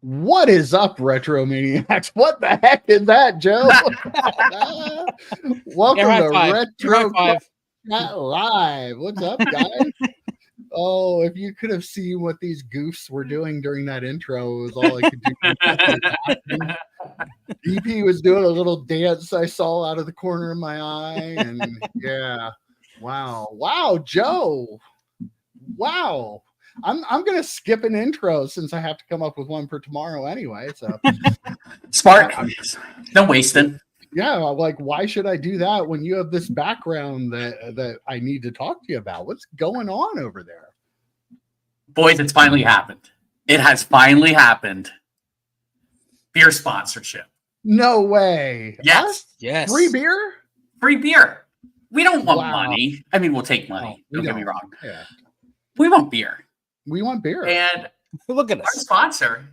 What is up, Retro Maniacs? What the heck is that, Joe? Welcome to Retro Chat Live. What's up, guys? Oh, if you could have seen what these goofs were doing during that intro, it was all I could do. DP was doing a little dance I saw out of the corner of my eye, and yeah, wow, Joe, wow. I'm gonna skip an intro since I have to come up with one for tomorrow anyway. So smart, don't waste it. Yeah, like why should I do that when you have this background that I need to talk to you about? What's going on over there? Boys, it's finally happened. It has finally happened. Beer sponsorship. No way. Yes. Us? Yes. Free beer? Free beer. We don't want money. I mean, we'll take money. Don't get me wrong. Yeah. We want beer. We want beer. And look at our us. sponsor,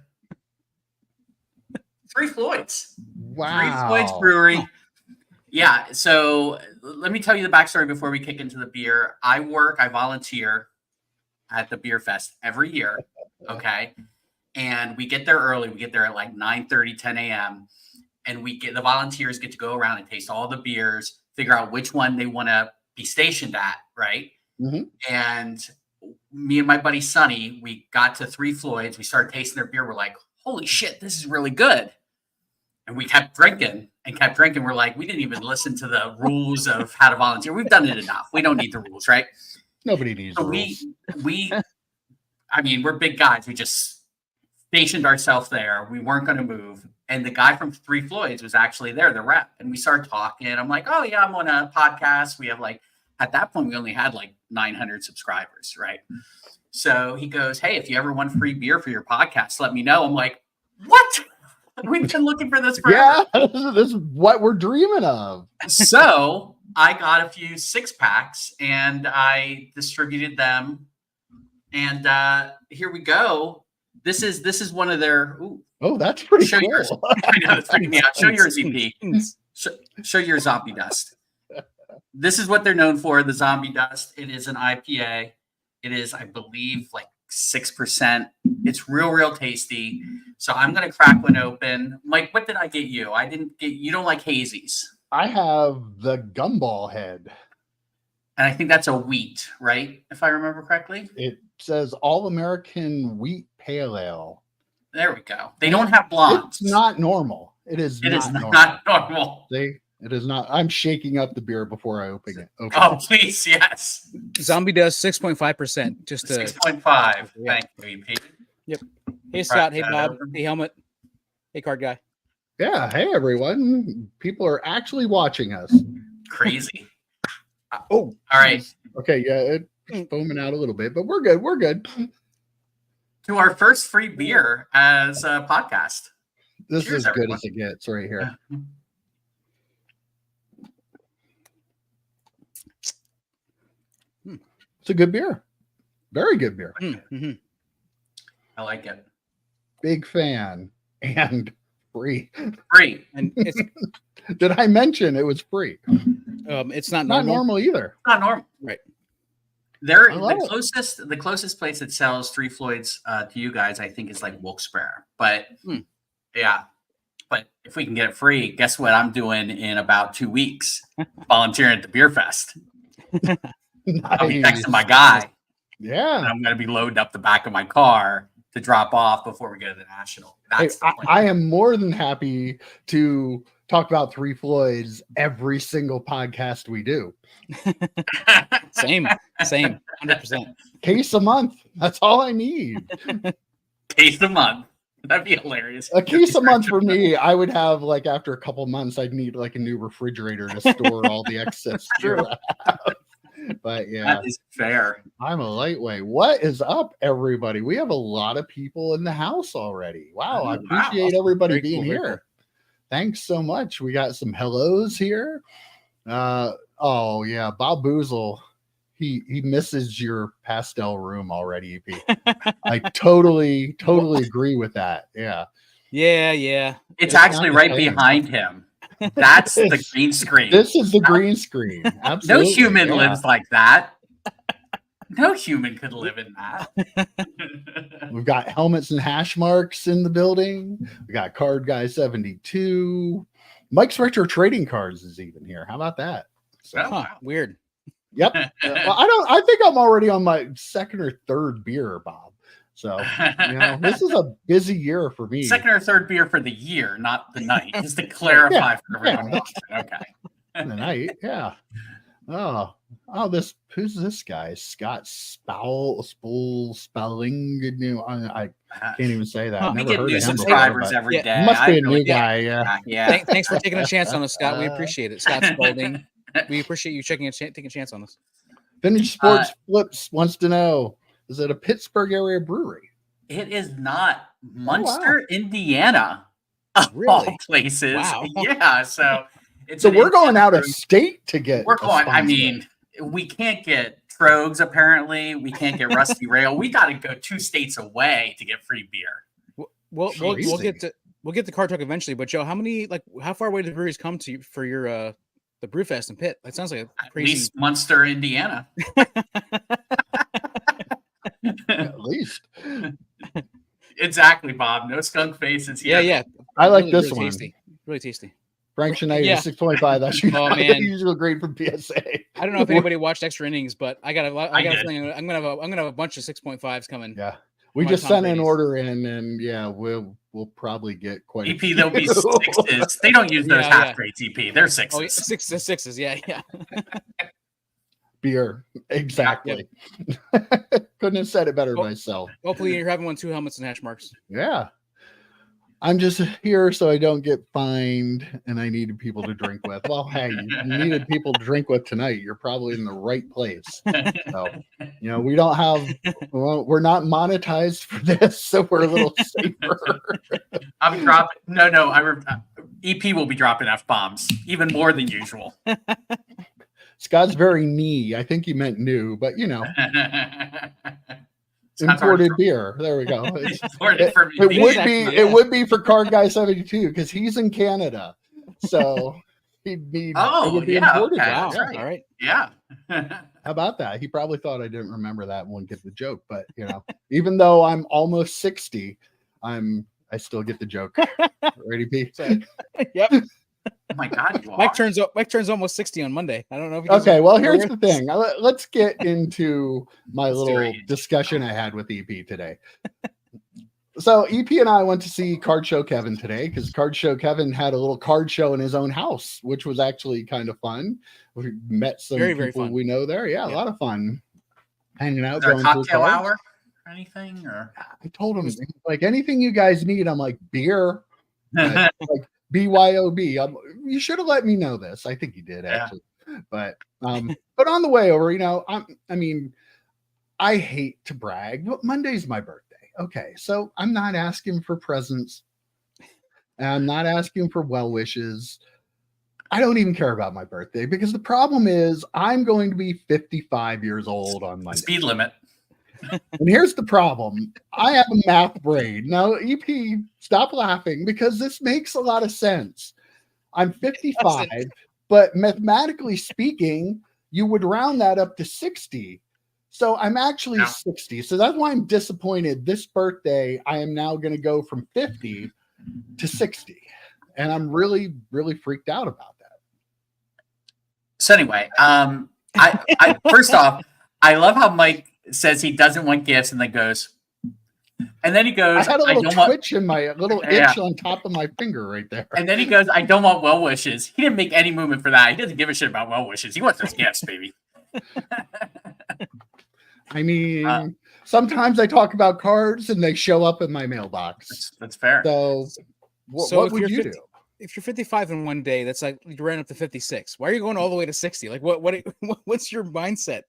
Three Floyds. Wow. Three Floyds Brewery. Yeah. So let me tell you the backstory before we kick into the beer. I volunteer at the Beer Fest every year. Okay. And we get there early. We get there at like 9:30, 10 a.m. And the volunteers get to go around and taste all the beers, figure out which one they want to be stationed at. Right. Mm-hmm. And me and my buddy Sonny, we got to Three Floyds. We started tasting their beer. We're like, holy shit, this is really good. And we kept drinking. We're like, we didn't even listen to the rules of how to volunteer. We've done it enough. We don't need the rules, right? Nobody needs so rules. I mean, we're big guys. We just stationed ourselves there. We weren't going to move. And the guy from Three Floyds was actually there, the rep. And we started talking. I'm like, oh, yeah, I'm on a podcast. We have at that point, we only had 900 subscribers, right? So he goes, hey, if you ever want free beer for your podcast, let me know. I'm like, what? We've been looking for this forever. Yeah, this is what we're dreaming of. So I got a few 6-packs and I distributed them. And here we go. This is one of their. Ooh, oh, that's pretty show cool. Yours. I know, it's freaking me out. Show yours, EP. Show your zombie dust. This is what they're known for, the zombie dust. It is an IPA. It is, I believe, 6%. It's real tasty. So I'm going to crack one open. Mike, what did I get you? You don't like hazies. I have the gumball head. And I think that's a wheat, right? If I remember correctly. It says All-American Wheat Pale Ale. There we go. They don't have blondes. It's not normal. It is not normal. It is not. I'm shaking up the beer before I open it. Please, yes. Zombie does 6.5%. Just 6.5. Yeah. Thank you, EP. Yep. Hey, Scott. Hey, Bob. Hey, Helmet. Hey, Card Guy. Yeah. Hey, everyone. People are actually watching us. Crazy. Oh, all right. Okay. Yeah. It's foaming out a little bit, but we're good. We're good. To our first free beer as a podcast. This Cheers, is as good everyone. as it gets right here. It's a good beer. Very good beer. Mm-hmm. I like it. Big fan and free. Free. And it's Did I mention it was free? it's not Not normal. normal either. Not normal. Right. They're I love the closest place that sells Three Floyds to you guys, I think, is Wilkes-Barre. But yeah. But if we can get it free, guess what I'm doing in about 2 weeks? Volunteering at the Beer Fest. Nice. I'll be texting my guy. Yeah. And I'm going to be loading up the back of my car to drop off before we go to the National. Hey, I am more than happy to talk about Three Floyds every single podcast we do. Same, 100%. Case a month. That's all I need. Case a month. That'd be hilarious. A case a month for me, I would have after a couple months, I'd need a new refrigerator to store all the excess. But yeah, that is fair. I'm a lightweight. What is up, everybody? We have a lot of people in the house already. Wow, I appreciate everybody Very being cool, very here. cool. Thanks so much. We got some hellos here. Oh yeah, Bob Boozle. He misses your pastel room already, EP. I totally agree with that. Yeah. Yeah. It's actually right behind him. That's the green screen. This is the green screen. Absolutely. No human lives like that. No human could live in that. We've got helmets and hash marks in the building. We got Card Guy 72. Mike's Retro Trading Cards is even here. How about that? So, Weird. Yep. Well, I think I'm already on my second or third beer, Bob. So, this is a busy year for me. Second or third beer for the year, not the night. Just to clarify for everyone watching. Okay. The night, yeah. Who's this guy? Scott Spelling. I can't even say that. We get new subscribers every day. Must be a new guy. Yeah. Thanks for taking a chance on us, Scott. We appreciate it. Scott Spalding. We appreciate you taking a chance on us. Vintage Sports Flips wants to know: is it a Pittsburgh area brewery? It is not. Munster, Indiana. Really? All places. Wow. Yeah. So we're going out of state to get. We're going. I mean, we can't get Trogs. Apparently, we can't get Rusty Rail. We got to go 2 states away to get free beer. We'll get the Card Talk eventually. But Joe, how far away do the breweries come to for your the Brewfest and Pitt? That sounds like a crazy. At least Munster, Indiana. At least. Exactly, Bob. No skunk faces here. Yeah. I like this really one. Tasty. Really tasty. Frank Schneider, 6.5. That's usual grade from PSA. I don't know if anybody watched Extra Innings, but I got a feeling I'm gonna have a bunch of 6.5s coming. Yeah. We just sent an order in, and we'll probably get quite EP. There'll be 6s. They don't use those half grades. EP. They're 6s. Oh, 6s. Yeah. Beer, exactly. Couldn't have said it better myself. Hopefully, you're having 2 helmets and hash marks. Yeah. I'm just here so I don't get fined, and I needed people to drink with. Well, hey, you needed people to drink with tonight. You're probably in the right place. So, we don't have, we're not monetized for this, so we're a little safer. I'm dropping. No. EP will be dropping F-bombs, even more than usual. Scott's very knee. I think he meant new, but imported beer. There we go. It would be for Card Guy 72 because he's in Canada, so he'd be. Oh, it would be imported. Okay. Wow. Right. All right. Yeah. How about that? He probably thought I didn't remember that and wouldn't get the joke, but even though I'm almost 60, I still get the joke. Ready, P? Yep. Oh my God, you are. Mike turns almost 60 on Monday. I don't know if he okay, well, here's the thing. Let's get into my little discussion I had with EP today. So EP and I went to see Card Show Kevin today because Card Show Kevin had a little card show in his own house, which was actually kind of fun. We met some people we know there. Yeah, a lot of fun. Hanging out, going through cocktail hour or anything? Or I told him like anything you guys need. I'm like beer. Like BYOB. You should have let me know this. I think you did actually, but on the way over, I hate to brag, but Monday's my birthday. Okay, so I'm not asking for presents, and I'm not asking for well wishes. I don't even care about my birthday because the problem is I'm going to be 55 years old on Monday. Speed limit. And here's the problem. I have a math brain. Now, EP, stop laughing because this makes a lot of sense. I'm 55, but mathematically speaking, you would round that up to 60. So I'm actually 60. So that's why I'm disappointed. This birthday, I am now going to go from 50 to 60. And I'm really, really freaked out about that. So anyway, I first off, I love how Mike says he doesn't want gifts and then goes, and then he goes, I had a little twitch in my little itch on top of my finger right there. And then he goes, I don't want well wishes. He didn't make any movement for that. He doesn't give a shit about well wishes. He wants those gifts, baby. I mean, sometimes I talk about cards and they show up in my mailbox. That's fair. So what would you do? If you're 55 in one day, that's like you ran up to 56. Why are you going all the way to 60? Like what's your mindset?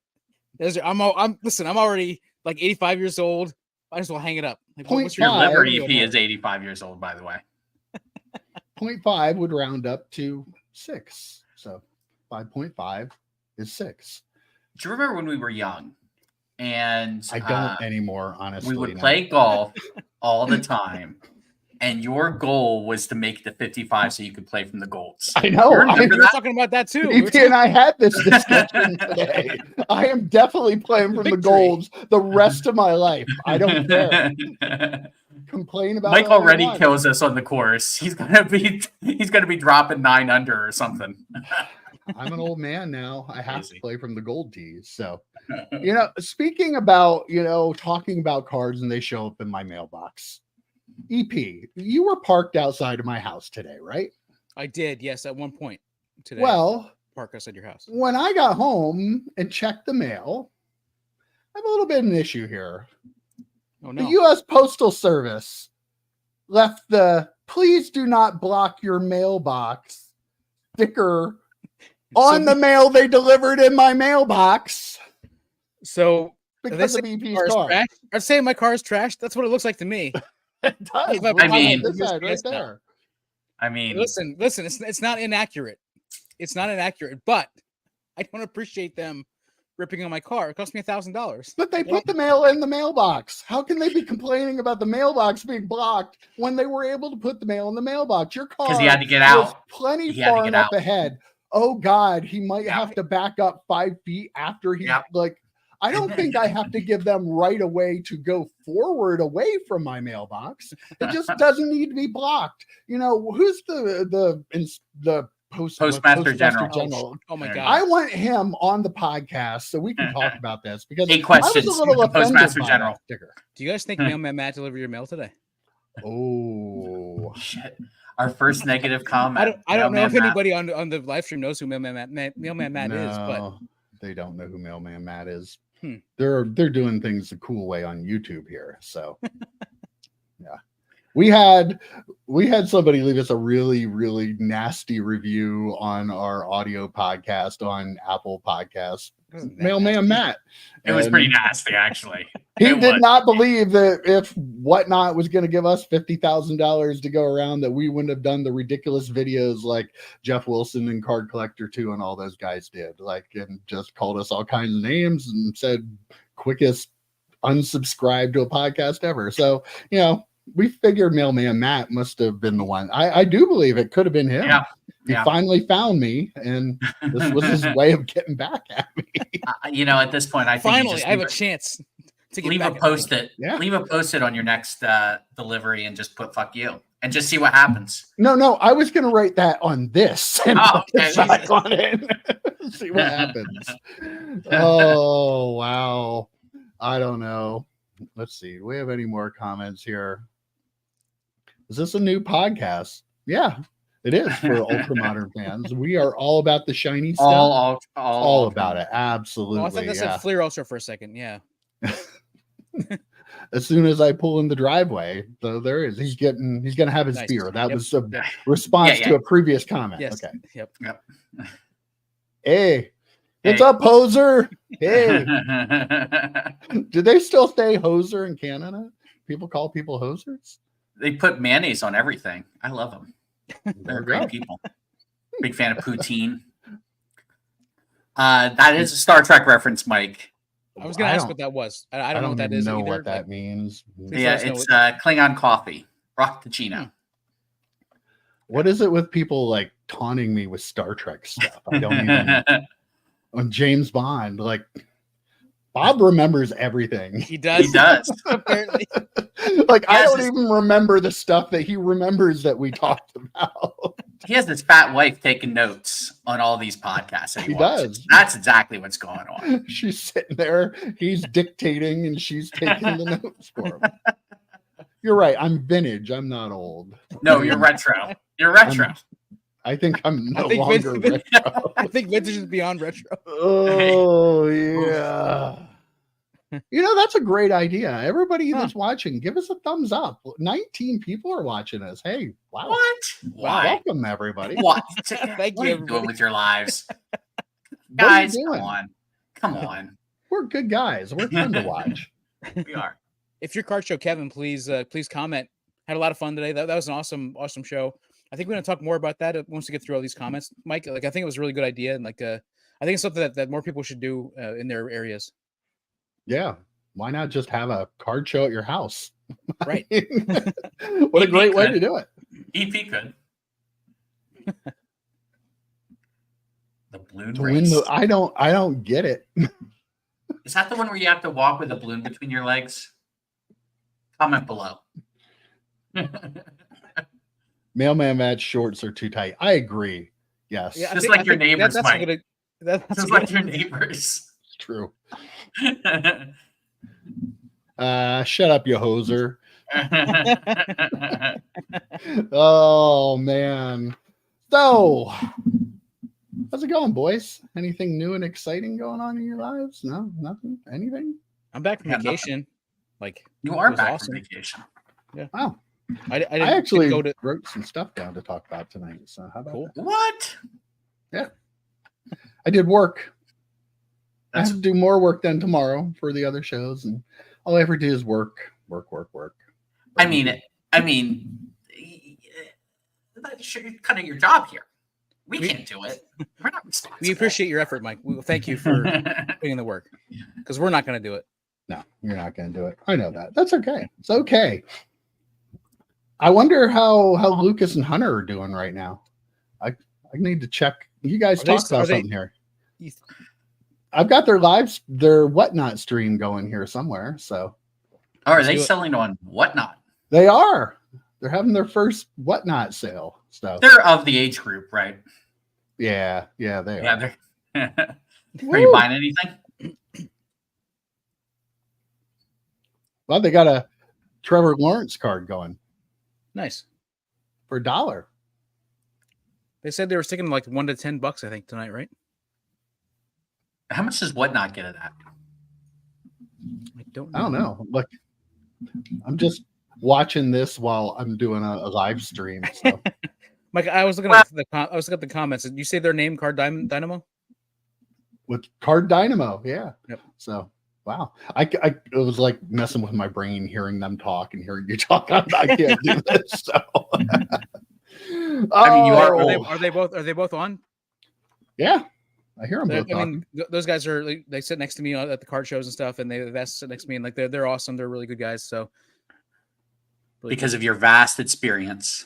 I'm already like 85 years old. I just will hang it up. Like, your liver EP is 85 years old, by the way. 0.5 would round up to 6. So 5.5 is 6. Do you remember when we were young? And I don't anymore, honestly. We would play golf all the time. and your goal was to make the 55 so you could play from the golds. I know. You remember We were that? talking about that too. DP and I had this discussion today. I am definitely playing from the Victory. golds the rest of my life. I don't care. Complain about Mike it all you already want. kills us on the course. He's gonna be dropping 9 under or something. I'm an old man now. I have Easy. to play from the gold tees. So, speaking about, talking about cards and they show up in my mailbox. EP, you were parked outside of my house today, right? I did, yes, at one point today. Well, park outside your house. when I got home and checked the mail, I have a little bit of an issue here. Oh The no. U.S. Postal Service left the "Please do not block your mailbox" sticker on the mail they delivered in my mailbox So because of EP's car. I'd say my car is trashed. That's what it looks like to me. It does. If I Look mean- at this side right there. I mean, Listen, it's not inaccurate. It's not inaccurate, but I don't appreciate them ripping on my car. It cost me $1,000. But they put the mail in the mailbox. How can they be complaining about the mailbox being blocked when they were able to put the mail in the mailbox? Your car because he had to get was out. plenty He had to far get enough out. ahead. Oh God, he might Yeah. have to back up 5 feet after he Yep. I don't think I have to give them right away to go forward away from my mailbox. It just doesn't need to be blocked. Who's the Postmaster General. Oh my There god. I want him on the podcast so we can talk about this because 8 questions. I was a little with the offended Postmaster by General. that sticker. Do you guys think Mailman Matt delivered your mail today? Oh, Shit. Our first negative comment. I don't know if Mailman Matt. anybody on the live stream knows who Mailman Matt is, but no, they don't know who Mailman Matt is. Hmm. They're doing things the cool way on YouTube here. So yeah. We had somebody leave us a really, really nasty review on our audio podcast on Apple Podcasts. Mailman Matt. It was And pretty nasty, actually. He It did was. not believe that if Whatnot was going to give us $50,000 to go around, that we wouldn't have done the ridiculous videos like Jeff Wilson and Card Collector 2 and all those guys did, and just called us all kinds of names and said quickest unsubscribe to a podcast ever. So, we figured Mailman Matt must have been the one. I do believe it could have been him. Yeah. He finally found me, and this was his way of getting back at me. At this point, I think you finally just I have a chance to get leave back a at post-it. Yeah. Leave a post-it on your next delivery and just put "fuck you" and just see what happens. No, I was going to write that on this and Oh, put okay. the back on it. See what happens. Oh, wow. I don't know. Let's see. Do we have any more comments here? Is this a new podcast? Yeah, it is for ultra modern fans. We are all about the shiny stuff. All about it. Absolutely. Oh, I thought that said Fleer Ultra for a second. Yeah. As soon as I pull in the driveway, so there is. He's gonna have his Nice. beer. That Yep. was a response to a previous comment. Yes. Okay. Yep. Hey, what's Hey. up, hoser? Hey, do they still say hoser in Canada? People call people hosers? They put mayonnaise on everything. I love them. They're There we go. great people. Big fan of poutine. That is a Star Trek reference, Mike. I was going to ask what that was. I don't know what that is know either. what that means. Please Yeah, let us know it's Klingon coffee. Rock-Tachino. What is it with people like taunting me with Star Trek stuff? I don't even. On James Bond, Bob remembers everything. He does. He does. Apparently. I don't Yes. even remember the stuff that he remembers that we talked about. He has this fat wife taking notes on all these podcasts. That He watches. does. That's exactly what's going on. She's sitting there, he's dictating, and she's taking the notes for him. You're right. I'm vintage. I'm not old. No, you're retro. You're retro. I think I'm no I think longer retro. I think vintage is beyond retro. Oh, yeah. That's a great idea. Everybody that's watching, give us a thumbs up. 19 people are watching us. Hey, wow. What? Why? Welcome, everybody. What? Thank What you, are you doing everybody. with your lives? What are you Guys, doing? come on. Come No. on. We're good guys. We're fun to watch. We are. If your card show, Kevin, please comment. Had a lot of fun today. That was an awesome show. I think we're going to talk more about that once we get through all these comments, Mike. I think it was a really good idea, and I think it's something that more people should do in their areas. Yeah. Why not just have a card show at your house? Right. What a great way to do it. EP could. The balloon To race. win the, I don't get it. Is that the one where you have to walk with a balloon between your legs? Comment below. Mailman match shorts are too tight. I agree. Yes. Yeah, Just like your neighbors, that's Mike. That's Just like your neighbors. It's true. Shut up, you hoser. Oh man. So how's it going, boys? Anything new and exciting going on in your lives? No, nothing? Anything? I'm back from Yeah, vacation. Like You it are was back awesome. from vacation. Wow. I didn't I actually go to wrote some stuff down to talk about tonight. So how about Cool. that? What? I did work. I That's have to do more work than tomorrow for the other shows, and all I ever do is work. I mean, that's kind of your job here. We can't do it. We're not responsible. We appreciate your effort, Mike. Thank you for putting in the work because we're not going to do it. No, you're not going to do it. I know that. That's okay. It's okay. I wonder how Lucas and Hunter are doing right now. I need to check. You guys talk about something here. I've got their whatnot stream going here somewhere. So, are they selling on Whatnot? They are. They're having their first whatnot sale. So They're of the age group, right? yeah, they are. Yeah, they're. Are you buying anything? Well, they got a Trevor Lawrence card going Nice. for $1. They said they were sticking like $1 to $10, I think, tonight, right? How much does Whatnot get at that? I don't know. Look, I'm just watching this while I'm doing a live stream. So. Mike, I was looking at the comments. Did you say their name, Card Dynamo? With Card Dynamo, yeah. Yep. So wow, it was like messing with my brain hearing them talk and hearing you talk. I can't do this. So. I mean, you Are they both on? Yeah, I hear them both. I mean, those guys they sit next to me at the card shows and stuff, and they sit next to me, and like they're awesome. They're really good guys. So really because of your vast experience.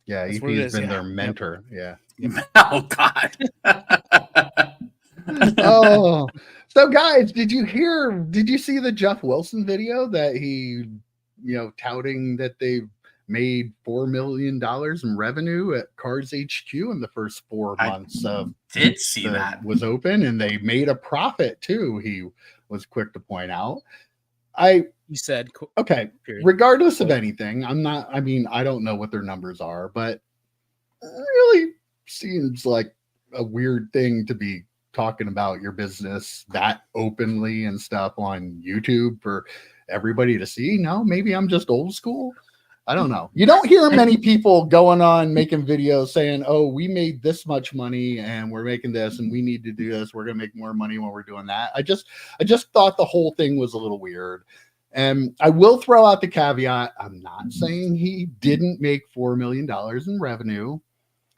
Yeah, EP's been their mentor. Yep. Yeah. Oh God. Oh, so guys, did you see the Jeff Wilson video that he, touting that they've made $4 million in revenue at Cars HQ in the first 4 months of did see that was open, and they made a profit too. He was quick to point out. He said, okay, regardless of anything, I don't know what their numbers are, but it really seems like a weird thing to be talking about your business that openly and stuff on YouTube for everybody to see. No, maybe I'm just old school. I don't know. You don't hear many people going on making videos saying, oh, we made this much money and we're making this and we need to do this. We're going to make more money when we're doing that. I just thought the whole thing was a little weird. And I will throw out the caveat. I'm not saying he didn't make $4 million in revenue,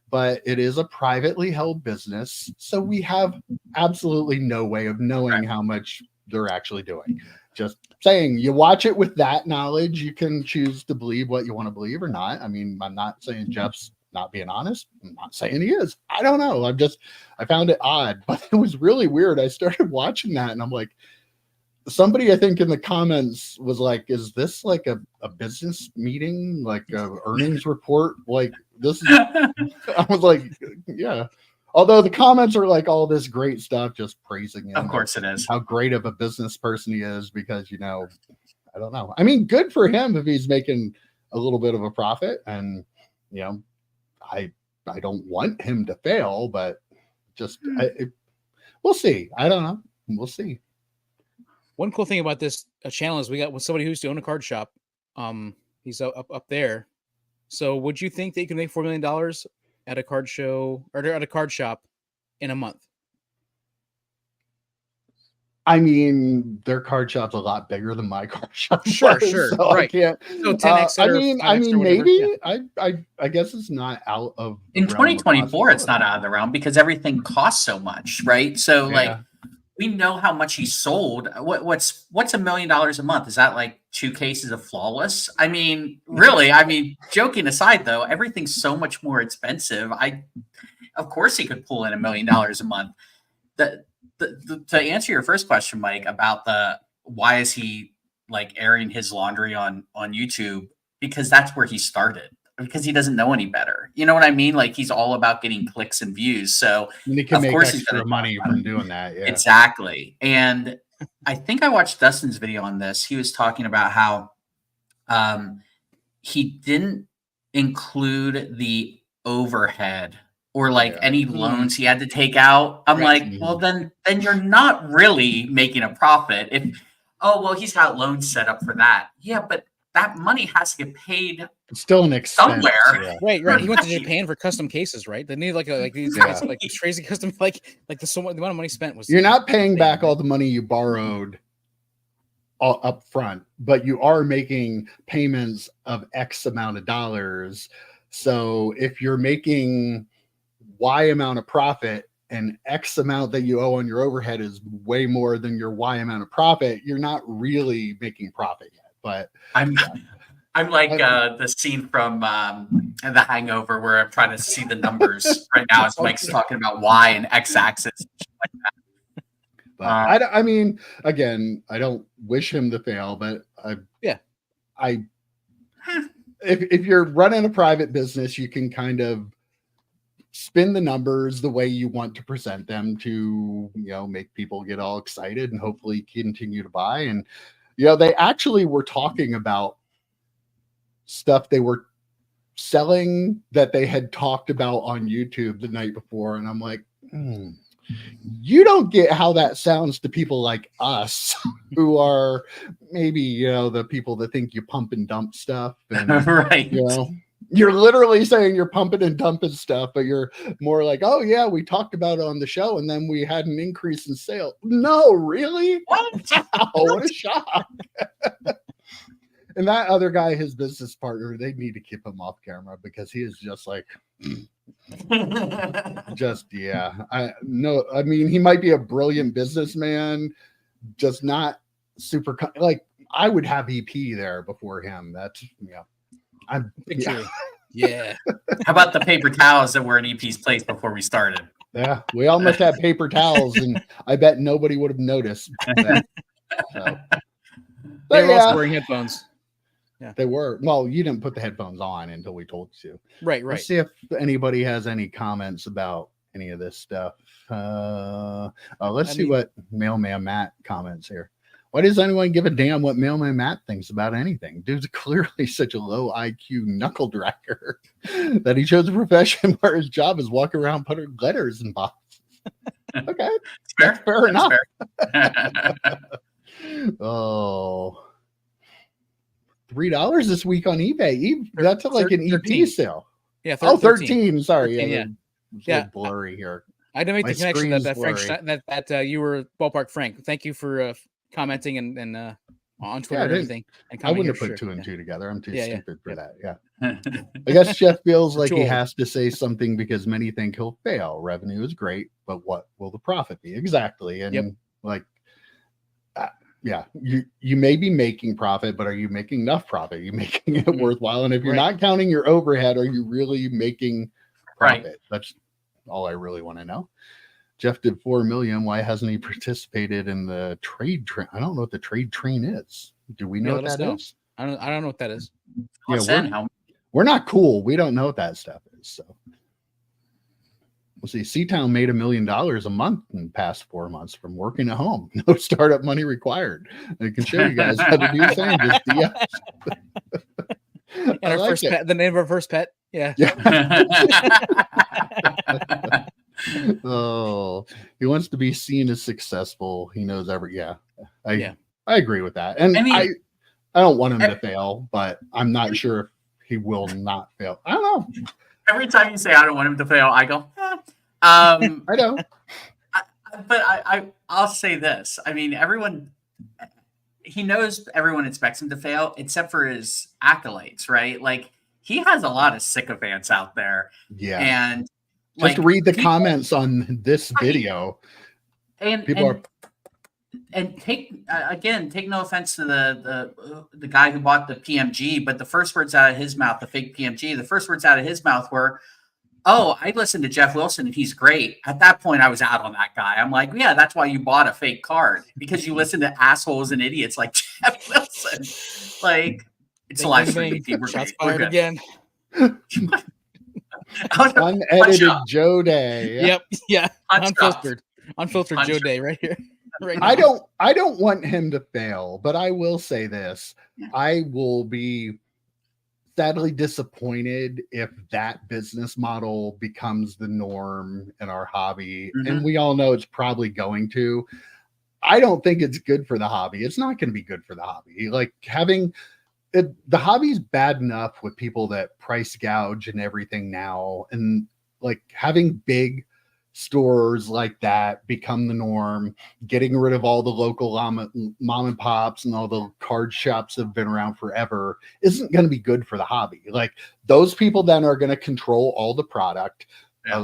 but it is a privately held business. So we have absolutely no way of knowing how much they're actually doing. Just saying, you watch it with that knowledge, you can choose to believe what you want to believe or not. I mean, I'm not saying Jeff's not being honest. I'm not saying he is. I don't know. I found it odd, but it was really weird. I started watching that and I'm like, somebody I think in the comments was like, is this like a business meeting, like a earnings report? Like this is, I was like, yeah. Although the comments are like all this great stuff, just praising him. Of course it is. How great of a business person he is because, I don't know. I mean, good for him if he's making a little bit of a profit. And, I don't want him to fail, but just we'll see. I don't know. We'll see. One cool thing about this channel is we got somebody who used to own a card shop. He's up there. So would you think that you can make $4 million at a card show or at a card shop in a month? I mean, their card shop's a lot bigger than my card shop. Sure, so right. I can't. So 10x. I mean, maybe. Yeah. I guess it's not out of. In 2024, it's not out of the realm because everything costs so much, right? So like, we know how much he sold. What's $1 million a month? Is that like 2 cases of Flawless. I mean, really, I mean, joking aside though, everything's so much more expensive. Of course he could pull in $1 million a month. To answer your first question, Mike, about why is he like airing his laundry on YouTube? Because that's where he started. Because he doesn't know any better. You know what I mean? Like he's all about getting clicks and views. So And he can of make course he's extra gonna money from doing that. Yeah. Exactly. And I think I watched Dustin's video on this. He was talking about how he didn't include the overhead or like any loans he had to take out. I'm like, well, then you're not really making a profit. He's got loans set up for that. Yeah, but that money has to get paid. It's still an expense. Somewhere. Yeah. Right. He went to Japan for custom cases, right? They need these crazy custom the amount of money spent was. You're not paying back all the money you borrowed all up front, but you are making payments of X amount of dollars. So if you're making Y amount of profit and X amount that you owe on your overhead is way more than your Y amount of profit, you're not really making profit yet. But I'm like the scene from The Hangover where I'm trying to see the numbers right now as Mike's talking about Y and X axis. Like that. But I mean, again, I don't wish him to fail, but if you're running a private business, you can kind of spin the numbers the way you want to present them to, make people get all excited and hopefully continue to buy. And, they actually were talking about stuff they were selling that they had talked about on YouTube the night before. And I'm like, you don't get how that sounds to people like us who are maybe, the people that think you pump and dump stuff. And, right. You're literally saying you're pumping and dumping stuff, but you're more like, oh yeah, we talked about it on the show and then we had an increase in sales. No, really? What? Wow, what a shock. And that other guy, his business partner, they need to keep him off camera because he is just like, I mean, he might be a brilliant businessman, just not super, I would have EP there before him. That's, Yeah. How about the paper towels that were in EP's place before we started? Yeah, we almost had paper towels, and I bet nobody would have noticed that. So. They were also wearing headphones. Yeah, they were. Well, you didn't put the headphones on until we told you. Right. Let's see if anybody has any comments about any of this stuff. Let's see what Mailman Matt comments here. Why does anyone give a damn what Mailman Matt thinks about anything? Dude's clearly such a low IQ knuckle dragger that he chose a profession where his job is walking around putting letters in boxes. Okay, fair enough. Oh, $3 this week on eBay. That's like an 13. EP sale. Yeah. 13. Sorry. 13, yeah. Blurry here. I had to make the connection that Frank that you were Ballpark Frank. Thank you for commenting and on Twitter and everything. And I wouldn't have put 2 and 2 together. I'm too stupid for that. Yeah. I guess Jeff feels like he has to say something because many think he'll fail. Revenue is great, but what will the profit be? Exactly. And you may be making profit, but are you making enough profit? Are you making it worthwhile? And if you're not counting your overhead, are you really making profit? Right. That's all I really want to know. Jeff did 4 million. Why hasn't he participated in the trade train? I don't know what the trade train is. Do we know what that is? I don't know what that is. Yeah, we're not cool. We don't know what that stuff is. So we'll see. C-Town made $1 million a month in the past 4 months from working at home. No startup money required. I can show you guys how to do the same. Just and our first pet, the name of our first pet. Yeah. Oh, he wants to be seen as successful. He knows I agree with that. And I don't want him to fail, but I'm not sure if he will not fail. I don't know. Every time you say I don't want him to fail, I go, I know. I'll say this. I mean, he knows everyone expects him to fail except for his accolades, right? Like he has a lot of sycophants out there. Yeah. And just read the comments on this video. And people are and take no offense to the guy who bought the PMG, but the first words out of his mouth, the fake PMG, the first words out of his mouth were, "Oh, I listened to Jeff Wilson and he's great." At that point, I was out on that guy. I'm like, yeah, that's why you bought a fake card, because you listen to assholes and idiots like Jeff Wilson. Like, it's a live stream. We're Shots good. fired again. Unedited Joe Day. Yep. Yeah. Unfiltered Joe Day right here. Right now. I don't want him to fail, but I will say this. Yeah. I will be sadly disappointed if that business model becomes the norm in our hobby. Mm-hmm. And we all know it's probably going to. I don't think it's good for the hobby. It's not going to be good for the hobby. Like having the hobby's bad enough with people that price gouge and everything now. And like having big stores like that become the norm, getting rid of all the local mom and pops and all the card shops that have been around forever isn't going to be good for the hobby. Like those people then are going to control all the product.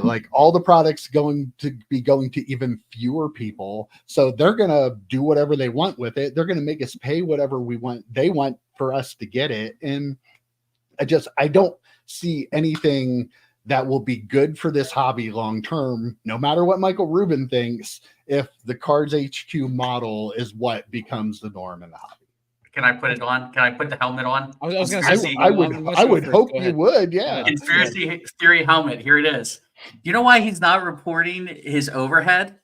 Like all the products going to even fewer people. So they're going to do whatever they want with it. They're going to make us pay whatever they want for us to get it. And I don't see anything that will be good for this hobby long term, no matter what Michael Rubin thinks, if the Cards HQ model is what becomes the norm in the hobby. Can I put it on? Can I put the helmet on? I was going to say, I would hope you would. Yeah. Conspiracy theory helmet. Here it is. You know why he's not reporting his overhead?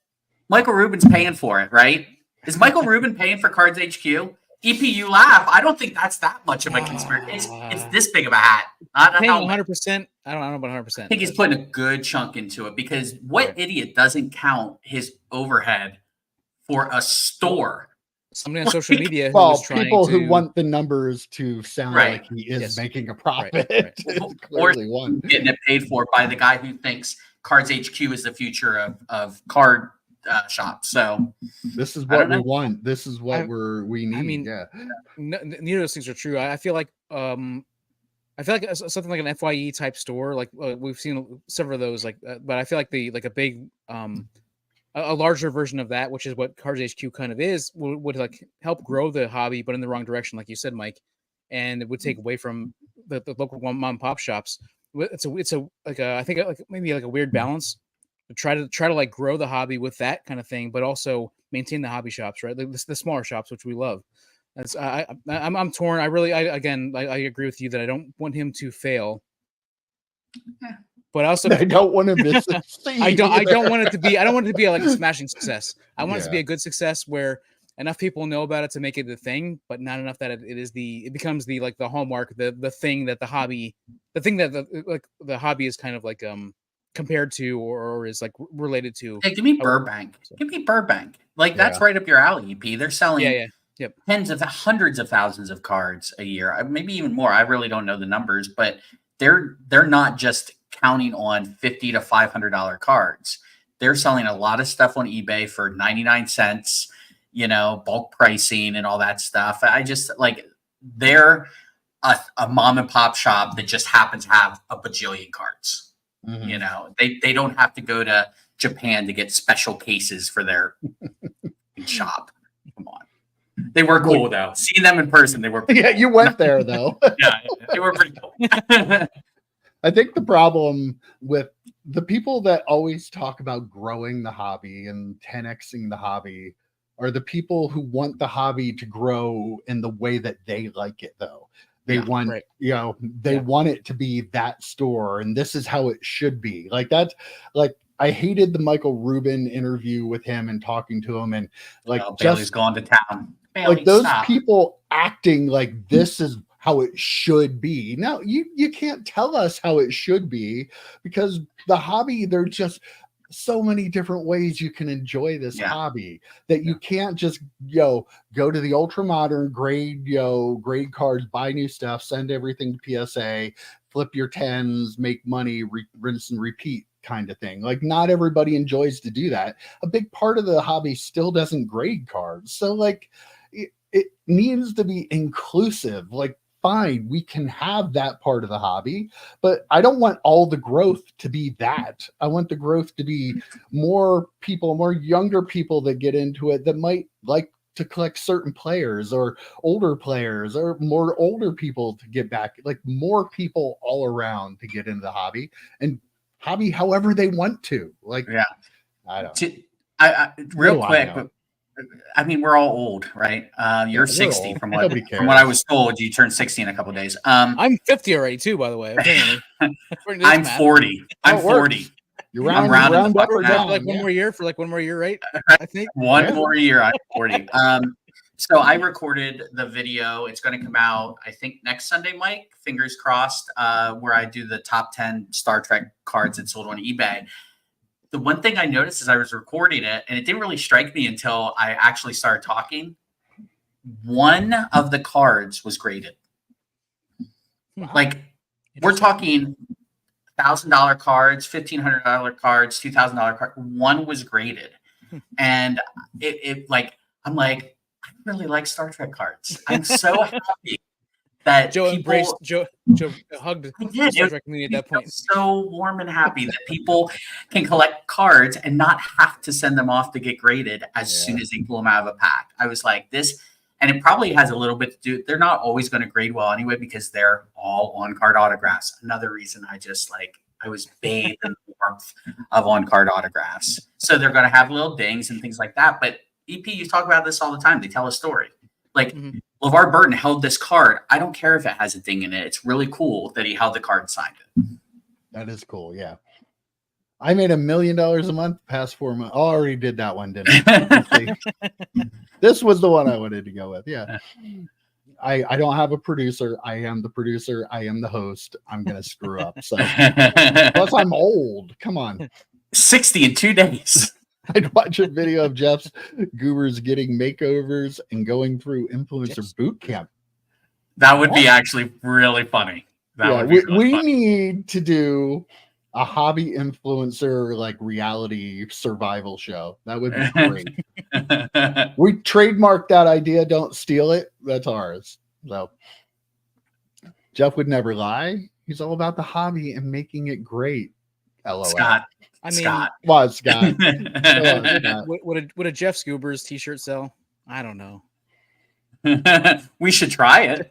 Michael Rubin's paying for it, right? Is Michael Rubin paying for Cards HQ? EPU laugh. I don't think that's that much of a conspiracy. It's this big of a hat. Not 100%. I don't know about 100%. I think he's putting a good chunk into it, because what idiot doesn't count his overhead for a store? Somebody on social media. People who want the numbers to sound like he is making a profit. Or getting it paid for by the guy who thinks Cards HQ is the future of card shops. So this is what we want. This is what we need. I mean, neither of those things are true. I feel like something like an FYE type store, like we've seen several of those, but I feel like a big a larger version of that, which is what Cards HQ kind of is, would like help grow the hobby, but in the wrong direction, like you said, Mike, and it would take away from the local mom and pop shops. It's I think maybe a weird balance to try to like grow the hobby with that kind of thing, but also maintain the hobby shops, right? The smaller shops, which we love. I'm torn. I agree with you that I don't want him to fail. But also, I don't want to miss it. I don't want it to be like a smashing success. I want it to be a good success where enough people know about it to make it the thing, but not enough that it becomes the hallmark, the thing that the hobby is kind of like compared to or is like related to. Hey, give me Burbank. Give me Burbank. Like that's right up your alley, EP. They're selling tens of hundreds of thousands of cards a year, maybe even more. I really don't know the numbers, but they're not just counting on $50 to $500 cards. They're selling a lot of stuff on eBay for 99 cents, bulk pricing and all that stuff. I just like, they're a mom and pop shop that just happens to have a bajillion cards. Mm-hmm. They don't have to go to Japan to get special cases for their shop. Come on. They were cool though. Seeing them in person, they were. Yeah, you went there though. Yeah, they were pretty cool. I think the problem with the people that always talk about growing the hobby and 10xing the hobby are the people who want the hobby to grow in the way that they like it, though. They want, they want it to be that store, and this is how it should be. Like that's like I hated the Michael Rubin interview with him and talking to him, and like Bailey's gone to town. Bailey, like those people acting like this is how it should be. Now you can't tell us how it should be, because the hobby, there's just so many different ways you can enjoy this hobby that you can't just go to the ultra modern grade cards, buy new stuff, send everything to PSA, flip your 10s, make money, rinse and repeat kind of thing. Like not everybody enjoys to do that. A big part of the hobby still doesn't grade cards. So like it needs to be inclusive. Like fine. We can have that part of the hobby, but I don't want all the growth to be that. I want the growth to be more people, more younger people that get into it that might like to collect certain players, or older players, or more older people to get back, like more people all around to get into the hobby and hobby however they want to. Like, Yeah. I don't know. Real What do I quick, know? but I mean, we're all old, right? You're we're 60 old. from what Nobody from what I cares. was told. You turned 60 in a couple of days. I'm 50 already too, by the way. Apparently, according to this I'm math. 40. I'm Oh, it works. 40. You I'm round, rounding round the up fuck or down. down. For like one yeah. more year, right? I think One Yeah. more year, I'm 40. So I recorded the video. It's going to come out, I think, next Sunday, Mike. Fingers crossed. Where I do the top 10 Star Trek cards that sold on eBay. The one thing I noticed is I was recording it, and it didn't really strike me until I actually started talking. One of the cards was graded. Like, we're talking $1,000 cards, $1,500 cards, $2,000 cards. One was graded, and it like, I'm like, I really like Star Trek cards. I'm so happy that Joe people embraced Joe hugged I the did. Star It Trek community made at that me point. feel so warm and happy that people can collect cards and not have to send them off to get graded as soon as they pull them out of a pack. I was like, this, and it probably has a little bit to do. They're not always going to grade well anyway because they're all on-card autographs. Another reason I was bathed in the warmth of on-card autographs. So they're going to have little dings and things like that. But EP, you talk about this all the time. They tell a story. Like, LeVar Burton held this card. I don't care if it has a ding in it. It's really cool that he held the card and signed it. That is cool. Yeah. I made $1 million a month past 4 months. Oh, I already did that one, didn't I? This was the one I wanted to go with. Yeah. I don't have a producer. I am the producer. I am the host. I'm going to screw up. So plus I'm old. Come on. 60 in 2 days. I'd watch a video of Jeff's goobers getting makeovers and going through influencer boot camp. That would be actually really funny. We need to do a hobby influencer like reality survival show. That would be great. We trademarked that idea. Don't steal it. That's ours. So Jeff would never lie. He's all about the hobby and making it great. LOL. Scott. I mean, Scott. Was Scott. Would a Jeff Scoobers t-shirt sell? I don't know. We should try it.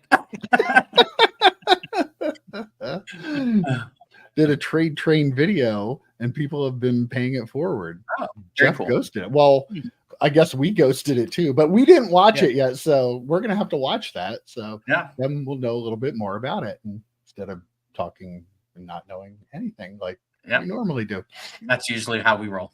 Did a trade train video and people have been paying it forward. Oh, Jeff cool. ghosted it. Well, I guess we ghosted it too, but we didn't watch it yet. So we're going to have to watch that. So then we'll know a little bit more about it instead of talking and not knowing anything like we normally do. That's usually how we roll.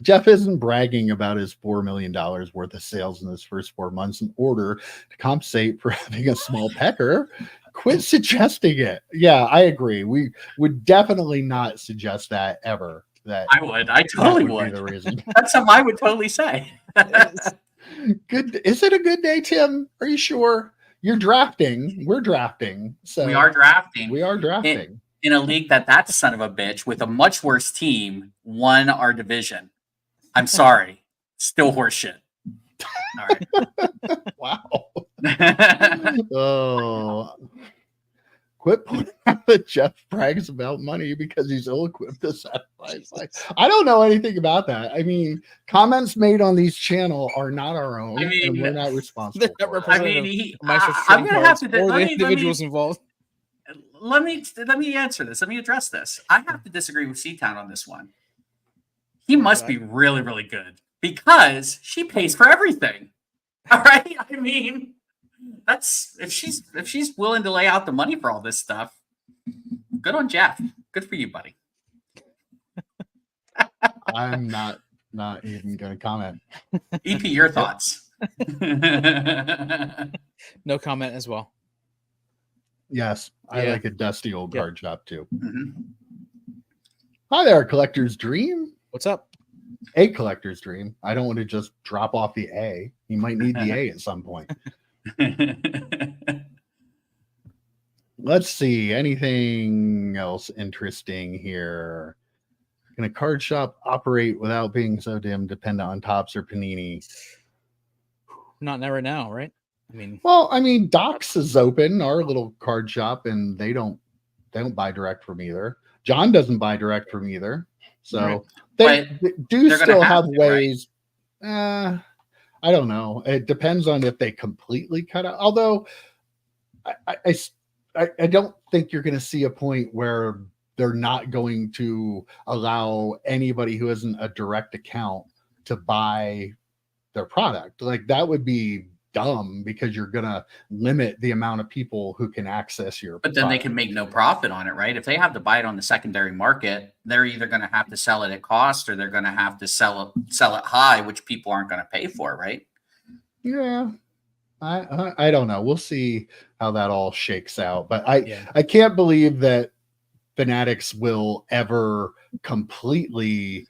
Jeff isn't bragging about his $4 million worth of sales in his first 4 months in order to compensate for having a small pecker. Quit suggesting it. Yeah, I agree. We would definitely not suggest that ever. That I would. I totally would. Be the reason. That's something I would totally say. Good. Is it a good day, Tim? Are you sure? You're drafting. We're drafting. So we are drafting. We are drafting. In a league that son of a bitch with a much worse team won our division. I'm sorry. Still horseshit. All right. Wow. Oh. Quit pointing out that Jeff brags about money because he's ill-equipped to satisfy. I don't know anything about that. I mean, comments made on these channel are not our own, and we're not responsible. I'm gonna have to the individuals involved. Let me answer this. Let me address this. I have to disagree with C-Town on this one. He must be really, really good because she pays for everything. All right. I mean, that's if she's willing to lay out the money for all this stuff. Good on Jeff. Good for you, buddy. I'm not even going to comment. EP, your thoughts? No comment as well. Yes, I like a dusty old card shop too. Mm-hmm. Hi there, Collector's Dream. What's up? A collector's dream. I don't want to just drop off the A. You might need the A at some point. Let's see. Anything else interesting here? Can a card shop operate without being so damn dependent on Topps or Panini? Not right now, right? I mean, Well, I mean, Doc's is open, our little card shop, and they don't buy direct from either. John doesn't buy direct from either. So Right. they do they're gonna still have have to, right? ways. I don't know. It depends on if they completely cut out. Although I don't think you're going to see a point where they're not going to allow anybody who isn't a direct account to buy their product. Like that would be dumb because you're going to limit the amount of people who can access your But then they product. can make no profit on it, right? If they have to buy it on the secondary market, they're either going to have to sell it at cost or they're going to have to sell it high, which people aren't going to pay for, right? Yeah. I don't know. We'll see how that all shakes out. But I can't believe that Fanatics will ever completely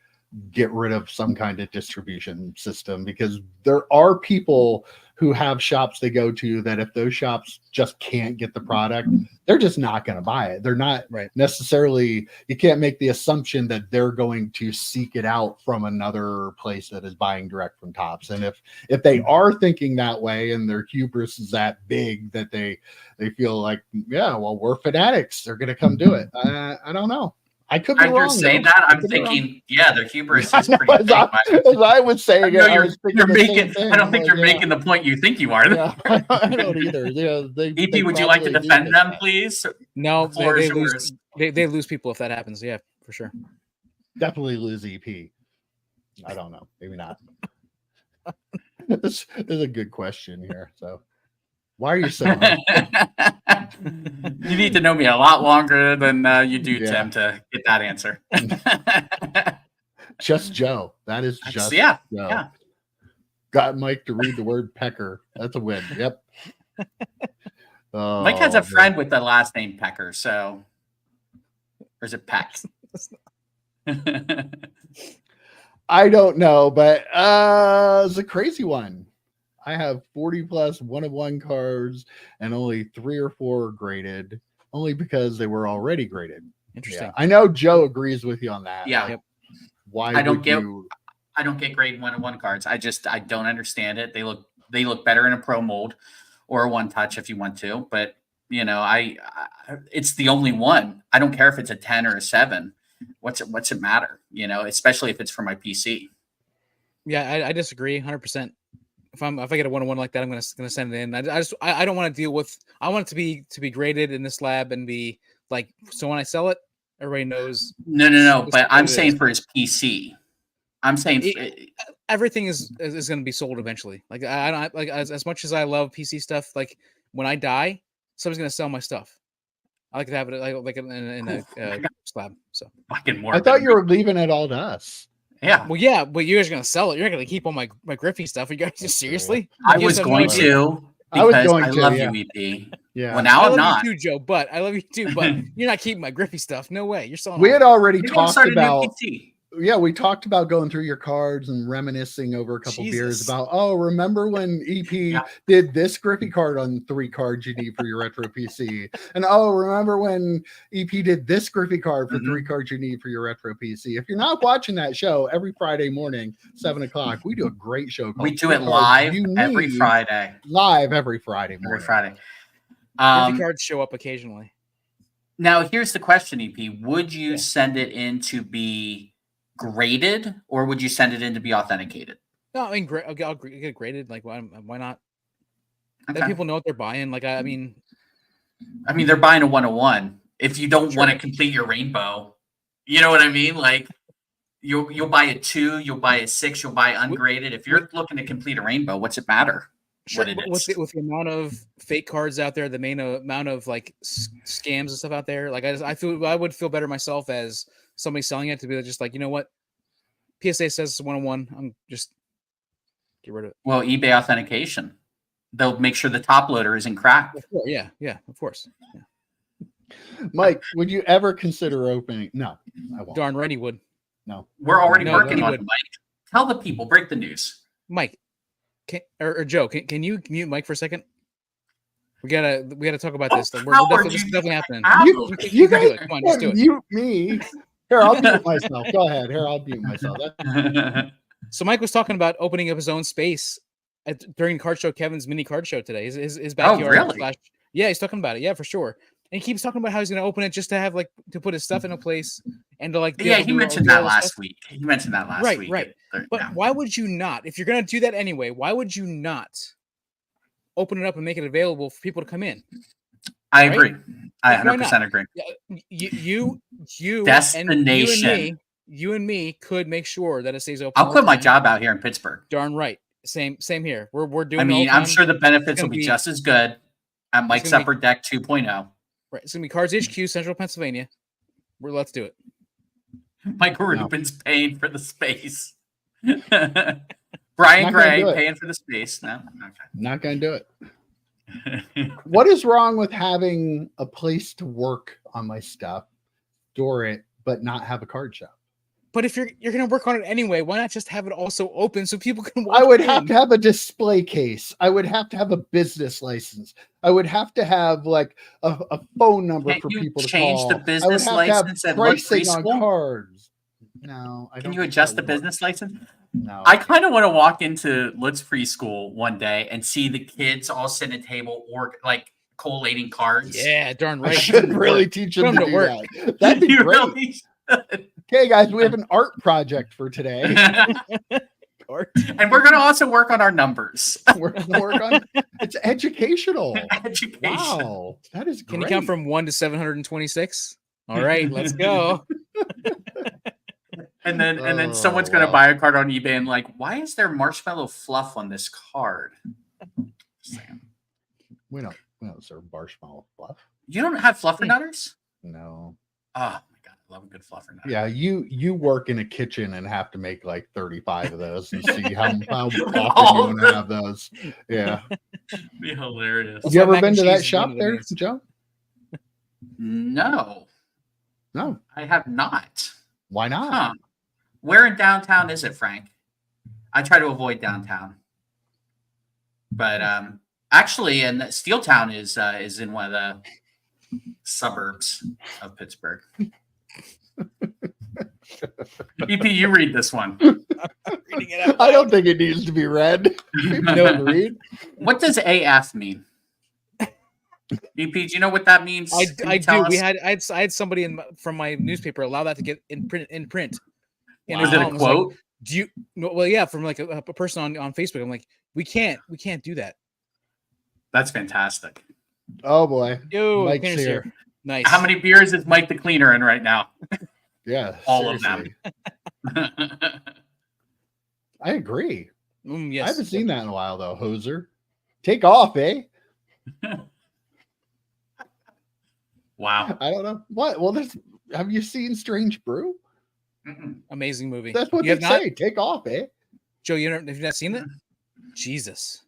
get rid of some kind of distribution system, because there are people who have shops they go to that if those shops just can't get the product, they're just not going to buy it. They're not necessarily, you can't make the assumption that they're going to seek it out from another place that is buying direct from Topps. And if they are thinking that way and their hubris is that big that they feel like, yeah, well, we're Fanatics, they're going to come do it. I don't know. I could be wrong. Saying that, I'm thinking, yeah, their hubris is pretty big. As I was saying, I don't think you're making the point you think you are. Yeah, I don't either. Yeah, EP, would you like to defend them, please? No, they lose people if that happens. Yeah, for sure. Definitely lose EP. I don't know. Maybe not. This is a good question here. So, why are you so? You need to know me a lot longer than you do, Tim, to get that answer. Just Joe. That is just Joe. Yeah. Got Mike to read the word pecker. That's a win. Yep. Mike has a friend with the last name Pecker, so or is it Peck? I don't know, but it's a crazy one. I have 40 plus 1-of-1 cards and only 3 or 4 graded, only because they were already graded. Interesting. Yeah. I know Joe agrees with you on that. Yeah. Like, why I don't get grade 1-of-1 cards. I don't understand it. They look better in a pro mold or a one touch if you want to, but you know, it's the only one. I don't care if it's a 10 or a 7. What's it matter? You know, especially if it's for my PC. Yeah, I disagree 100%. If I get a 1-of-1 like that, I'm gonna send it in. I don't want to deal with. I want it to be graded in this lab and be like, so when I sell it, everybody knows. No. But I'm saying for his PC. I'm saying everything is going to be sold eventually. Like I don't like as much as I love PC stuff. Like when I die, somebody's going to sell my stuff. I like to have it like in a slab. So fucking more. I thought you were leaving it all to us. Yeah. Well, yeah, but you guys are going to sell it. You're not going to keep all my Griffey stuff. Are you guys seriously? I was going to. I love you, EP. Yeah. Well, now I'm not. I love you too, Joe. But I love you too. But you're not keeping my Griffey stuff. No way. You're selling. We had already talked about. We talked about going through your cards and reminiscing over a couple beers about, remember when EP did this Griffey card on 3 cards you need for your retro PC? And remember when EP did this Griffey card for 3 cards you need for your retro PC? If you're not watching that show every Friday morning, 7:00, we do a great show. We do it live every Friday. Live every Friday morning. Every Friday. Griffey cards show up occasionally. Now, here's the question, EP. Would you send it in to be graded, or would you send it in to be authenticated? No, I mean, I'll get it graded. Like, why not? Okay. Let people know what they're buying. Like, I mean, they're buying a 1-of-1. If you don't want to complete your rainbow, you know what I mean? Like, you'll buy a 2, you'll buy a 6, you'll buy ungraded. If you're looking to complete a rainbow, what's it matter? Sure, with the amount of fake cards out there, the main amount of like scams and stuff out there, like I would feel better myself as somebody selling it to be just like, you know what, PSA says it's 1-of-1. I'm just get rid of it. Well, eBay authentication, they'll make sure the top loader isn't cracked. Yeah, of course. Yeah. Mike, would you ever consider opening? No, I won't. Darn right he would. No, we're already working on it, Mike. Tell the people, break the news. Mike, or Joe, can you mute Mike for a second? We gotta talk about this. Like, this is definitely happening. You guys, do it. Come on, just do it. Mute me. Here, I'll mute myself. Go ahead. Here, I'll mute myself. So Mike was talking about opening up his own space during card show, Kevin's mini card show today. His Oh, backyard. really? Yeah, he's talking about it. Yeah, for sure. And he keeps talking about how he's going to open it just to have like to put his stuff in a place and to like. Be Yeah, able to he do mentioned do all that the last stuff. week. He mentioned that last Right, week. right. But Yeah. why would you not? If you're going to do that anyway, why would you not open it up and make it available for people to come in? I Right? agree. I Why 100% not? agree. You Destination. you and me could make sure that it stays open. I'll all quit the my time. job out here in Pittsburgh. Darn right. Same here. We're doing. I it all mean, the I'm time. sure the benefits will gonna be be- just as good at Mike's gonna be- Upper Deck 2.0. Right. It's gonna be Cards HQ, Central Pennsylvania. Let's do it. Mike No. Rubin's paying for the space. Brian Not gonna Gray do it. paying for the space. No, Not gonna do it. okay. What is wrong with having a place to work on my stuff, store it, but not have a card shop? But if you're gonna work on it anyway, why not just have it also open so people can walk I would in? have to have a display case. I would have to have a business license. I would have to have like a phone number Can't for you people to change call. the I would business have to have license and look pricing on preschool? cards. No, I don't. Can you think adjust that the would work. business license? No. I kind of want to walk into Let's Preschool one day and see the kids all sit at a table or like collating cards. Yeah, darn I right. should really teach them Put 'em to to do work. that. That'd be You great. really should. Okay, guys, we have an art project for today. And we're going to also work on our numbers. We're gonna work on it's educational. Education. Wow, that is Can great. you count from 1 to 726? All right, let's go. And then Oh, someone's going to wow. buy a card on eBay and like, why is there marshmallow fluff on this card? Sam, We don't serve marshmallow fluff. you don't have fluffernutters? No. Oh my god, I love a good fluffernutter. Yeah, you work in a kitchen and have to make like 35 of those and see how often you All want the- to have those. Yeah. Be hilarious. That's You why ever mac been and to cheese that is shop one of the there, meals. Joe? No, No. I have not. Why not? Huh. Where in downtown is it, Frank? I try to avoid downtown. But actually, and Steeltown is in one of the suburbs of Pittsburgh. EP, you read this one. Reading it out I loud. don't think it needs to be read. People know to read. What does AF mean? EP, do you know what that means? I Can you do. tell us? I had somebody from my newspaper allow that to get in print. And Was his it a mom was like, quote? do you? No, well, yeah, from like a person on Facebook. I'm like, we can't do that. That's fantastic. Oh boy. Yo, Mike's cleaner's here. Nice. How many beers is Mike the Cleaner in right now? Yeah. All of them. seriously. I agree. Yes. I haven't seen that in a while though, Hoser. Take off, eh? Wow. I don't know. What? Well, have you seen Strange Brew? Mm-mm. Amazing movie. That's what you they have not, say. Take off, eh? Joe. Have you not seen it? Jesus.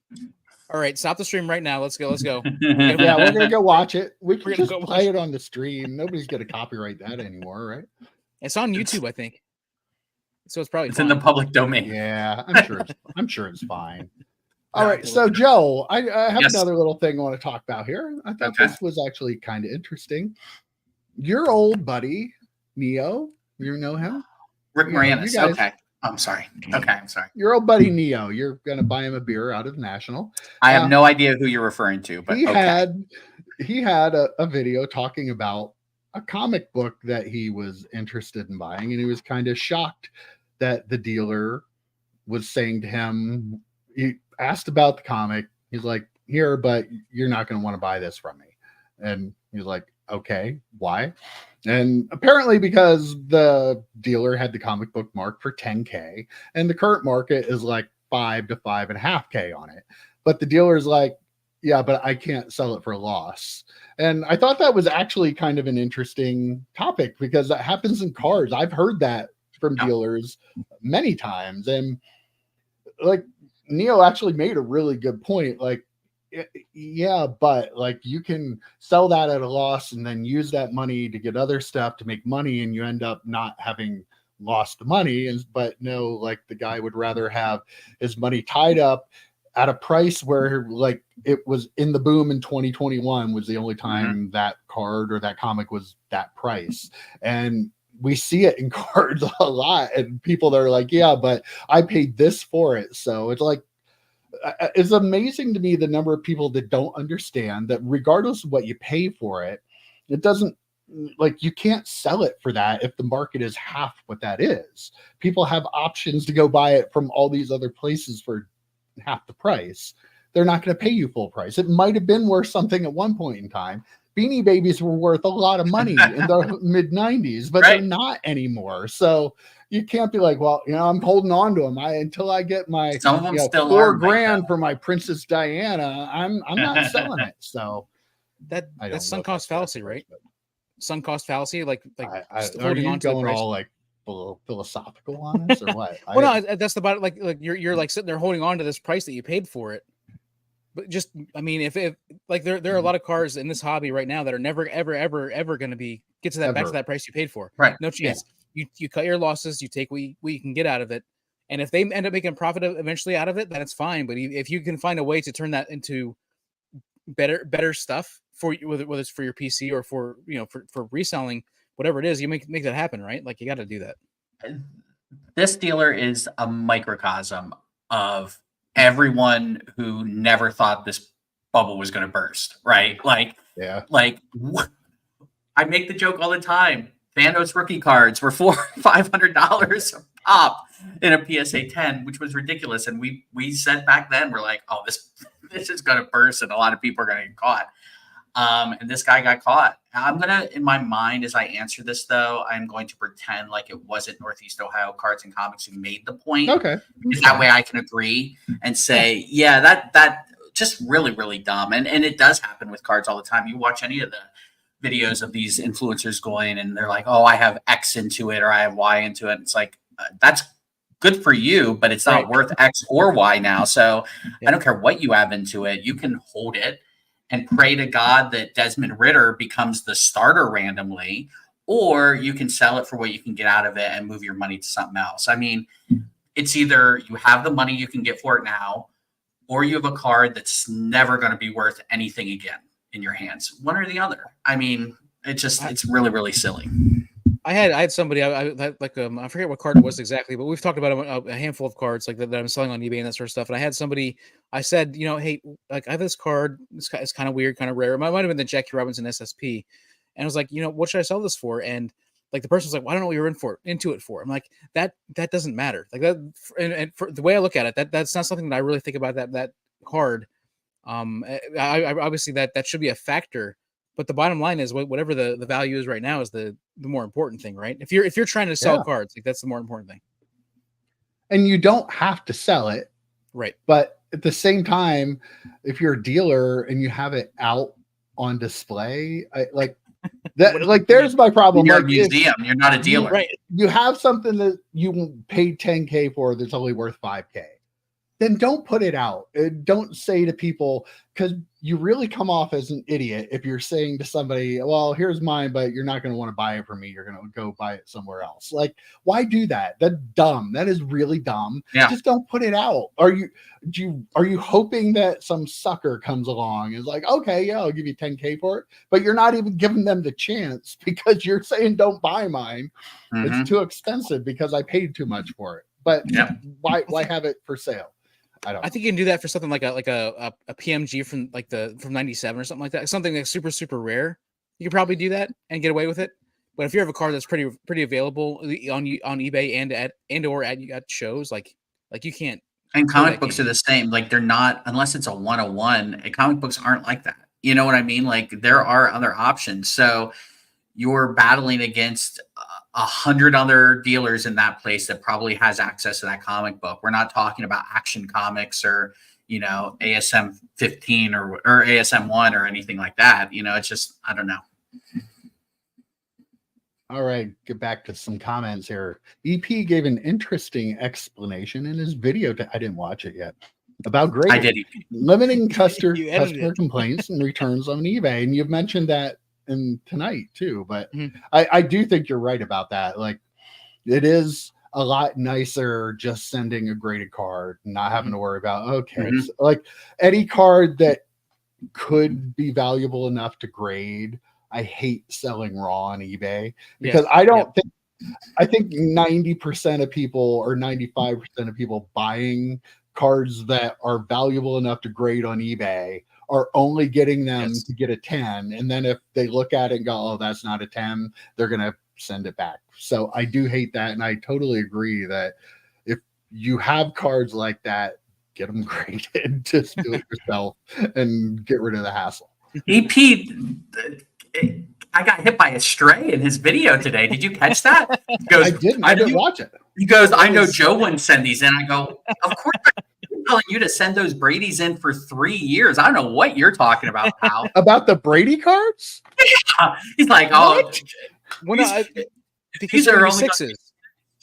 All right, stop the stream right now. Let's go. Yeah, we're gonna go watch it. We We're can gonna just go play watch it on the stream. Nobody's gonna copyright that anymore, right? It's on YouTube, I think. So it's probably It's in the fine. public domain. Yeah, I'm sure it's fine. All right, so Joe, I have Yes. another little thing I want to talk about here. I thought Okay. this was actually kind of interesting. Your old buddy Neo, you know him? Rick Yeah, you Moranis. guys- Okay. I'm sorry. Okay, I'm sorry. Your old buddy Neo. You're gonna buy him a beer out of National. I have no idea who you're referring to, but he okay. had a video talking about a comic book that he was interested in buying, and he was kind of shocked that the dealer was saying to him, he asked about the comic. He's like, here, but you're not going to want to buy this from me. And he's like, okay, why? And apparently because the dealer had the comic book marked for 10K and the current market is like 5 to 5.5K on it. But the dealer's like, yeah, but I can't sell it for a loss. And I thought that was actually kind of an interesting topic because that happens in cars. I've heard that from dealers many times. And like Neo actually made a really good point. Like, yeah, but like you can sell that at a loss and then use that money to get other stuff to make money, and you end up not having lost money. And but no, like the guy would rather have his money tied up at a price where like it was in the boom in 2021 was the only time that card or that comic was that price. And we see it in cards a lot, and people that are like, yeah, but I paid this for it. So it's like it's amazing to me the number of people that don't understand that regardless of what you pay for it, it doesn't, like, you can't sell it for that if the market is half what that is. People have options to go buy it from all these other places for half the price. They're not going to pay you full price. It might have been worth something at one point in time. Beanie Babies were worth a lot of money in the mid 90s, but they're not anymore. So you can't be like, well, I'm holding on to them until I get my some of them still $4 grand for my Princess Diana. I'm not selling it. So that's sunk cost fallacy, right? Sunk cost fallacy, like holding on to the price. All like philosophical on us or what? Well, no, that's about like you're like sitting there holding on to this price that you paid for it. But just, I mean, if like there are a lot of cars in this hobby right now that are never ever going to get to that back to that price you paid for. Right? No chance. Yeah. You cut your losses. You take what you can get out of it. And if they end up making profit eventually out of it, then it's fine. But if you can find a way to turn that into better stuff for you, whether it's for your PC or for for reselling, whatever it is, you make that happen, right? Like you got to do that. This dealer is a microcosm of everyone who never thought this bubble was going to burst, right? Like, I make the joke all the time. Thanos rookie cards were $500 a pop in a PSA 10, which was ridiculous. And we said back then, we're like, oh, this is going to burst, and a lot of people are going to get caught. And this guy got caught. I'm going to, in my mind, as I answer this, though, I'm going to pretend like it wasn't Northeast Ohio Cards and Comics who made the point. Okay. Because that way I can agree and say, yeah, that just really, really dumb. And it does happen with cards all the time. You watch any of the videos of these influencers going and they're like, oh, I have X into it or I have Y into it. It's like, that's good for you, but it's not worth X or Y now. So I don't care what you have into it. You can hold it and pray to God that Desmond Ritter becomes the starter randomly, or you can sell it for what you can get out of it and move your money to something else. I mean, it's either you have the money you can get for it now, or you have a card that's never going to be worth anything again in your hands. One or the other. I mean, it's really, really silly. I had somebody, I forget what card it was exactly, but we've talked about a handful of cards like that I'm selling on eBay and that sort of stuff. And I had somebody, I said, hey, like I have this card. It's kind of weird, kind of rare. It might have been the Jackie Robinson SSP. And I was like, what should I sell this for? And like the person was like, well, I don't know what you're into it for. I'm like, that doesn't matter. Like that, and for the way I look at it, that's not something that I really think about that card. I obviously that should be a factor. But the bottom line is whatever the value is right now is the more important thing, right? If you're trying to sell cards, like that's the more important thing. And you don't have to sell it, right? But at the same time, if you're a dealer and you have it out on display, there's my problem. You're like a museum. You're not a dealer, right? You have something that you paid $10K for that's only worth $5K. Then don't put it out. Don't say to people, because you really come off as an idiot if you're saying to somebody, well, here's mine, but you're not going to want to buy it from me. You're going to go buy it somewhere else. Like, why do that? That's dumb. That is really dumb. Yeah. Just don't put it out. Are you hoping that some sucker comes along and is like, okay, yeah, I'll give you $10K for it, but you're not even giving them the chance because you're saying don't buy mine. Mm-hmm. It's too expensive because I paid too much for it. But why have it for sale? I think you can do that for something like a PMG from from 97 or something like that. Something that's super, super rare. You could probably do that and get away with it. But if you have a card that's pretty available on eBay and or at shows, like you can't. And comic books are the same. Like they're not, unless it's a 101. Comic books aren't like that. You know what I mean? Like there are other options. So you're battling against 100 other dealers in that place that probably has access to that comic book. We're not talking about Action Comics or, ASM 15 or ASM 1 or anything like that. It's just, I don't know. All right, get back to some comments here. EP gave an interesting explanation in his video. I didn't watch it yet. About grading. I did. Limiting customer complaints and returns on eBay. And you've mentioned that in tonight too, but I do think you're right about that. Like it is a lot nicer just sending a graded card and not having to worry about so, like any card that could be valuable enough to grade. I hate selling raw on eBay because I don't think 90% of people or 95% of people buying cards that are valuable enough to grade on eBay are only getting them to get a 10. And then if they look at it and go, oh, that's not a 10, they're going to send it back. So I do hate that. And I totally agree that if you have cards like that, get them graded. Just do it yourself and get rid of the hassle. EP, I got hit by a stray in his video today. Did you catch that? He goes, I didn't watch it. He goes, I know Joe wouldn't send these in. I go, of course I'm telling you to send those Brady's in for 3 years. I don't know what you're talking about, pal. About the Brady cards? He's like, oh, these are only 6s.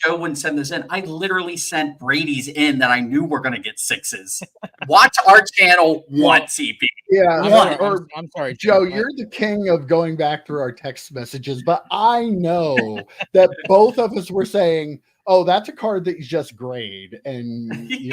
Joe wouldn't send this in. I literally sent Brady's in that I knew were going to get 6s. Watch our channel once, EP. Yeah, I'm sorry, Joe. You're the king of going back through our text messages, but I know that both of us were saying, "Oh, that's a card that you just grade, and you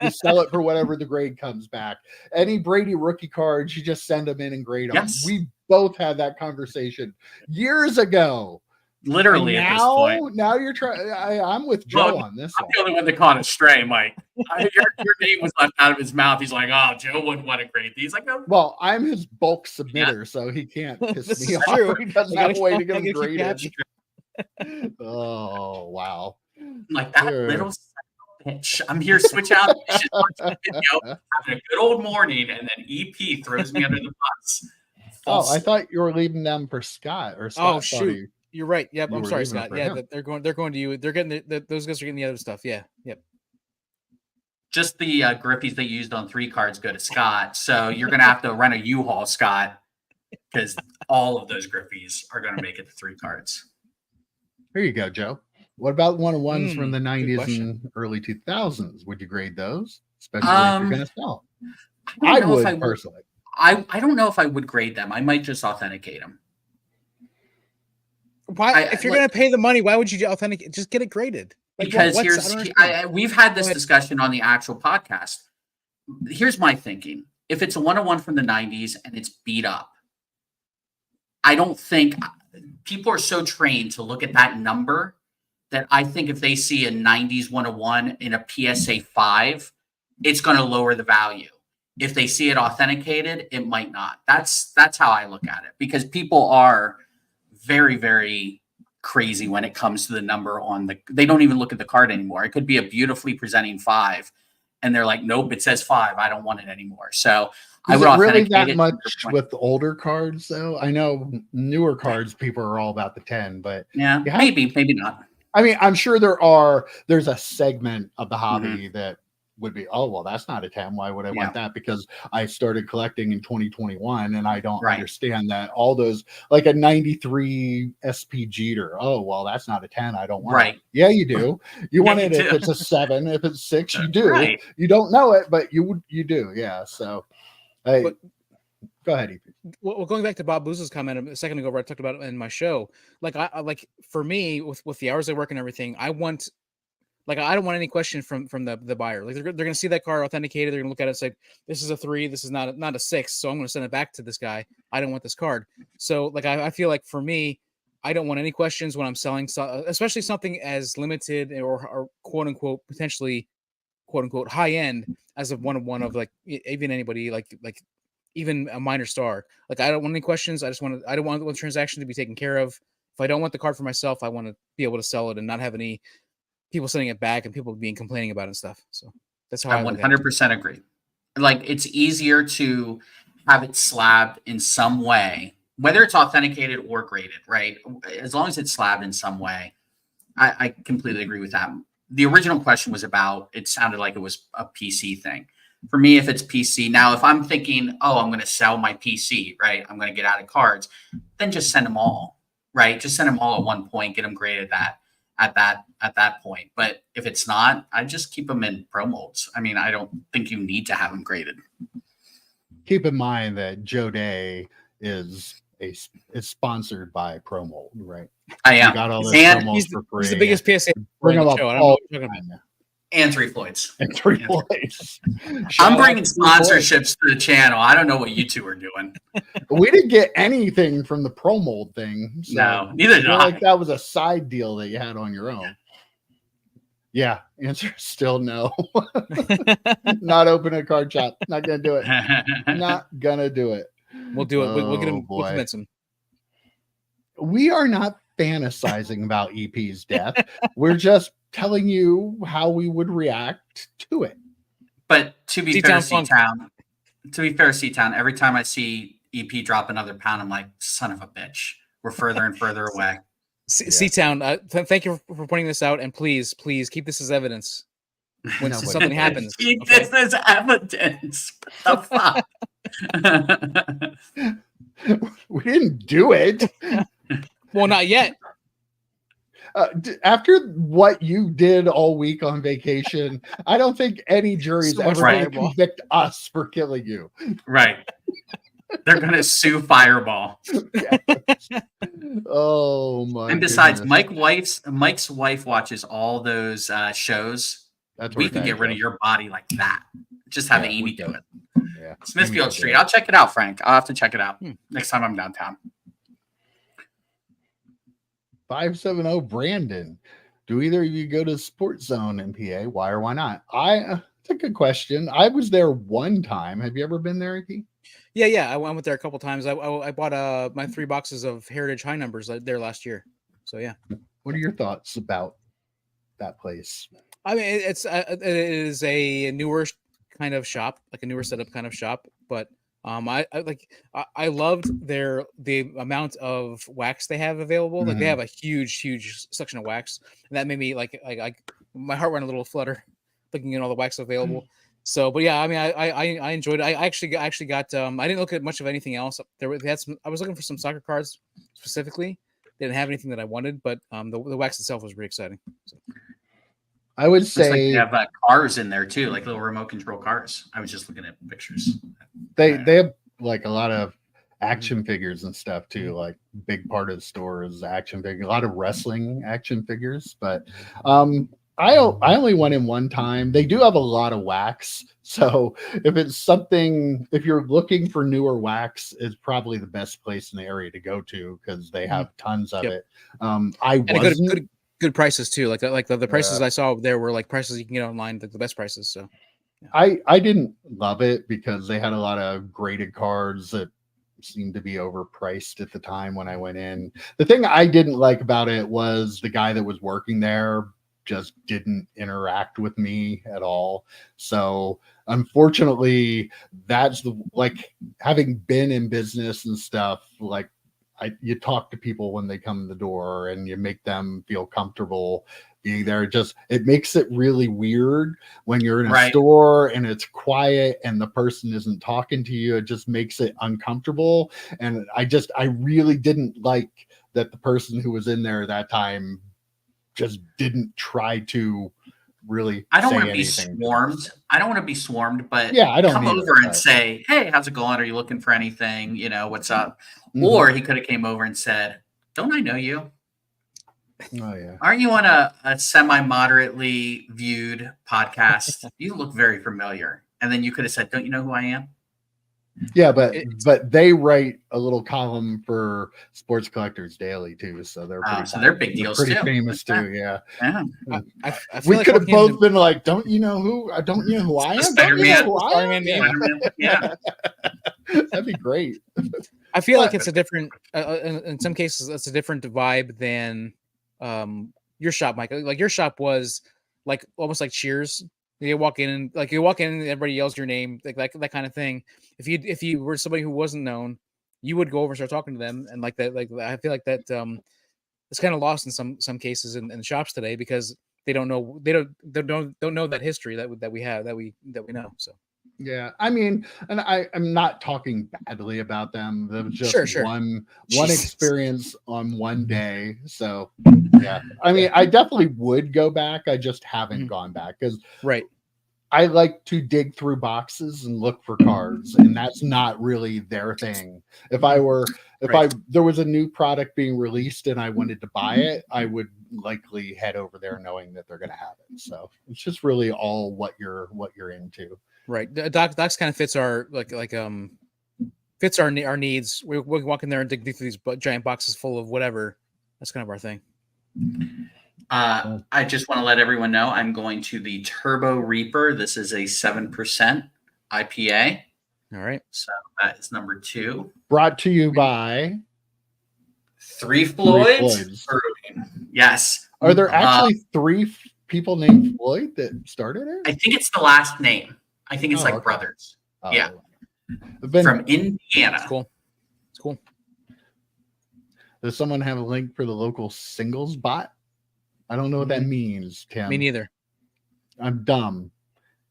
sell it for whatever the grade comes back." Any Brady rookie cards, you just send them in and grade them. We both had that conversation years ago. Literally now, at this point. Now you're trying. I'm with Joe on this. I'm the only one that caught a stray, Mike. Your name was left out of his mouth. He's like, "Oh, Joe wouldn't want to grade these." Like, no. Well, I'm his bulk submitter, so he can't piss me off. He doesn't have a way to get him graded. Oh wow! Like that little bitch. I'm here to switch out video, having a good old morning, and then EP throws me under the bus. Oh, I thought you were leaving them for Scott or Scott. Oh shoot. You're right. Yep. I'm sorry, Scott. Yeah, they're going to you. They're getting those guys are getting the other stuff. Yeah. Yep. Just the grippies they used on 3 cards go to Scott. So you're going to have to rent a U-Haul, Scott, because all of those grippies are going to make it to 3 cards. Here you go, Joe. What about one-on-ones from the 90s and early 2000s? Would you grade those, especially if you're going to sell them? I would personally. I don't know if I would grade them. I might just authenticate them. Why, if you're going to pay the money, why would you authenticate? Just get it graded. Like, because we've had this discussion on the actual podcast. Here's my thinking. If it's a 101 from the 90s and it's beat up, I don't think people are so trained to look at that number that I think if they see a 90s 101 in a PSA 5, it's going to lower the value. If they see it authenticated, it might not. That's how I look at it, because people are very, very crazy when it comes to the number on they don't even look at the card anymore. It could be a beautifully presenting 5 and they're like, nope, it says 5. I don't want it anymore. So I would authenticate really that much with older cards though. I know newer cards, people are all about the 10, but yeah, maybe not. I mean, I'm sure there's a segment of the hobby that would be, oh, well, that's not a 10. Why would I want that? Because I started collecting in 2021 and I don't understand that all those, like a 93 SP Jeter. Oh, well, that's not a 10. I don't want it. Yeah, you do. You want it if it's a 7. If it's 6, you do. You don't know it, but you do. Yeah. So go ahead, EP. Well, going back to Bob Booz's comment a second ago where I talked about it in my show, like I like for me with the hours I work and everything, I don't want any question from the buyer. Like they're going to see that card authenticated. They're going to look at it and say, this is a 3. This is not a 6. So I'm going to send it back to this guy. I don't want this card. So like, I feel like for me, I don't want any questions when I'm selling, especially something as limited or quote unquote, potentially quote unquote high end as of one of like even anybody like even a minor star. Like I don't want any questions. I don't want the transaction to be taken care of. If I don't want the card for myself, I want to be able to sell it and not have any people sending it back and people complaining about it and stuff. So that's how I 100% agree. Like it's easier to have it slabbed in some way, whether it's authenticated or graded, right? As long as it's slabbed in some way, I completely agree with that. The original question was about, it sounded like it was a PC thing. For me, if it's PC, now if I'm thinking, oh, I'm going to sell my PC, right? I'm going to get out of cards, then just send them all, right? Just send them all at one point, get them graded at that point. But if it's not, I just keep them in pro molds. I mean, I don't think you need to have them graded. Keep in mind that Joe Day is sponsored by Pro Mold, right? I am. Got all those for free. He's the biggest PSA bring them up show. all I don't know what you're talking about. And 3 Floyds. And 3 Floyds. I'm bringing sponsorships to the channel. I don't know what you two are doing. We didn't get anything from the Pro Mold thing. So no, neither did I. Like that was a side deal that you had on your own. Yeah, answer is still no. Not open a card shop. Not gonna do it. Not gonna do it. We'll do it. We'll get Oh, him. We'll boy. convince him. We are not fantasizing about EP's death. We're just telling you how we would react to it. But to be fair, C-Town. C-Town, every time I see EP drop another pound, I'm like, son of a bitch. We're further and further away. C-Town, thank you for pointing this out, and please keep this as evidence when something happens. Keep this as evidence. What the fuck? We didn't do it. Well, not yet. After what you did all week on vacation, I don't think any jury's So much ever going to Fireball. convict us for killing you. Right. They're going to sue Fireball. Oh, my And besides, goodness. Mike's wife watches all those shows. That's We worth can that, get rid of Joe. your body like that. Just have Yeah, Amy we do can. it. Yeah. Smithfield Amy Street. can do it. I'll check it out, Frank. I'll have to check it out next time I'm downtown. 570 Brandon. Do either of you go to Sports Zone in PA? Why or why not? It's a good question. I was there one time. Have you ever been there, EP? Yeah. I went there a couple times. I bought my 3 boxes of Heritage High Numbers there last year. So yeah. What are your thoughts about that place? I mean, it is a newer kind of shop, like a newer setup kind of shop, but I loved the amount of wax they have available. Like they have a huge section of wax, and that made me like my heart went a little flutter looking at all the wax available. So, but yeah, I mean, I enjoyed it. I actually got I didn't look at much of anything else. They had some. I was looking for some soccer cards specifically. They didn't have anything that I wanted, but the wax itself was really exciting. So. I would Looks like say they have cars in there too, like little remote control cars. I was just looking at pictures. they have like a lot of action figures and stuff too. Like big part of the store is action figures, a lot of wrestling action figures. But I only went in one time. They do have a lot of wax, so if you're looking for newer wax, it's probably the best place in the area to go to because they have tons of it. Good prices too. Like the prices I saw there were like prices you can get online, the best prices. So yeah. I didn't love it because they had a lot of graded cards that seemed to be overpriced at the time when I went in. The thing I didn't like about it was the guy that was working there just didn't interact with me at all. So unfortunately, that's having been in business and stuff, like you talk to people when they come in the door and you make them feel comfortable being there. It makes it really weird when you're in a store and it's quiet and the person isn't talking to you. It just makes it uncomfortable. And I really didn't like that the person who was in there at that time just didn't try to really. I don't want to be swarmed. I don't want to be swarmed, but yeah, I don't come over and say, "Hey, how's it going? Are you looking for anything? You know, what's up?" Or he could have came over and said, "Don't I know you? Oh yeah. Aren't you on a semi-moderately viewed podcast? You look very familiar." And then you could have said, "Don't you know who I am?" Yeah, but they write a little column for Sports Collectors Daily too, so they're they're big deals pretty too. famous too. Yeah. I we could have both been like, "Don't you know who? Don't you know who I am? Don't you know who I am?" Yeah, that'd be great. I feel like it's a different. In some cases, it's a different vibe than your shop, Mike. Like your shop was like almost like Cheers. You walk in and everybody yells your name, like that kind of thing. If you were somebody who wasn't known, you would go over and start talking to them, and like that. Like I feel like that it's kind of lost in some cases in shops today because they don't know know that history that we have that we know. So yeah, I mean, and I'm not talking badly about them. There was just one experience on one day. So yeah, I mean, I definitely would go back. I just haven't gone back because I like to dig through boxes and look for cards, and that's not really their thing. If there was a new product being released and I wanted to buy it, I would likely head over there knowing that they're going to have it. So it's just really all what you're into. Right. Docs kind of fits our fits our needs. We walk in there and dig through these giant boxes full of whatever. That's kind of our thing. I just want to let everyone know I'm going to the Turbo Reaper. This is a 7% IPA. All right. So that is number 2. Brought to you by Three Floyds. Floyds. Yes. Are there actually 3 people named Floyd that started it? I think it's the last name. I think it's like brothers. Oh. Yeah. From Indiana. It's cool. It's cool. Does someone have a link for the local singles bot? I don't know what that means, Tim. Me neither. I'm dumb.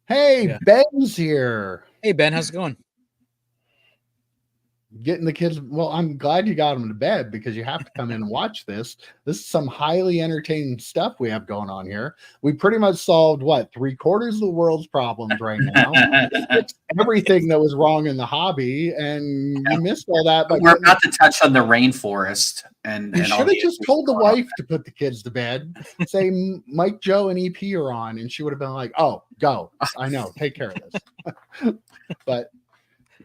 Hey, Yeah. Ben's here. Hey, Ben, how's it going? Getting the kids. Well, I'm glad you got them to bed because you have to come in and watch this. This is some highly entertaining stuff we have going on here. We pretty much solved what 3/4 of the world's problems right now. Everything that was wrong in the hobby, and you missed all that. But we're about to touch on the rainforest, and you all should have the just issues told the going on. wife to put the kids to bed. Say Mike, Joe, and EP are on, and she would have been like, "Oh, go! I know, take care of this." But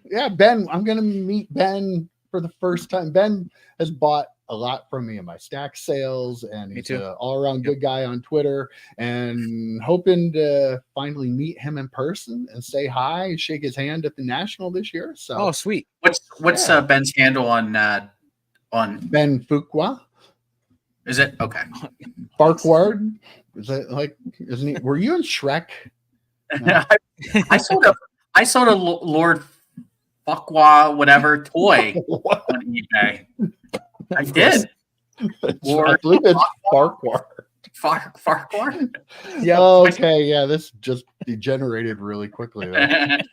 yeah, Ben, I'm gonna meet Ben for the first time. Ben has bought a lot from me in my stack sales, and he's an all-around good guy on Twitter. And hoping to finally meet him in person and say hi, shake his hand at the National this year. So, oh, sweet. What's Ben's handle on Ben Fuqua? Is it okay? Barkward? Is that like? Isn't he? Were you in Shrek? No. I sold a Lord Fuqua whatever toy on eBay. I did. I believe it's Farquhar. Farquhar? Yeah. Okay. Yeah. This just degenerated really quickly. If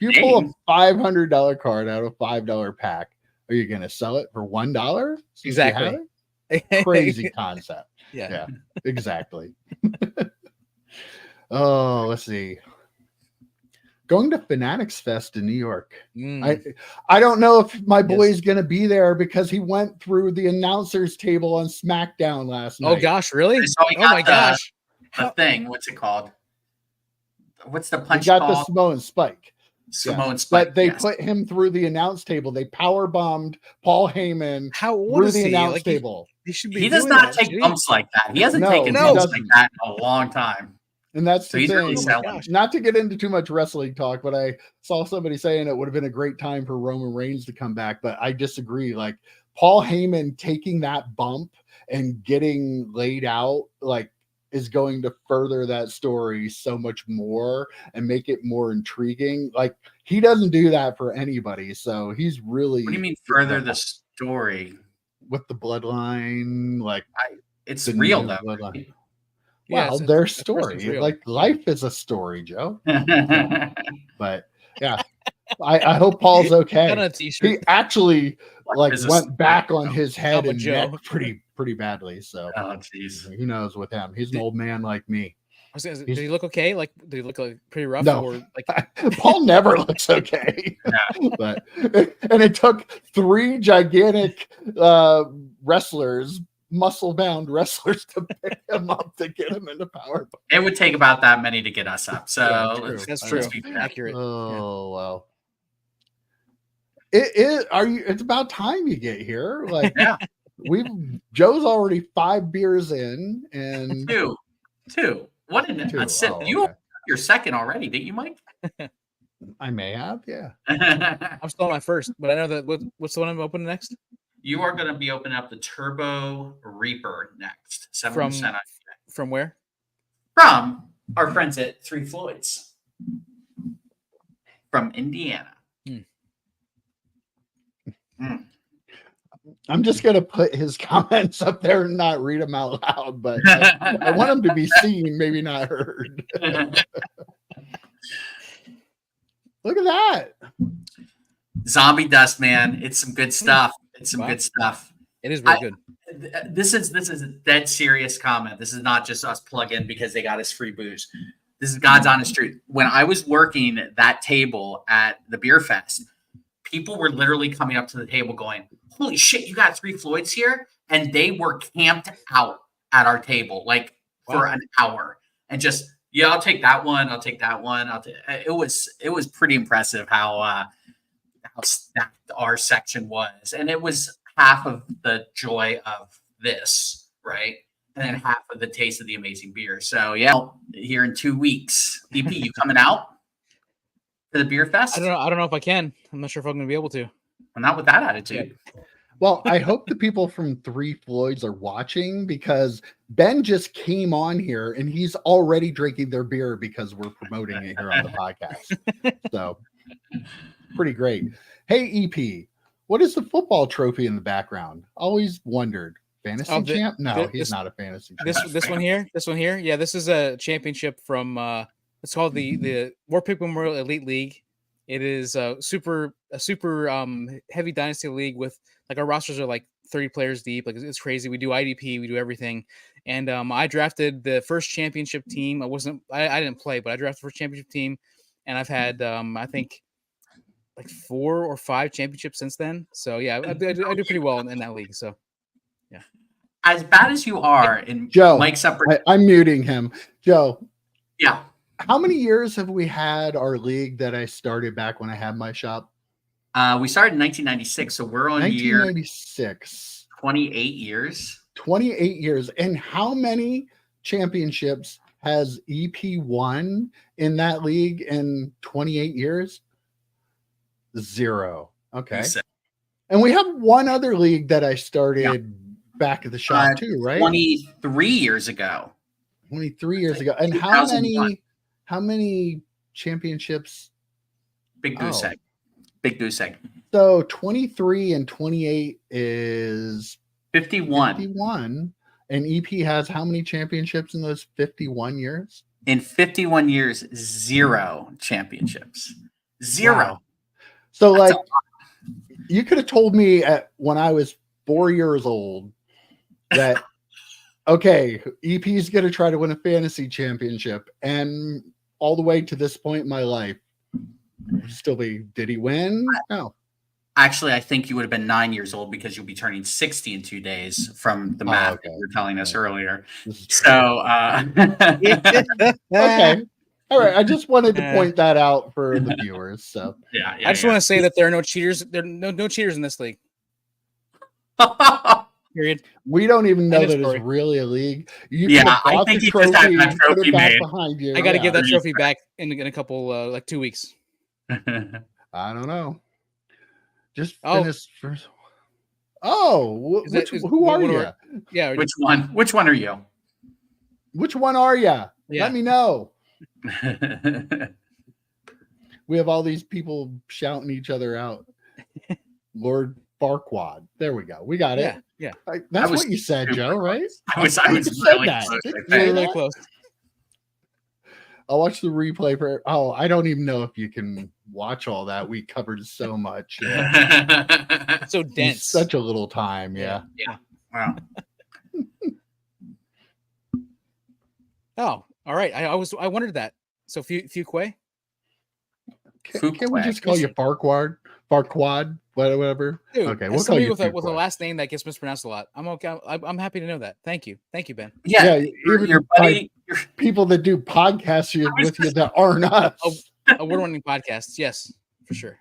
you pull a $500 card out of a $5 pack, are you going to sell it for $1? Exactly. Crazy concept. Yeah. Exactly. Oh, let's see. Going to Fanatics Fest in New York. I don't know if my boy's going to be there because he went through the announcers table on SmackDown last night. Oh gosh, really? Oh my gosh. The thing, what's it called? What's the punch called? The Samoan Spike. Samoan Spike. But they put him through the announce table. They power bombed Paul Heyman through the announce table. He does not take bumps like that. He hasn't taken bumps like that in a long time. And that's so the thing. Really not to get into too much wrestling talk, but I saw somebody saying it would have been a great time for Roman Reigns to come back. But I disagree. Like Paul Heyman taking that bump and getting laid out, like, is going to further that story so much more and make it more intriguing. Like he doesn't do that for anybody. So he's really. What do you mean further the story? With the bloodline, like it's real though. Bloodline. Yeah, well, their story, like life is a story, Joe. But yeah, I hope Paul's okay. He actually went back on his head and neck pretty badly. So who knows with him? He's an old man like me. Did he look okay? Like, did he look like pretty rough? No, or like Paul never looks okay. But and it took 3 gigantic wrestlers. Muscle-bound wrestlers to pick him up to get him into power. It would take about that many to get us up. So that's true. Accurate. Oh well. It's about time you get here. Like Joe's already 5 beers in and two. What in a sip? You're second already, didn't you, Mike? I may have, yeah. I'm still on my first, but I know that what's the one I'm opening next? You are going to be opening up the Turbo Reaper next. 7% from where? From our friends at Three Floyds. From Indiana. I'm just going to put his comments up there and not read them out loud, but I want them to be seen, maybe not heard. Look at that. Zombie Dust, man. It's some good stuff. It's some good stuff. It is really good. This is a dead serious comment. This is not just us plugging because they got us free booze. This is God's honest truth. When I was working that table at the beer fest, people were literally coming up to the table going, "Holy shit, you got Three Floyds here?" And they were camped out at our table like for an hour and just, yeah, I'll take that one. I'll take that one. It was pretty impressive how stacked our section was, and it was half of the joy of this, right? and then half of the taste of the amazing beer. So yeah, here in 2 weeks. EP, you coming out to the beer fest? I don't know if I can. I'm not sure if I'm going to be able to. Well, not with that attitude. Well, I hope the people from Three Floyds are watching, because Ben just came on here and he's already drinking their beer because we're promoting it here on the podcast. So pretty great. Hey, EP, what is the football trophy in the background? Always wondered. Fantasy champ? No, he's not a fantasy champ. This one here? Yeah, this is a championship from it's called the Warpig Memorial Elite League. It is a super heavy dynasty league with, like, our rosters are like 30 players deep. Like, it's crazy. We do IDP, we do everything. And I drafted the first championship team. I didn't play, but I drafted the first championship team, and I've had I think like 4 or 5 championships since then. So yeah, I do pretty well in that league. So yeah. As bad as you are, and Joe, Mike's up. I'm muting him. Joe. Yeah. How many years have we had our league that I started back when I had my shop? We started in 1996, so we're on 1996. 28 years. 28 years. And how many championships has EP won in that league in 28 years? 0. Okay. And we have one other league that I started back at the shop too, right? 23 years ago. 23 years ago. And how many championships? Big goose egg. Big goose egg. So 23 and 28 is 51. 51. And EP has how many championships in those 51 years? In 51 years, 0 championships. 0. Wow. So that's you could have told me when I was 4 years old that, okay, EP is going to try to win a fantasy championship. And all the way to this point in my life, did he win? No. Actually, I think you would have been 9 years old, because you'll be turning 60 in 2 days from the math that you were telling us earlier. So, okay. All right. I just wanted to point that out for the viewers. So yeah. I just want to say that there are no cheaters. There are no cheaters in this league. Period. We don't even know that it's really a league. I think you just had that trophy made. Behind you. I got to give that trophy back in a couple, like 2 weeks. I don't know. Just finish first. Oh, who are you? Yeah. Which one? Which one are you? Which one are you? Yeah. Let me know. We have all these people shouting each other out. Lord Farquaad. There we go. We got it. Yeah. That's what you said, Joe, right? I was really close. Really close. I'll watch the replay for. Oh, I don't even know if you can watch all that. We covered so much. Yeah. So dense. Such a little time. Yeah. Wow. Oh, all right. I wondered that. So Fuquay? Can we just call you Farquaad, whatever? Dude, okay, we'll call you with a last name that gets mispronounced a lot. I'm okay. I'm happy to know that. Thank you, Ben. Yeah, your buddy, people that do podcasts with you that aren't us. Award-winning podcasts, yes, for sure.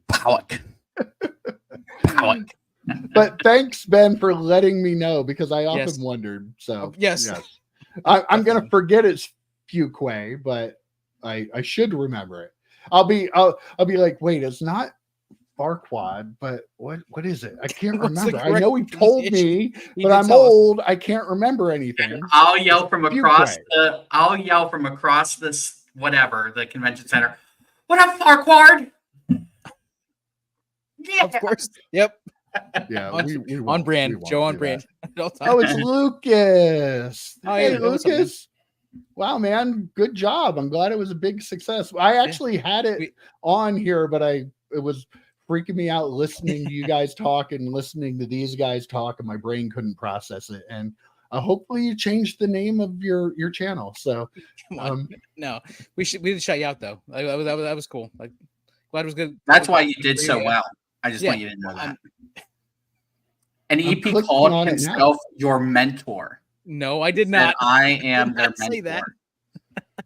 Pout. But thanks, Ben, for letting me know, because I often wondered. So yes. I'm gonna forget it's Fuquay, but I should remember it. I'll be like, wait, it's not Farquaad, but what is it? I can't remember. I know he told me, but I'm old. I can't remember anything. I'll yell from across this whatever, the convention center. What up, Farquaad? Yeah. Of course. Yep. Yeah, on brand. Joe on brand. Oh, it's Lucas. Oh, hey, yeah, Lucas. Wow, man, good job. I'm glad it was a big success. I actually had it on here, but it was freaking me out listening to you guys talk and listening to these guys talk, and my brain couldn't process it. And hopefully you changed the name of your channel. So no, we did shout you out though. That was cool. Like, glad it was good. That's why you did so well. I just want you to know that. And EP called himself your mentor. No, I did not. I am their mentor. Say that.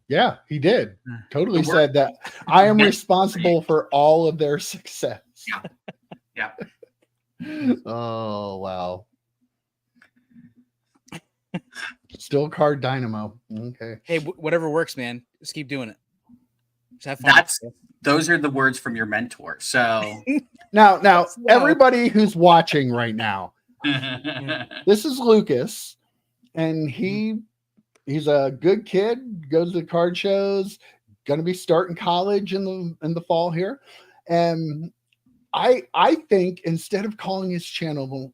Yeah, he did. Totally said that. I am responsible for all of their success. Yeah. Oh, wow. Still card dynamo. Okay. Hey, whatever works, man. Just keep doing it. Just have fun. Those are the words from your mentor. So now everybody who's watching right now, this is Lucas, and he's a good kid, goes to card shows, gonna be starting college in the fall here. And I think instead of calling his channel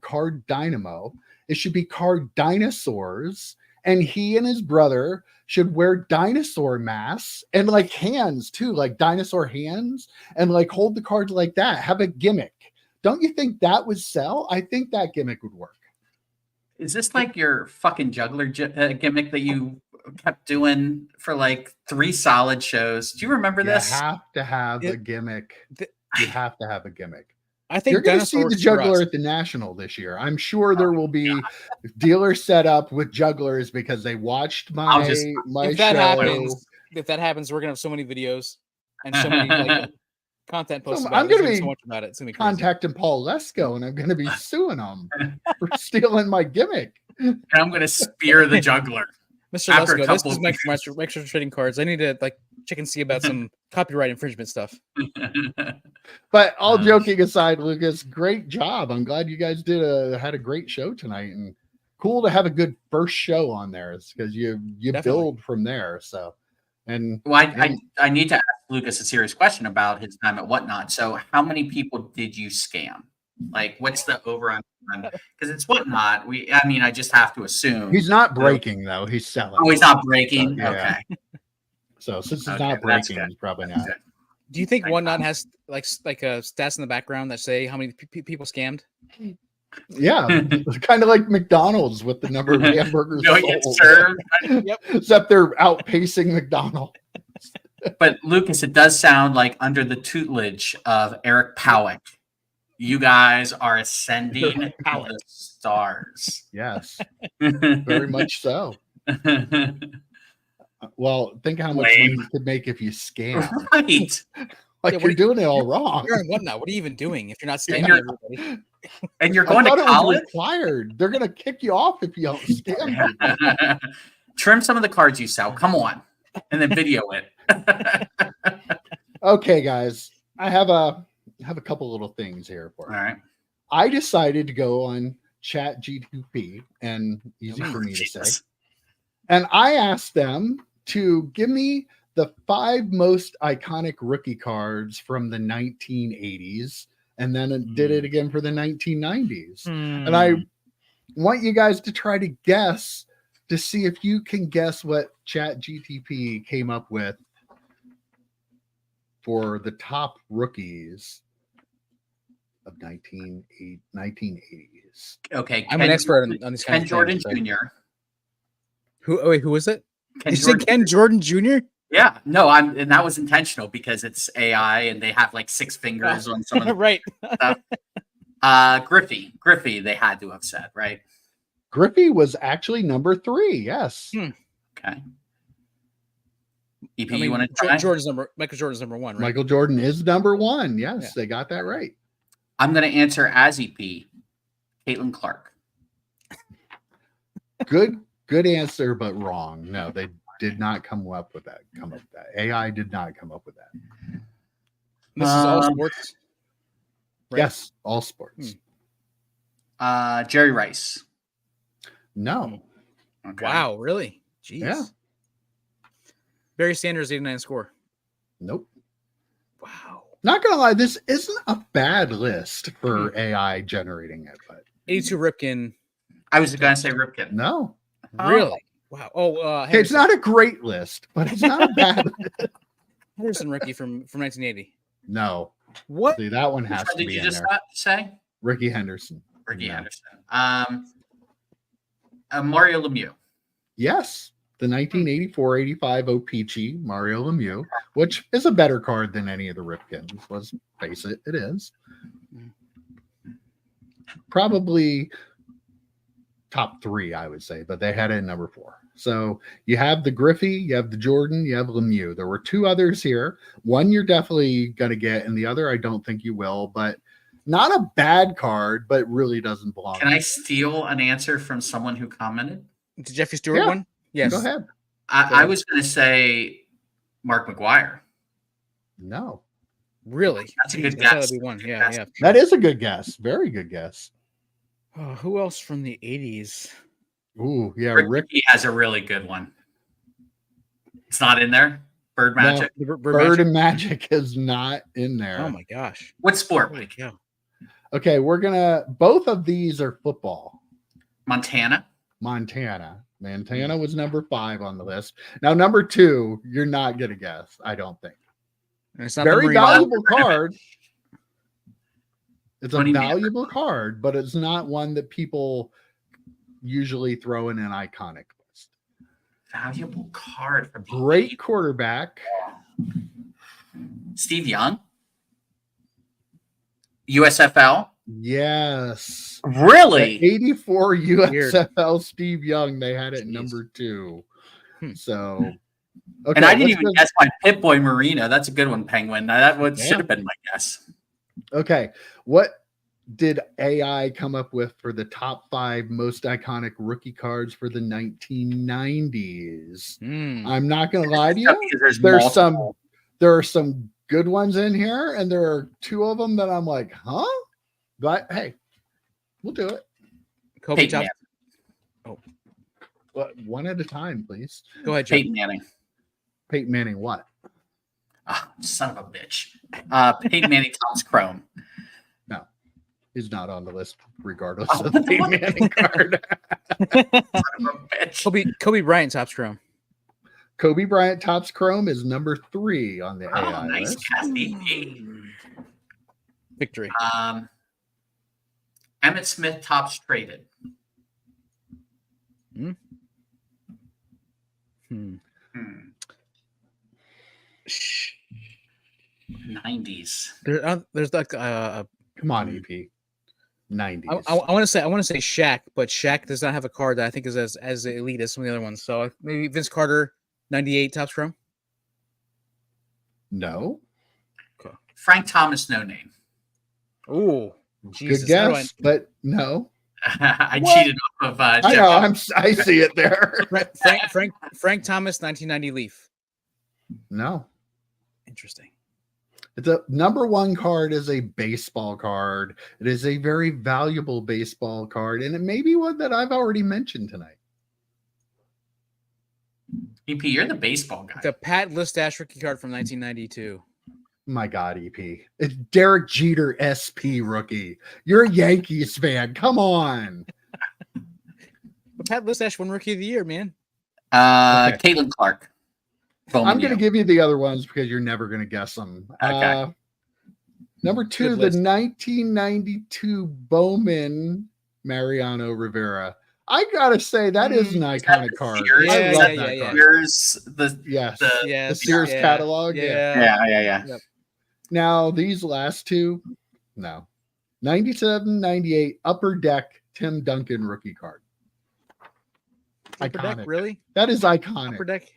Card Dynamo, it should be Card Dinosaurs, and he and his brother should wear dinosaur masks and like hands too, like dinosaur hands, and like hold the cards like that. Have a gimmick. Don't you think that would sell? I think that gimmick would work. Is this like your fucking juggler gimmick that you kept doing for like 3 solid shows? Do you remember this? You have to have a gimmick. You have to have a gimmick. I think you're going to see the juggler at the National this year. I'm sure there will be dealers set up with jugglers because they watched my if that happens, we're going to have so many videos and so many like, content posts. I'm going to be so much about it. It's gonna be contacting Paul Lesko, and I'm going to be suing him for stealing my gimmick. And I'm going to spear the juggler. Mr. Lesko, this is my extra trading cards. I need to like check and see about some copyright infringement stuff. But all joking aside, Lucas, great job. I'm glad you guys had a great show tonight, and cool to have a good first show on there because you build from there. So, and well, I need to ask Lucas a serious question about his time at Whatnot. So, how many people did you scam? Like, what's the over on? Because it's Whatnot. I just have to assume he's not breaking though. He's selling. Oh, he's not breaking. So, yeah. Okay. So since he's not breaking, he's probably not. Do you think Whatnot has like stats in the background that say how many people scammed? Yeah, kind of like McDonald's with the number of hamburgers served. Yep. Except they're outpacing McDonald's. But Lucas, it does sound like under the tutelage of Eric Powick, you guys are ascending to the stars. Yes, very much so. Well, think how much money you could make if you scam. Right. Like you're doing it all wrong. You're in Whatnot. What are you even doing if you're not scamming everybody? And you're going to college? Required. They're going to kick you off if you don't scam. Trim some of the cards you sell. Come on. And then video it. Okay, guys. I have a couple little things here for you. All right. I decided to go on Chat GTP, and easy for me to say. And I asked them to give me the 5 most iconic rookie cards from the 1980s, and then did it again for the 1990s. And I want you guys to try to guess to see if you can guess what Chat GTP came up with for the top rookies of 1980s. Okay. I'm an expert on these kinds Ken Jordan Jr. Who is it? Did you say Ken Jordan Jr.? Yeah, no, and that was intentional because it's AI and they have like 6 fingers on some of the right. stuff. Griffey, they had to have said, right? Griffey was actually number 3. Yes. Okay. EP, you want to try? Michael Jordan's number 1, right? Michael Jordan is number 1. Yes, they got that right. I'm going to answer as EP. Caitlin Clark. Good answer, but wrong. No, they did not come up with that. AI did not come up with that. This is all sports. Right? Yes, all sports. Jerry Rice. No. Okay. Wow, really? Jeez. Yeah. Barry Sanders, 89 score. Nope. Wow. Not gonna lie, this isn't a bad list for AI generating it, but 82 Ripken. I was gonna say Ripken. No. Really? Wow. Okay, it's not a great list, but it's not a bad list. Henderson rookie from 1980. No. What? See, that one has to be in there. Did you just say? Ricky Henderson. Henderson. Mario Lemieux. Yes. The 1984-85 O-Pee-Chee, Mario Lemieux, which is a better card than any of the Ripkins. Let's face it, it is. Probably top 3, I would say, but they had it in number 4. So you have the Griffey, you have the Jordan, you have Lemieux. There were 2 others here. One you're definitely going to get, and the other I don't think you will, but Not a bad card, but really doesn't belong. Can I steal an answer from someone who commented? The Jeffrey Stewart Yeah. one? Yes. Go ahead. I was going to say Mark McGuire. No. Really? That's a good I thought guess. that'd be one. Yeah, yeah. That is a good guess. Very good guess. Oh, who else from the 80s? Ooh, yeah, Rick Rick. has a really good one. It's not in there. Bird No. Magic. The Bird and Magic is not in there. Oh my gosh. What sport? Holy Mike? cow. Okay, both of these are football. Montana. Montana was number 5 on the list. Now, number 2, you're not going to guess, I don't think. And it's not Very the valuable card. It's What a do you mean? valuable card, but it's not one that people usually throw in an iconic list. Valuable card from the Great quarterback. Steve Young. USFL. Yes. Really? The 84 Weird. USFL Steve Young, they had it Jeez. number 2. Hmm. So, okay, And I didn't let's even guess my Pit Boy Marino. That's a good one, Penguin. That would Yeah. should have been my guess. Okay, what did AI come up with for the top 5 most iconic rookie cards for the 1990s? I'm not going to lie to you. Because There are some good ones in here, and there are 2 of them that I'm like, huh? But hey, we'll do it. Kobe Peyton Top. Manning. But one at a time, please. Go ahead, Jeff. Peyton Manning. Peyton Manning, what? Ah, son of a bitch. Peyton Manning, Thomas Chrome. He's not on the list, regardless Oh, of the Peyton Manning card. Son of a bitch. Kobe Bryant tops Chrome. Kobe Bryant Topps Chrome is number 3 on the Oh, AI nice list. guess, EP. Victory. Emmett Smith tops traded. Hmm. 90s. There's like Come on, EP. 90s. I want to say Shaq, but Shaq does not have a card that I think is as elite as some of the other ones. So maybe Vince Carter, 98 tops Chrome. No. Frank Thomas, no name. Ooh, Jesus. Good guess, but no. I What? cheated off of I Jeff. know. I see it there. Frank Thomas, 1990 Leaf. No. Interesting. The number 1 card is a baseball card. It is a very valuable baseball card, and it may be one that I've already mentioned tonight. EP, you're the baseball guy. The Pat Listash rookie card from 1992. My God, EP. It's Derek Jeter SP rookie. You're a Yankees fan. Come on. But Pat Listash won Rookie of the Year, man. Okay. Caitlin Clark. I'm going to give you the other ones because you're never going to guess them. Okay. Number 2, the 1992 Bowman Mariano Rivera. I got to say, that is an iconic card. Sears? I love Yeah, that yeah. card. Here's the Yes. Yeah, The Sears catalog. Yeah. yeah. Now, these last 2, no. 97, 98 Upper Deck Tim Duncan rookie card. Upper Deck, Iconic. really? That is iconic. Upper Deck.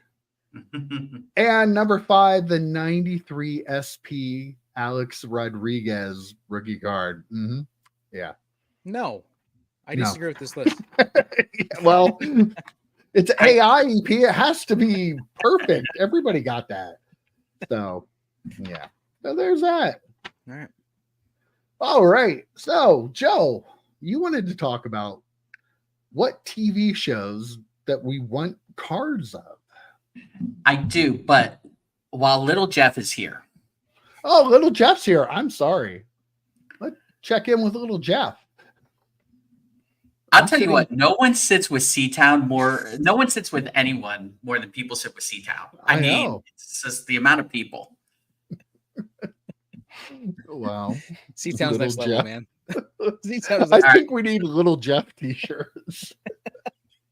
And number 5, the 93 SP Alex Rodriguez rookie card. Yeah. No, I No. disagree with this list. Well, it's AI EP. It has to be perfect. Everybody got that. So, yeah. So there's that. All right. All right. So, Joe, you wanted to talk about what TV shows that we want cards of. I do, but while little Jeff is here, Oh, little Jeff's here. I'm sorry. Let's check in with little Jeff. I'll tell you what, no one sits with no one sits with anyone more than people sit with Seatown. I mean, know. it's just the amount of people. Wow. Seatown's Little next level, Jeff. man. Seatown's I next think we need little Jeff t-shirts.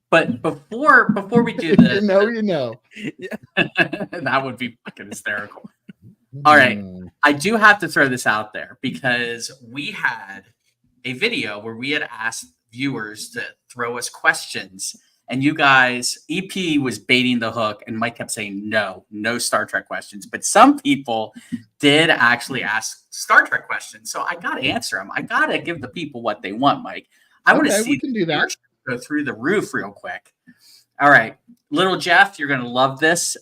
But before we do this, you know. that would be fucking hysterical. All right. I do have to throw this out there because we had a video where we had asked viewers to throw us questions And you guys, EP was baiting the hook, and Mike kept saying no Star Trek questions. But some people did actually ask Star Trek questions, so I got to answer them. I got to give the people what they want, Mike. I want to see we can do that. Go through the roof real quick. All right, little Jeff, you're gonna love this.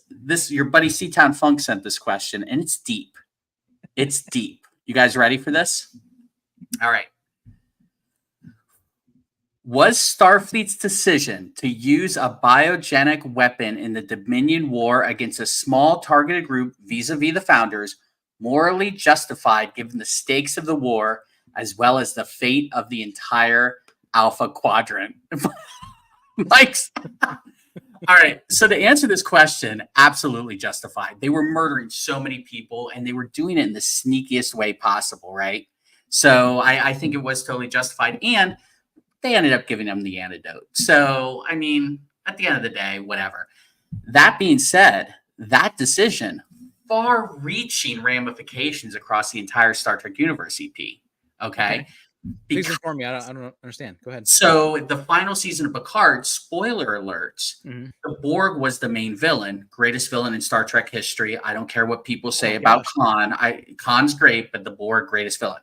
Your buddy C-Town Funk sent this question, and it's deep. It's deep. You guys ready for this? All right. Was Starfleet's decision to use a biogenic weapon in the Dominion War against a small targeted group vis-a-vis the Founders morally justified given the stakes of the war as well as the fate of the entire Alpha Quadrant? Mike's. All right. So to answer this question, absolutely justified. They were murdering so many people, and they were doing it in the sneakiest way possible, right? So I think it was totally justified. And they ended up giving them the antidote. So, I mean, at the end of the day, whatever. That being said, that decision, far-reaching ramifications across the entire Star Trek universe, EP. Okay? Please inform me. I don't understand. Go ahead. So, the final season of Picard, spoiler alerts, the Borg was the main villain, greatest villain in Star Trek history. I don't care what people say about Khan. Khan's great, but the Borg, greatest villain.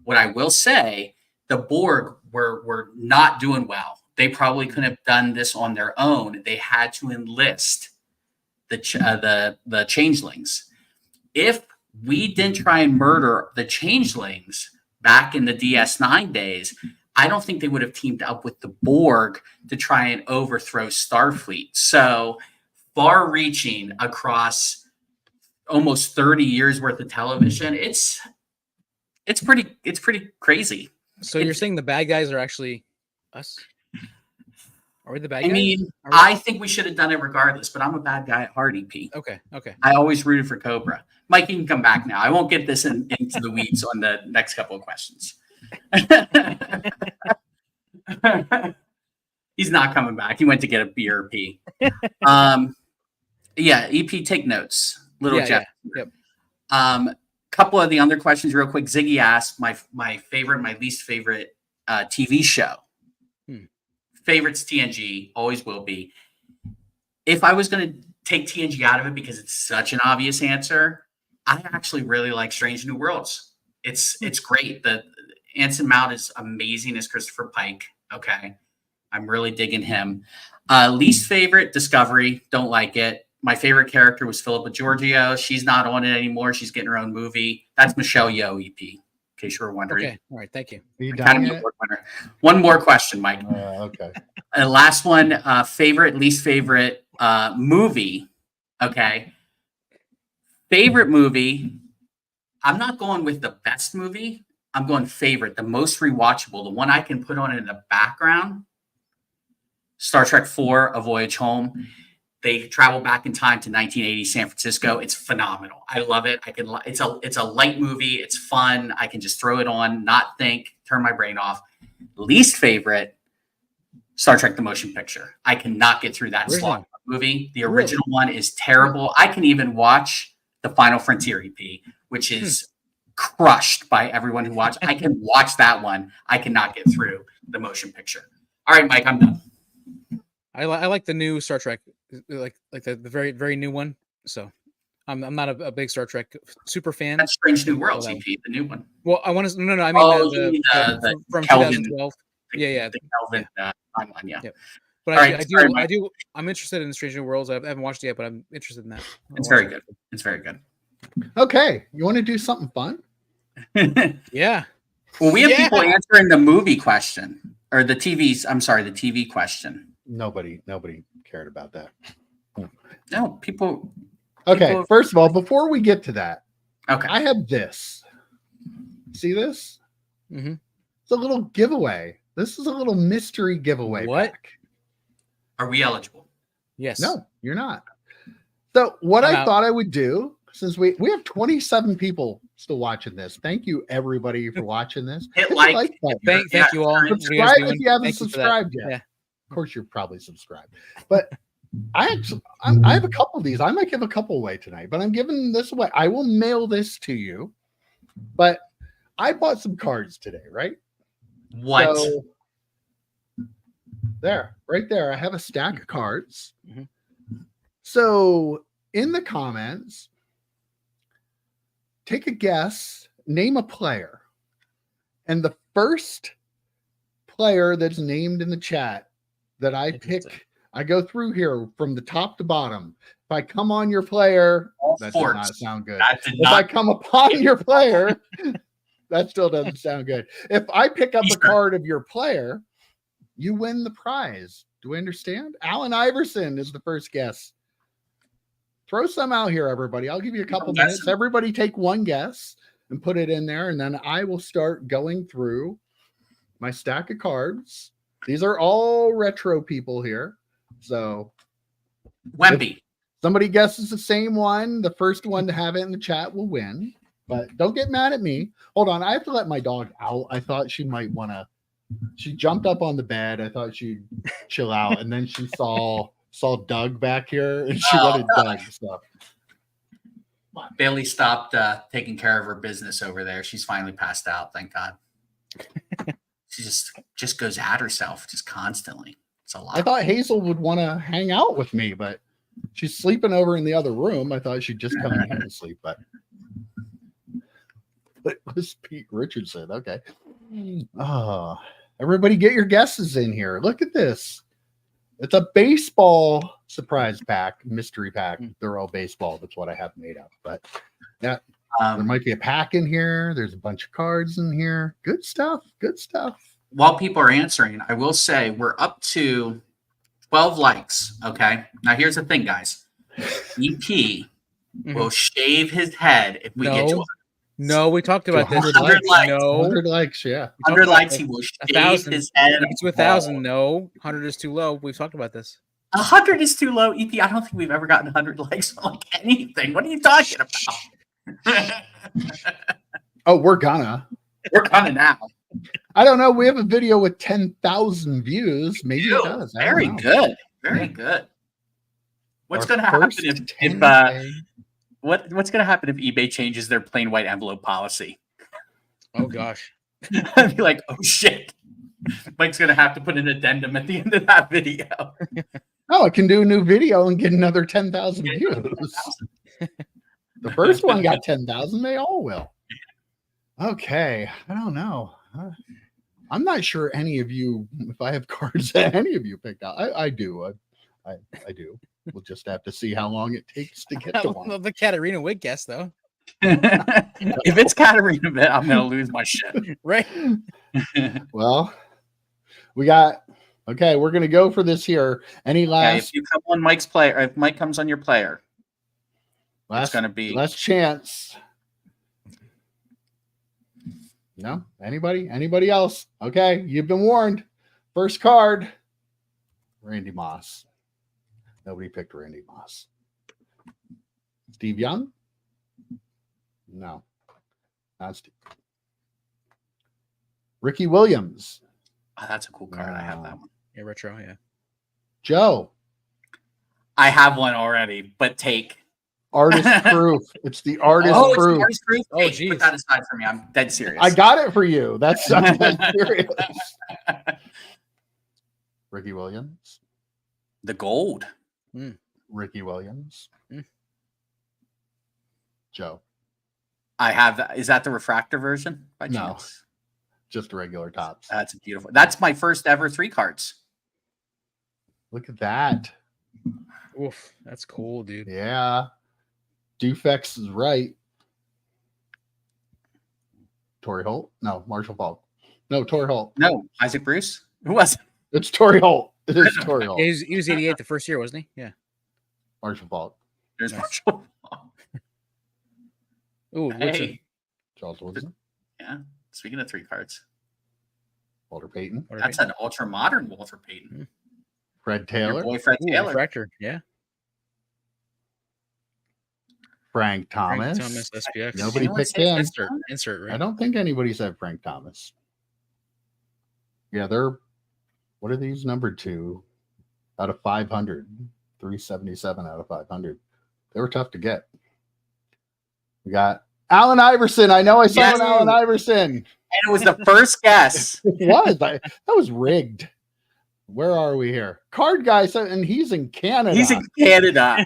What I will say, the Borg were not doing well. They probably couldn't have done this on their own. They had to enlist the changelings. If we didn't try and murder the changelings back in the DS9 days, I don't think they would have teamed up with the Borg to try and overthrow Starfleet. So far-reaching across almost 30 years worth of television, it's pretty crazy. So you're saying the bad guys are actually us? Are we the bad guys? I mean, I think we should have done it regardless, but I'm a bad guy at heart, EP. Okay. I always rooted for Cobra. Mike, you can come back now. I won't get this into the weeds on the next couple of questions. He's not coming back. He went to get a BRP. EP, take notes. Little Jeff. Yep. Couple of the other questions real quick. Ziggy asked my least favorite TV show. Favorite's TNG, always will be. If I was going to take TNG out of it because it's such an obvious answer, I actually really like Strange New Worlds. It's great. The Anson Mount is amazing as Christopher Pike. Okay. I'm really digging him. Least favorite, Discovery. Don't like it. My favorite character was Philippa Georgiou. She's not on it anymore. She's getting her own movie. That's Michelle Yeoh, EP, in case you were wondering. Okay. All right. Thank you. One more question, Mike. Okay. Last one, favorite, least favorite movie. Okay. Favorite movie. I'm not going with the best movie. I'm going favorite, the most rewatchable, the one I can put on in the background. Star Trek IV, A Voyage Home. They travel back in time to 1980 San Francisco. It's phenomenal. I love it. It's a light movie. It's fun. I can just throw it on, not think, turn my brain off. Least favorite, Star Trek the Motion Picture. I cannot get through that slog movie. The original one is terrible. I can even watch The Final Frontier, EP, which is crushed by everyone who watched. I can watch that one. I cannot get through the motion picture. All right, Mike, I'm done. I like the new Star Trek, like the very, very new one. So I'm not a big Star Trek super fan. That's Strange New Worlds, EP, the new one. Well, I want to no. I mean the from Kelvin, 2012. The Kelvin timeline, yeah. Yep. But I do. I'm interested in Strange New Worlds. I haven't watched it yet, but I'm interested in that. It's very good. It's very good. Okay, you want to do something fun? Yeah. Well, we have people answering the movie question or the TV's. I'm sorry, the TV question. Nobody cared about that. No, people. Okay, first of all, before we get to that, okay, I have this. See this? Mm-hmm. It's a little giveaway. This is a little mystery giveaway. What? Pack. Are we eligible? Yes. No, you're not. So what I thought I would do, since we have 27 people still watching this. Thank you everybody for watching this. Hit like button. Thank you all. Subscribe if you haven't subscribed yet. Yeah. Of course, you're probably subscribed. But I have a couple of these. I might give a couple away tonight, but I'm giving this away. I will mail this to you. But I bought some cards today, right? What? So, There, right there. I have a stack of cards. Mhm. So in the comments, take a guess, name a player. And the first player that's named in the chat that I pick, I go through here from the top to bottom. If I come on your player, that does not sound good. If I come upon your player, that still doesn't sound good. If I pick up a card of your player, you win the prize. Do we understand? Allen Iverson is the first guess. Throw some out here, everybody. I'll give you a couple minutes. Everybody take one guess and put it in there, and then I will start going through my stack of cards. These are all retro people here. So Wemby. Somebody guesses the same one. The first one to have it in the chat will win. But don't get mad at me. Hold on. I have to let my dog out. I thought she might want to. She jumped up on the bed. I thought she'd chill out. And then she saw Doug back here, and she wanted Doug. So Bailey stopped taking care of her business over there. She's finally passed out. Thank God. She just goes at herself just constantly. It's a lot. I thought Hazel would want to hang out with me, but she's sleeping over in the other room. I thought she'd just come in here and sleep, but it was Pete Richardson. Okay. Oh, everybody get your guesses in here. Look at this. It's a baseball surprise pack, mystery pack. They're all baseball. That's what I have made up. But yeah, there might be a pack in here. There's a bunch of cards in here. Good stuff. Good stuff. While people are answering, I will say we're up to 12 likes. Okay. Now here's the thing, guys. EP will shave his head if we get to 100. No, we talked about this. 100 likes. No. 100 likes, yeah. 100 likes, he will shave his head. If it's 1,000, no. 100 is too low. We've talked about this. 100 is too low. EP, I don't think we've ever gotten 100 likes on like anything. What are you talking about? Oh, we're gonna now. I don't know. We have a video with 10,000 views. Maybe it does. Very good. Very good. What's going to happen what's going to happen if eBay changes their plain white envelope policy? Oh gosh. I'd be like, oh shit. Mike's going to have to put an addendum at the end of that video. Oh, I can do a new video and get another 10,000 views. The first one got 10,000. They all will. Okay. I don't know. I'm not sure any of you, if I have cards that any of you picked out. I do. I do. We'll just have to see how long it takes to get to one. The Katarina Witt guess, though. If it's Katarina Witt, I'm going to lose my shit. Right. Well, we got, okay, we're going to go for this here. Any last? Okay, if you come on Mike's player, if Mike comes on your player, it's going to be last chance. No? Anybody else? Okay, you've been warned. First card, Randy Moss. Nobody picked Randy Moss. Steve Young? No. Not Steve. Ricky Williams. Oh, that's a cool card. I have that one. Yeah, retro, yeah. Joe. I have one already, but take. Artist proof. It's the artist proof. It's the artist proof. Oh, geez. Put that aside for me. I'm dead serious. I got it for you. That's I'm dead serious. Ricky Williams. The gold. Ricky Williams. Joe. I have that. Is that the refractor version? By chance? Just regular tops. That's beautiful. That's my first ever 3 cards. Look at that. Oof, that's cool, dude. Yeah. Dufex is right. Torrey Holt? No, Marshall Falk. No, Torrey Holt. No, Isaac Bruce? Who was it? It's Torrey Holt. It is Torrey Holt. Yeah, he was 88 the first year, wasn't he? Yeah. Marshall Falk. There's Marshall Falk. Ooh, Hey. Charles Woodson. Yeah. Speaking of 3 cards. Walter Payton. That's an ultra modern Walter Payton. Fred Taylor. Your boy Fred Taylor. Refractor, yeah. Frank Thomas. Frank Thomas, SPX. Nobody picked him. Insert, right? I don't think anybody said Frank Thomas. Yeah, what are these numbered to? Out of 500. 377 out of 500. They were tough to get. We got Allen Iverson. I know I saw an Allen Iverson. And it was the first guess. It was. That was rigged. Where are we here? Card guy, and he's in Canada. He's in Canada.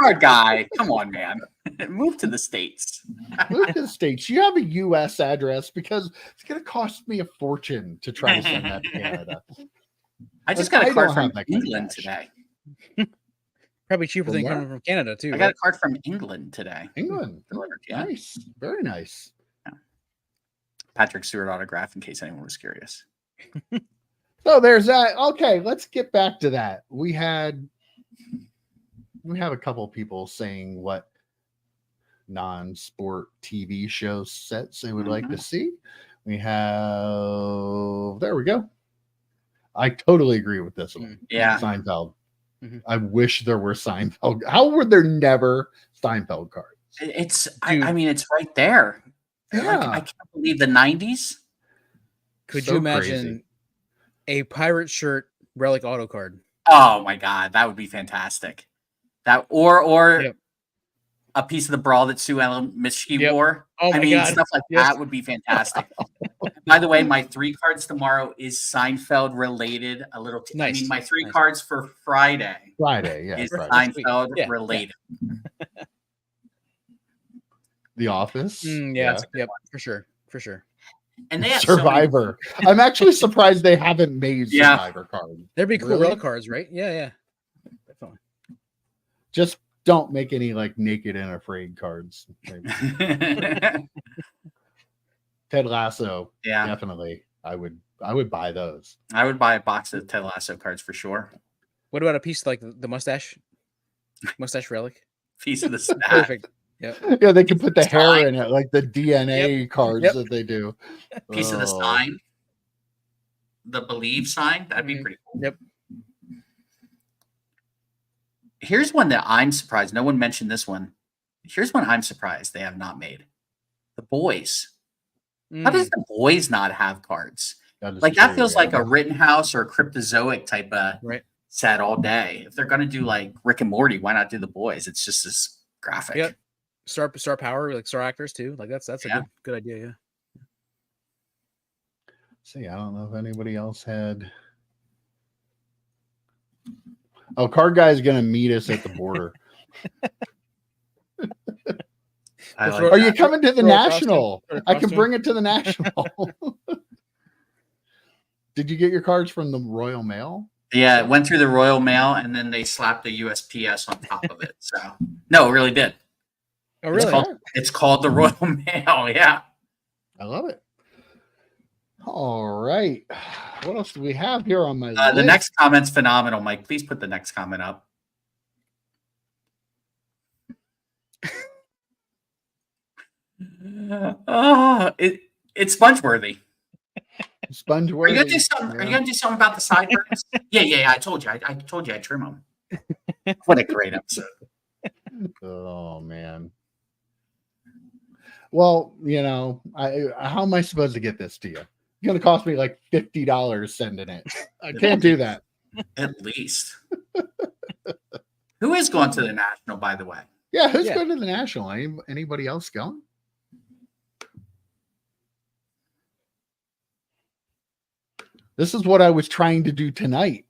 Card guy. Come on, man. Move to the States. Move to the States. You have a U.S. address because it's going to cost me a fortune to try to send that to Canada. I just got a card from kind of England today. Probably cheaper than coming from Canada, too. I got a card from England today. England. Delivered, yeah. Nice. Very nice. Yeah. Patrick Stewart autograph, in case anyone was curious. So there's that. Okay, let's get back to that. We have a couple people saying what non-sport TV show sets they would like to see. We have, there we go. I totally agree with this one. Yeah. Seinfeld. I wish there were Seinfeld. How were there never Seinfeld cards? It's, I mean, it's right there. Yeah. Like, I can't believe the 90s. Could So you imagine crazy. a pirate shirt relic auto card? Oh my God, that would be fantastic. That or Yep. a piece of the brawl that Sue Ellen Mischke Yep. wore. Oh I my mean, God. stuff like Yes. that would be fantastic. By the way, my 3 cards tomorrow is Seinfeld related. A little. I Nice. mean, my 3 Nice. cards for Friday Friday, yeah. is Friday. Seinfeld Yeah. related. The Office. Yep, for sure. And they have so many- Survivor. I'm actually surprised they haven't made Yeah. Survivor cards. There'd be cool Really? relic cards, right? Yeah. Definitely. Just don't make any like naked and afraid cards. Ted Lasso. Yeah, Definitely. I would buy those. I would buy a box of Ted Lasso cards for sure. What about a piece like the mustache relic? Piece of the staff. Perfect. Yep. Yeah, they can put the hair Sign. in it, like the DNA cards Yep. that they do. Piece of the Oh. sign. The Believe sign. That'd be pretty cool. Yep. Here's one that I'm surprised. No one mentioned this one. Here's one I'm surprised they have not made. The Boys. How does the Boys not have cards? Like that feels like a Rittenhouse or a Cryptozoic type of Right. set all day. If they're gonna do like Rick and Morty, why not do the Boys? It's just this graphic. Yep. Star power, like star actors too. Like that's a good idea. Yeah. See, I don't know if anybody else had. Oh, Card Guy is gonna meet us at the border. I like Are you that. coming to the Throw a National? costume? I can bring it to the National. Did you get your cards from the Royal Mail? Yeah, it went through the Royal Mail and then they slapped the USPS on top of it. So no, it really did. Oh, It's really? called the Royal Mail. Yeah. I love it. All right. What else do we have here on my The list? next comment's phenomenal, Mike. Please put the next comment up. It's sponge-worthy. Sponge Are you gonna do something? Are you gonna do something about the sideburns? Yeah. I told you. I told you I'd trim them. What a great episode. Oh man. Well, you know, how am I supposed to get this to you? It's gonna cost me like $50 sending it. I can't do that. At least. Who is going to the National, by the way? Yeah, who's Yeah. going to the National? Anybody else going? This is what I was trying to do tonight.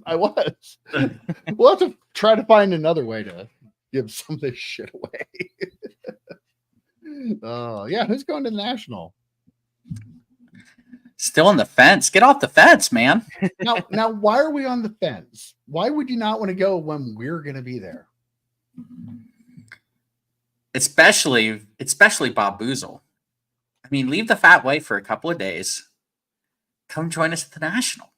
I was. We'll have to try to find another way to give some of this shit away. Oh, yeah. Who's going to the National? Still on the fence. Get off the fence, man. Now, why are we on the fence? Why would you not want to go when we're going to be there? Especially Bob Boozle. I mean, leave the fat way for a couple of days. Come join us at the National.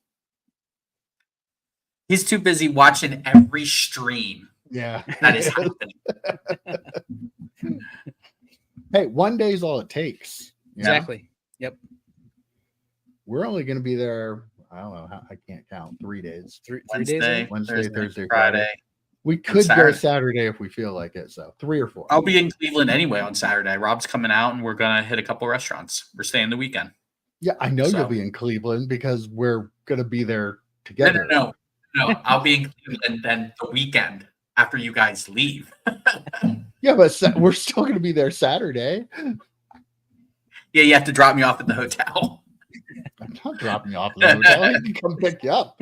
He's too busy watching every stream Yeah. that is happening. Hey, one day's all it takes. you know? Exactly. Yep. We're only going to be there. I don't know. I can't count. 3 days. Three Wednesday, days. Wednesday, Thursday, Friday. We could go Saturday. Saturday if we feel like it. So 3 or 4. I'll be in Cleveland anyway on Saturday. Rob's coming out and we're going to hit a couple restaurants. We're staying the weekend. Yeah, I know So- you'll be in Cleveland because we're going to be there together. No. I'll be in Cleveland then the weekend after you guys leave. Yeah, but we're still going to be there Saturday. Yeah, you have to drop me off at the hotel. I'm not dropping you off at the hotel. I can come pick you up.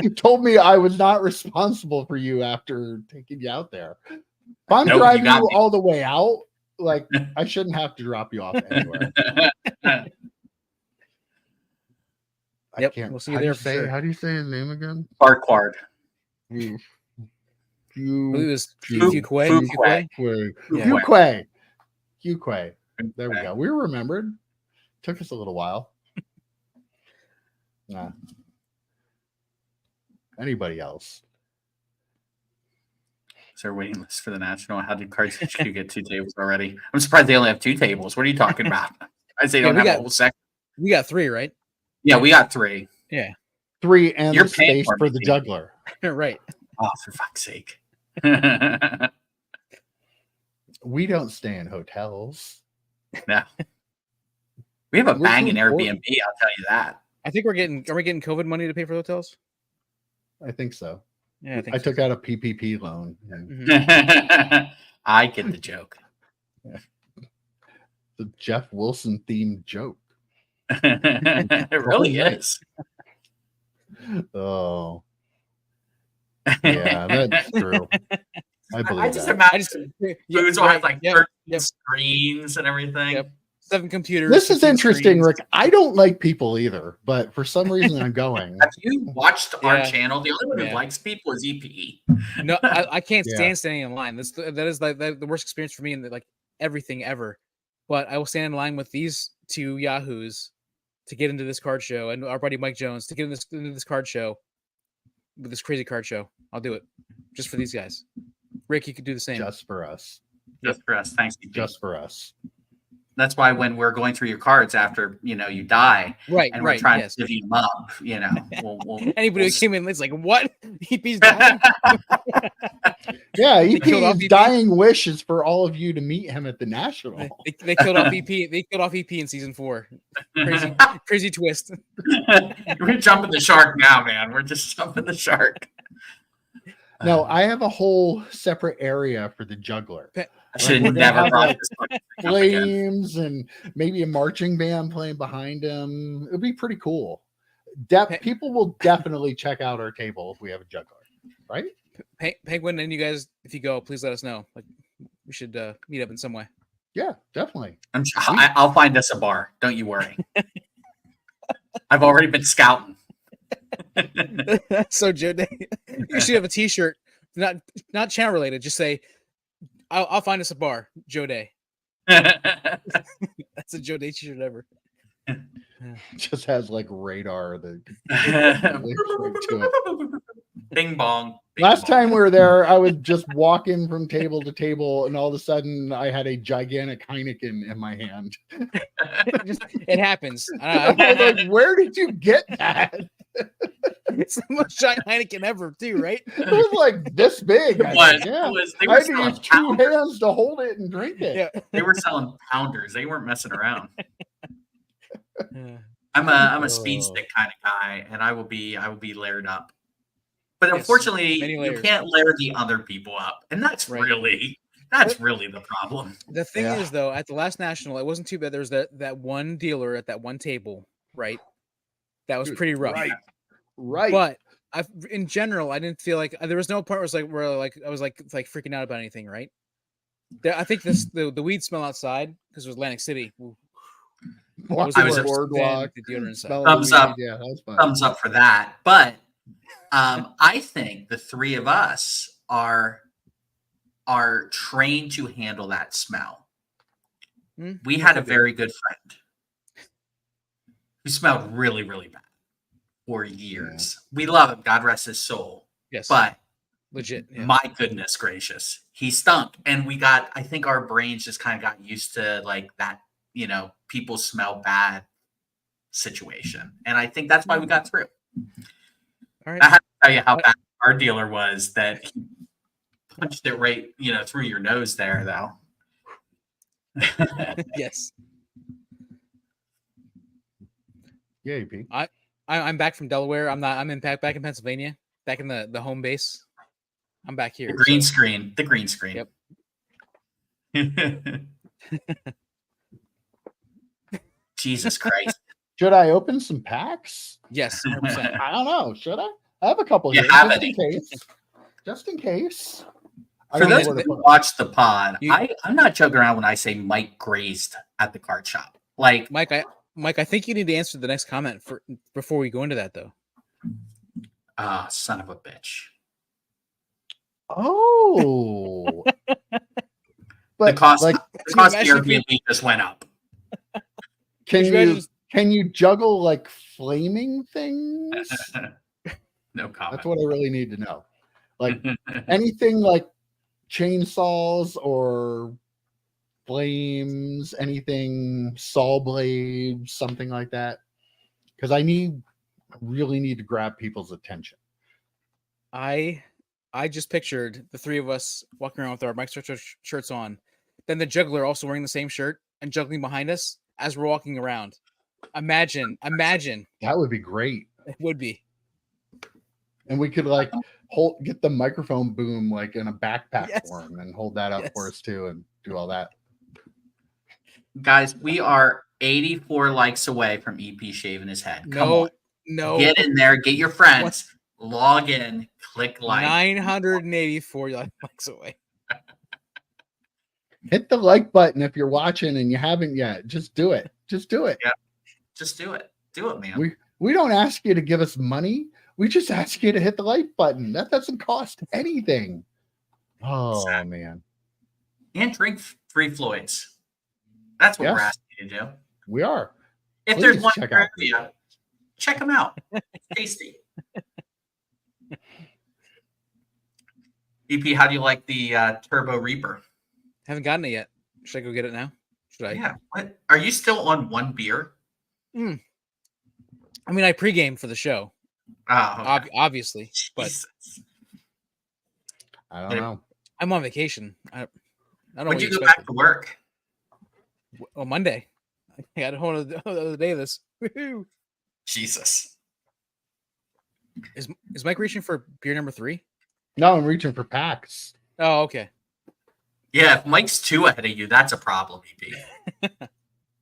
You told me I was not responsible for you after taking you out there. If I'm Nope, you driving got you me. all the way out, like I shouldn't have to drop you off anywhere. Yep, I can't. we'll see you there for sure. How do you say his name again? Farquhar. I believe it was Fuquay. Fuquay. There we go. We remembered. Took us a little while. Nah. Anybody else? Is there a waiting list for the National? How did Cards HQ get 2 tables already? I'm surprised they only have 2 tables. What are you talking about? I say don't have a whole section. We got 3, right? Yeah, we got 3. Yeah. 3 and You're the space paying for the juggler. Right. Oh, for fuck's sake. We don't stay in hotels. No. We have a We're banging too Airbnb, important. I'll tell you that. I think are we getting COVID money to pay for hotels? I think so. Yeah, I think I so. took out a PPP loan. Mhm. I get the joke. The Jeff Wilson themed joke. It really is. Oh. Yeah, that's true. I believe I just that. imagine foods will have like 13 screens and everything. Yep. 7 computers. This is 15 interesting, screens. Rick. I don't like people either, but for some reason I'm going. Have you watched our Yeah. channel? The only one who Yeah. likes people is EPE. No, I can't Yeah. stand standing in line. That is like the worst experience for me in like everything ever. But I will stand in line with these 2 yahoos to get into this card show, and our buddy Mike Jones to get into this card show, with this crazy card show. I'll do it just for these guys. Rick, you could do the same. Just for us. Just for us. Thanks, EPE. Just for us. That's why when we're going through your cards after you die, Right, and right. we're trying Yes. to divvy them up, we'll Anybody who came in, it's like, what? EP's dying. Yeah, killed off EP's EP. dying wish is for all of you to meet him at the National. They killed off EP. They killed off EP in season 4. Crazy twist. We're jumping the shark now, man. We're just jumping the shark. No, I have a whole separate area for the juggler. I should we're have gonna never have, brought like, this fucking thing up again. Flames and maybe a marching band playing behind him. It'll be pretty cool. People will definitely check out our table if we have a juggler, right? Penguin, and you guys, if you go, please let us know. Like, we should meet up in some way. Yeah, definitely. I'll find us a bar. Don't you worry. I've already been scouting. So Joe Day, you should have a T-shirt, not channel related. Just say, "I'll find us a bar." Joe Day. That's a Joe Day T-shirt ever. Just has like radar. Bing bong. Last time we were there, I was just walking from table to table, and all of a sudden, I had a gigantic Heineken in my hand. It happens. I was like, "Where did you get that?" It's the most giant Heineken ever, too, right? It was like this big. I They I were had to selling use 2 pounders. hands to hold it and drink it. Yeah. They were selling pounders. They weren't messing around. Yeah. I'm a speed stick kind of guy, and I will be layered up. But Yes, unfortunately, many you layers. can't layer the other people up, and that's Right. really the problem. The thing Yeah. is, though, at the last national, it wasn't too bad. There was that one dealer at that one table, right? That was Dude, pretty rough. Right. But in general, I didn't feel like there was no part where I was like freaking out about anything, right? I think the weed smell outside because it was Atlantic City. Walking I was the at boardwalk, the deodorant side. smelling Thumbs weed. up. Yeah, that was fun. Thumbs up for that. But I think the 3 of us are trained to handle that smell. We had a very good friend who smelled really, really bad for years. We love him. God rest his soul. Yes, But legit. Yeah. my goodness gracious, he stunk. And I think our brains just kind of got used to like that, people smell bad situation. And I think that's why we got through. All right. I have to tell you how bad our dealer was that he punched it right, through your nose there, though. Yes. Yeah, AP. I'm back from Delaware. I'm back in Pennsylvania, back in the home base. I'm back here. The green screen. Jesus Christ. Should I open some packs? Yes, 100%. I don't know. Should I? I have a couple You here, have just any? in case. Just in case. I For don't know those where to who put 'em. watch the pod, You- I'm not joking around when I say Mike grazed at the card shop. Like, Mike, I think you need to answer the next comment before we go into that, though. son of a bitch. Oh. The But cost, like, the cost of imagine if Airbnb just went up. can Could you you imagine- can you juggle like flaming things? No comment. That's what I really need to know. Like anything like chainsaws or flames, anything saw blades, something like that. Because I really need to grab people's attention. I just pictured the three of us walking around with our Mike shirts on, then the juggler also wearing the same shirt and juggling behind us as we're walking around. Imagine That would be great. it would be. And we could like get the microphone boom like in a backpack Yes. form and hold that up Yes. for us too and do all that. Guys, we are 84 likes away from EP shaving his head. Come on. No, Get in there, get your friends, log in, click like. 984 likes away. Hit the like button if you're watching and you haven't yet. Just do it. Just do it. Yeah. Just do it. Do it, man. We don't ask you to give us money. We just ask you to hit the like button. That doesn't cost anything. Oh Exactly. man. And drink free Floyds. That's what we're Yes. asking you to do. We are. If Please there's one check in your out area, check them out. It's tasty. EP, how do you like the Turbo Reaper? Haven't gotten it yet. Should I go get it now? Should I? Yeah. What? Are you still on one beer? I mean, I pregame for the show, Oh, okay. obviously, but Jesus. I don't know. I'm on vacation. I don't know When what did you you go back expected. to work? Oh, Monday. I got home the other day of this. Woohoo. Jesus. Is Mike reaching for beer number 3? No, I'm reaching for packs. Oh, okay. Yeah, if Mike's 2 ahead of you, that's a problem, EP.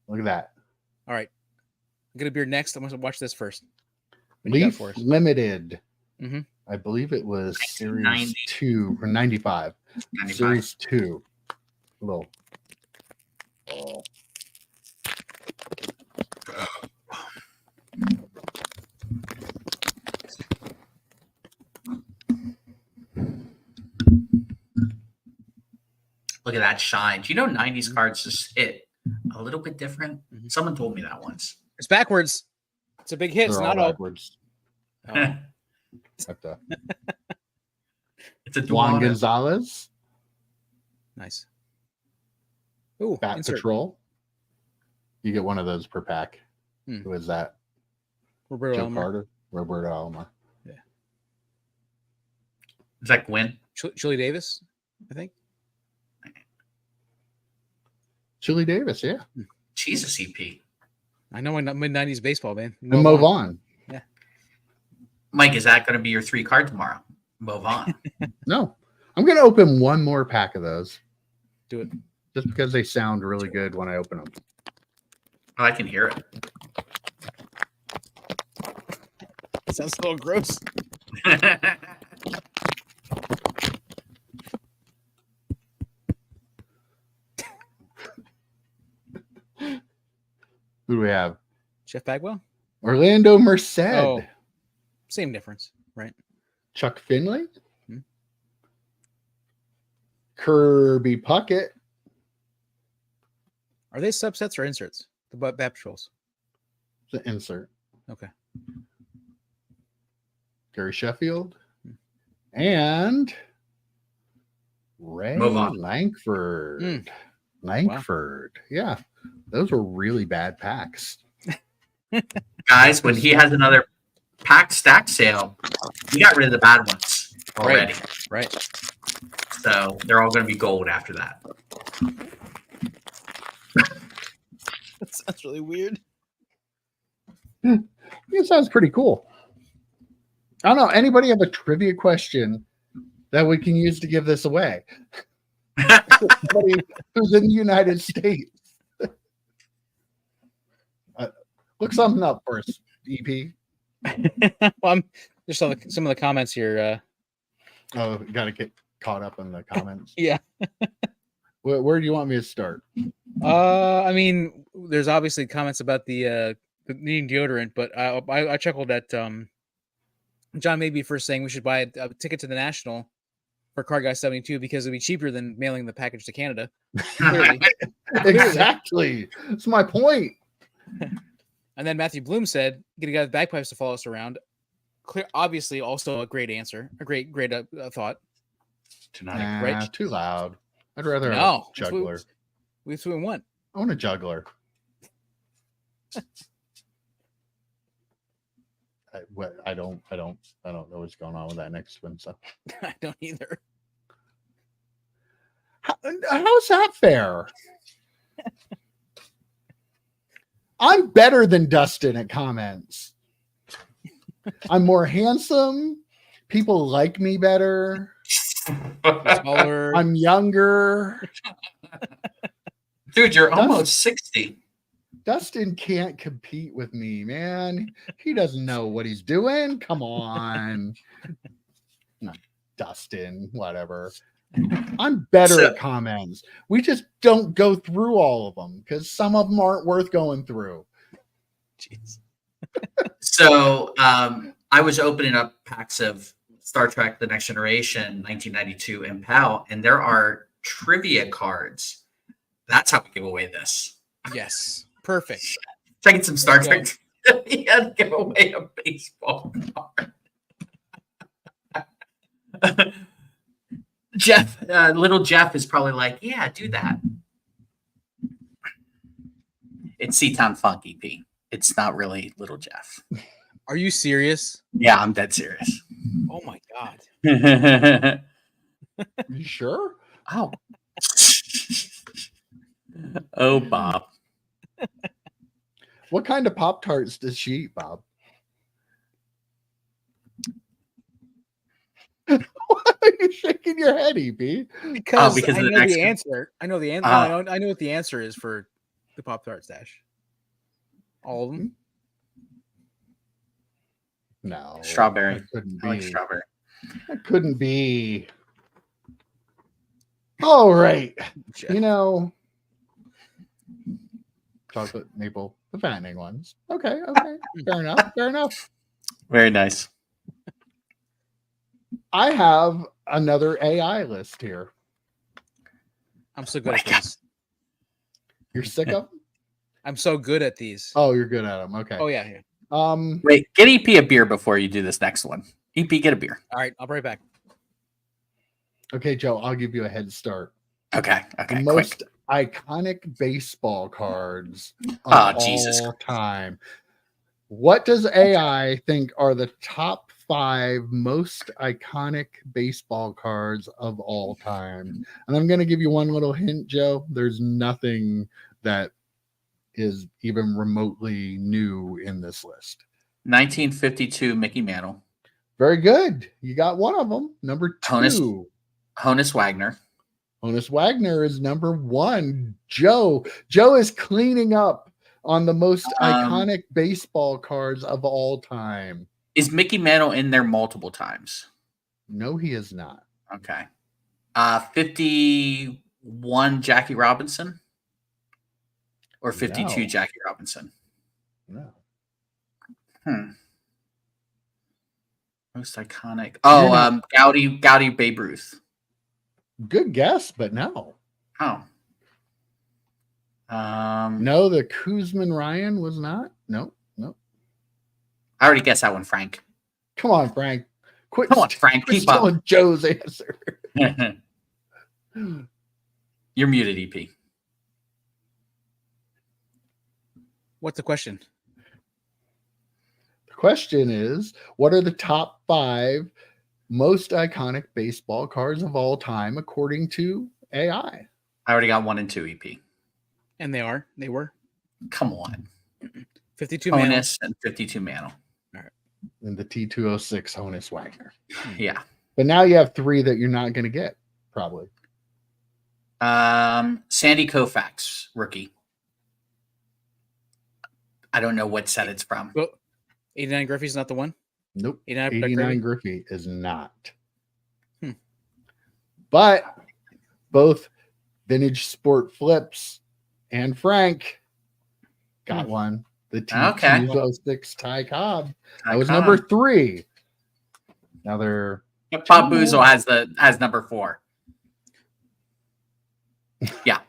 Look at that. All right. I'm gonna beer next. I'm gonna watch this first. What do you got Leaf for us? Limited. Mhm. I believe it was 1990. series 2 or 95. 95. Series 2. A little. Look at that shine. Do you know 90s cards just hit a little bit different? Mhm. Someone told me that once. It's backwards. It's a big hit. It's They're not all all. backwards. Oh, At the It's a Juan Duan. Gonzalez, nice. Ooh, Bat insert. Patrol. You get one of those per pack. Hmm. Who is that? Roberto Joe Alomar. Carter? Roberto Alomar. Is that Gwen? Chili Davis, I think. Chili Davis, yeah. Jesus, EP. I know my mid-90s baseball, man. And move on. Mike, is that going to be your 3 card tomorrow? Move on. No, I'm going to open one more pack of those Do it. just because they sound really good when I open them. Oh, I can hear it. Sounds a little gross. Who do we have? Jeff Bagwell. Orlando Merced. Oh, same difference, right? Chuck Finley. Hmm. Kirby Puckett. Are they subsets or inserts? The Bat Patrols. The insert. Okay. Gary Sheffield. And Ray Move on. Langford. Mm. Langford. Yeah. Those were really bad packs. Guys, when he has another pack stack sale, he got rid of the bad ones already. Right. So they're all going to be gold after that. That sounds really weird. It sounds pretty cool. I don't know. Anybody have a trivia question that we can use to give this away? Somebody who's in the United States. Look something up first, EP. Well, I'm just saw some of the comments here. Oh, got to get caught up in the comments. Yeah. Where do you want me to start? I mean, there's obviously comments about the needing deodorant, but I chuckled at John Maybe first saying we should buy a ticket to the National for Car Guy 72 because it'd be cheaper than mailing the package to Canada. Clearly. Exactly. That's my point. And then Matthew Bloom said, "Get a guy with bagpipes to follow us around." Clear, obviously, also a great answer, a great thought. Nah, right? too loud. I'd rather have No, a juggler. We threw in one. I want a juggler. I don't know what's going on with that next one. So I don't either. How's that fair? I'm better than Dustin at comments. I'm more handsome. People like me better. Smaller. I'm younger. Dude, you're almost 60. Dustin can't compete with me, man. He doesn't know what he's doing. Come on. Not Dustin, whatever. I'm better at comments. We just don't go through all of them because some of them aren't worth going through. Jeez. So I was opening up packs of Star Trek The Next Generation 1992 in PAL, and there are trivia cards. That's how we give away this. Yes. Perfect. Taking some Star Trek. He had to give away a baseball card. Jeff, little Jeff is probably like, yeah, do that. It's Seatown Funk EP. It's not really little Jeff. Are you serious? Yeah, I'm dead serious. Oh my God. You sure? Oh. Oh, Bob. What kind of Pop-Tarts does she eat, Bob? Why are you shaking your head, EP? Because because I of the know next the one. answer. I know the answer. I know what the answer is for the Pop-Tart stash. All of them. No. Strawberry. That couldn't I like be. strawberry. That couldn't be. All right. Jeff. You know, chocolate maple, the fattening ones. Okay. Fair enough. Fair enough. Very nice. I have another AI list here. I'm so good at these. You're sick of them? I'm so good at these. Oh, you're good at them. Okay. Oh yeah. Wait, get EP a beer before you do this next one. EP, get a beer. All right, I'll be right back. Okay, Joe, I'll give you a head start. Okay. The most iconic baseball cards of all time. What does AI think are the top 5 most iconic baseball cards of all time? And I'm going to give you one little hint, Joe. There's nothing that is even remotely new in this list. 1952 Mickey Mantle. Very good. You got one of them. Number 2. Honus Wagner. Honus Wagner is number 1. Joe is cleaning up on the most iconic baseball cards of all time. Is Mickey Mantle in there multiple times? No, he is not. Okay. 51 Jackie Robinson? Or 52 No. Jackie Robinson? No. Most iconic. Oh, Gowdy Babe Ruth. Good guess, but no. Oh. No, the Kuzman Ryan was not. Nope. I already guessed that one, Frank. Come on, Frank. Quit Keep up. stealing Joe's answer. You're muted, EP. What's the question? The question is, what are the top 5 most iconic baseball cards of all time according to AI? I already got 1 and 2, EP. And they were. Come on. 52 Mantle. Honus and 52 Mantle. And the T206 Honus Wagner. Yeah. But now you have 3 that you're not going to get, probably. Sandy Koufax, rookie. I don't know what set it's from. Well, 89 Griffey's not the one. Nope. 89 89 Griffey is not. Hmm. But both Vintage Sport Flips and Frank got one. The T206 Ty Cobb. That was number 3. Now they're Pop Boozle has number 4. Yeah.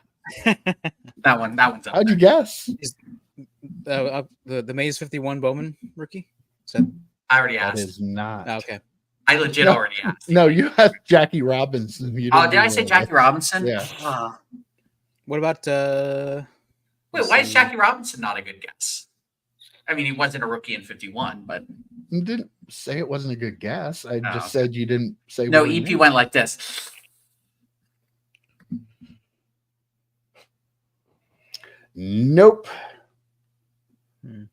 that one's up How'd you there. guess? The Maze 51 Bowman rookie? Is I already That asked. is not. okay. I legit No. already asked. No, you have Jackie Robinson. You Oh, didn't did I even say know Jackie that. Robinson? Yeah. What about Wait, why is Jackie Robinson not a good guess? I mean, he wasn't a rookie in 51, but You didn't say it wasn't a good guess. I just okay. said you didn't say. No, what he EP knew. went like this. Nope. Hmm.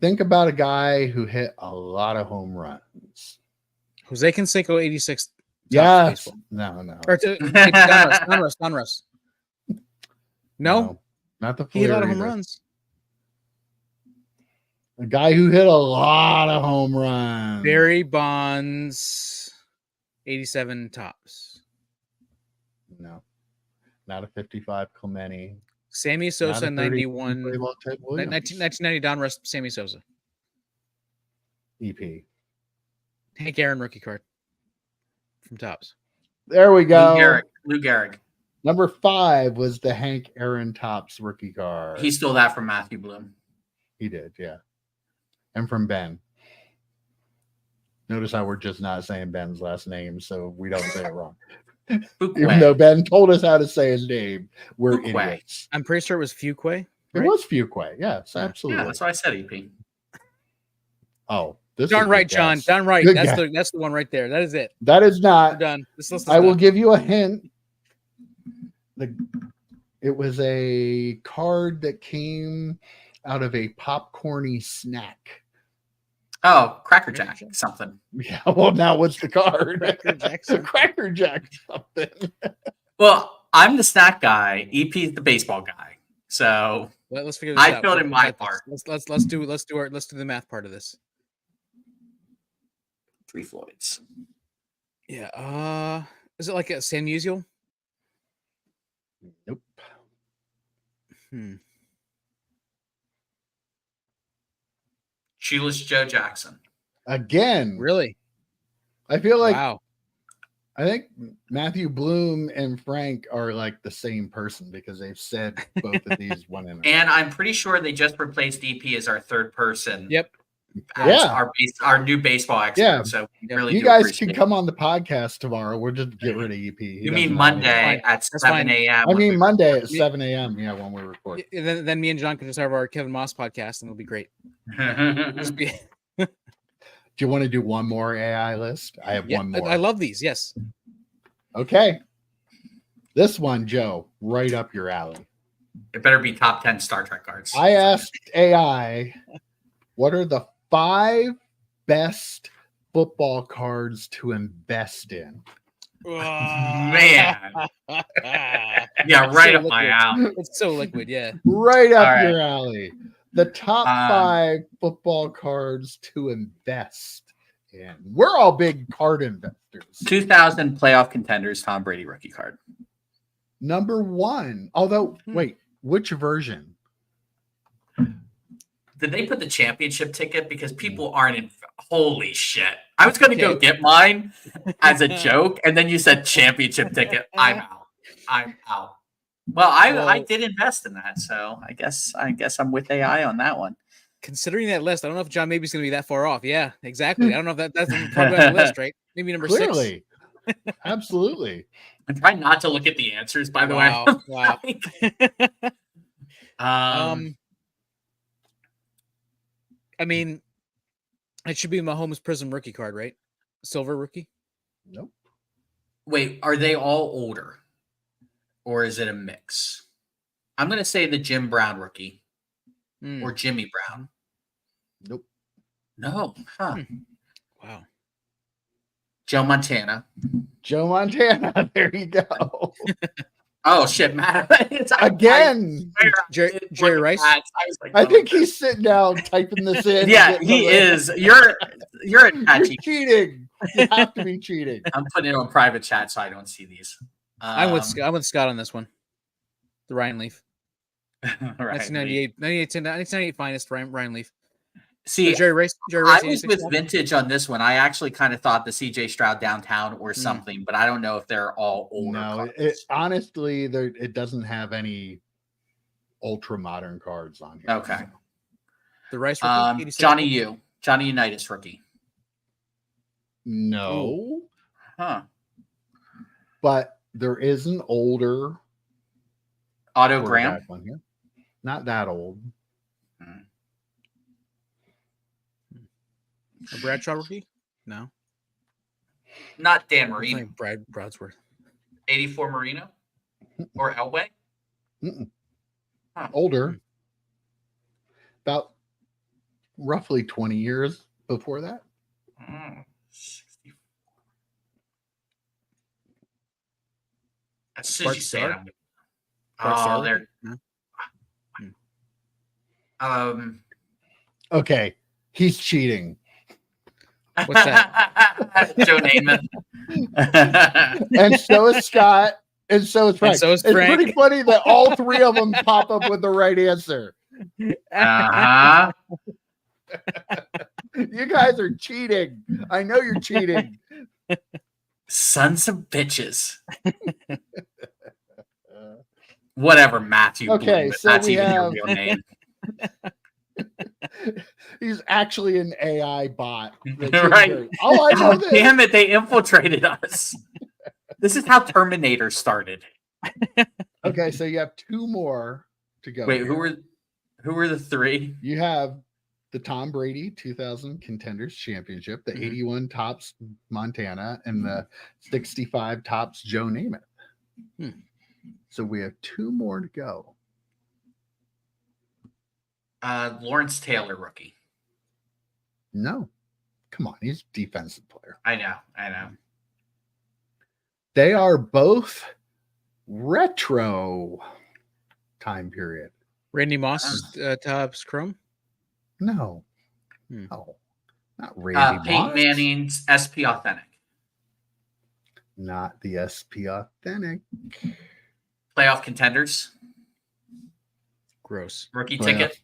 Think about a guy who hit a lot of home runs. Jose Canseco 86? Yes. No. Or Donruss. No, not the he hit a lot of Fleer home either. runs. A guy who hit a lot of home runs. Barry Bonds 87 tops. No. Not a 55 Clemente. Sammy Not Sosa a 91. 32 Ted Williams. 1990 Donruss Sammy Sosa. EP. Hank Aaron rookie card from Tops. There we go. Lou Gehrig. Number 5 was the Hank Aaron Tops rookie card. He stole that from Matthew Bloom. He did, yeah. And from Ben. Notice how we're just not saying Ben's last name, so we don't say it wrong. Even though Ben told us how to say his name, we're idiots. I'm pretty sure it was Fuquay. Right? It was Fuquay, yes, absolutely. Yeah, that's what I said, EP. Oh, this Darn is right, good John. guess. Darn right. Good That's guess. the one right there. That is it. That is We're not. done. This list is I will done. give you a hint. It was a card that came out of a popcorny snack. Oh, Cracker Jack, something. Yeah, well, now what's the card? Cracker Jack something. Cracker Jack something. Well, I'm the snack guy. EP's the baseball guy. So Let's figure this out. I filled in my part. Let's do the math part of this. 3 Floyds. Yeah. Is it like a San Musial? Nope. Shoeless Joe Jackson. Again, Really? I feel like Wow. I think Matthew Bloom and Frank are like the same person because they've said both of these one in. And I'm pretty sure they just replaced EP as our third person. Yep. As Yeah. our new baseball expert. Yeah. So we Yep. really You do guys appreciate can it. come on the podcast tomorrow. We'll just get rid of EP. You mean Monday at That's 7 fine. a.m. I mean Monday at Me- 7 a.m. Yeah, when we record. And then me and John can just have our Kevin Moss podcast, and it'll be great. Just be- Do you want to do one more AI list? I have Yeah, one more. I love these. Yes. Okay. This one, Joe, right up your alley. It better be top 10 Star Trek cards. I asked AI, what are the 5 best football cards to invest in? Man. Yeah, right So up my liquid. alley. It's so liquid. Yeah. Right up All right. your alley. The top 5 football cards to invest in. We're all big card investors. 2000 playoff contenders Tom Brady rookie card. Number 1. Although, wait, which version? Did they put the championship ticket? Because people aren't in. Holy shit. I was going to go get mine as a joke, and then you said championship ticket. I'm out. Well, I did invest in that, so I guess I'm with AI on that one. Considering that list, I don't know if John maybe is going to be that far off. Yeah, exactly. I don't know if that's probably on the list, right? Maybe number 6. Clearly. Absolutely. I'm trying not to look at the answers, by the Wow. way. Wow. I mean, it should be Mahomes Prism rookie card, right? Silver rookie. Nope. Wait, are they all older? Or is it a mix? I'm going to say the Jim Brown rookie or Jimmy Brown. Nope. No. Huh. Wow. Joe Montana. Joe Montana. There you go. Oh shit, man! Again. Jerry Rice. I was like, I think he's sitting down typing this in. yeah, he is. You're a You're catchy. cheating. You have to be cheating. I'm putting it on private chat so I don't see these. I'm with Scott on this one. The Ryan Leaf. Right. 1998 finest Ryan Leaf. See, Jerry Rice. I was with vintage on this one. I actually kind of thought the CJ Stroud downtown or something, but I don't know if they're all older. No, honestly, it doesn't have any ultra modern cards on here. Okay. The Rice rookie, Johnny Unitas rookie. No. Ooh. Huh. But there is an older Otto Graham one here. Not that old. A Bradshaw rookie? No. Not Dan Marino. Brad Broadsworth. 84 Marino? Or Elway? Huh. Older. About roughly 20 years before that. 64. As soon as you say it, oh, there. Okay. He's cheating. What's that? Joe Namath. And so is Scott. And so is Frank. And so is It's Frank. pretty funny that all three of them pop up with the right answer. Uh-huh. You guys are cheating. I know you're cheating. Sons of bitches. Whatever, Matthew. Okay, Bloom, so that's we even have- your real name. He's actually an AI bot. Right. Oh, I know Oh, this. damn it, they infiltrated us. This is how Terminator started. Okay, so you have two more to go. Wait, here. who were the three? You have the Tom Brady 2000 Contenders Championship, the 81 tops Montana, and the 65 tops Joe Namath. So we have two more to go. Lawrence Taylor rookie. No. Come on, he's a defensive player. I know. They are both retro time period. Randy Moss, Tops Chrome? No. No. Not Randy Peyton Moss. Manning's SP Authentic. Not the SP Authentic. Playoff Contenders. Gross. Rookie Playoff. ticket.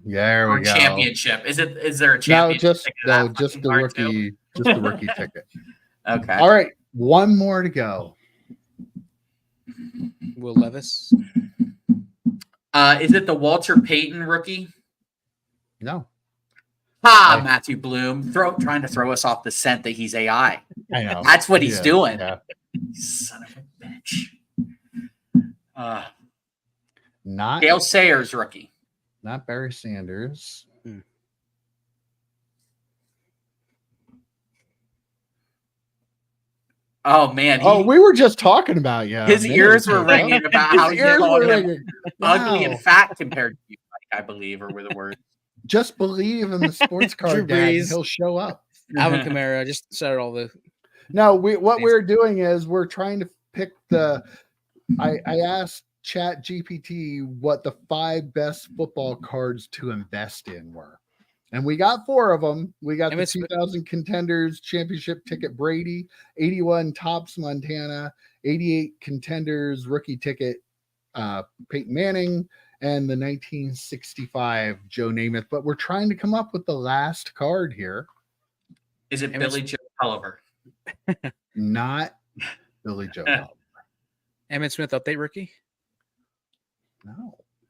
There we Or go. championship. Is there a championship? Just the rookie, just the rookie ticket. Okay. All right, one more to go. Will Levis. Is it the Walter Payton rookie? No. Matthew Bloom trying to throw us off the scent that he's AI. I know. That's what he's doing. Yeah. Son of a bitch. Not Gale Sayers rookie. Not Barry Sanders. Oh man! We were just talking about you. His ears were ringing about how His you ears called were him ringing. ugly Wow. and fat compared to you, I believe, or were the words. Just believe in the sports card Drew dad, and Brees. he'll show up. Alvin Kamara. I just said all the. No, what we're doing is we're trying to pick the. I asked Chat GPT what the 5 best football cards to invest in were, and we got 4 of them. We got the 2000 Contenders Championship ticket Brady, 81 tops Montana, 88 Contenders rookie ticket Peyton Manning, and the 1965 Joe Namath. But we're trying to come up with the last card here. Is it Billy Joe Oliver? Not Billy Joe Oliver. Emmitt Smith update rookie?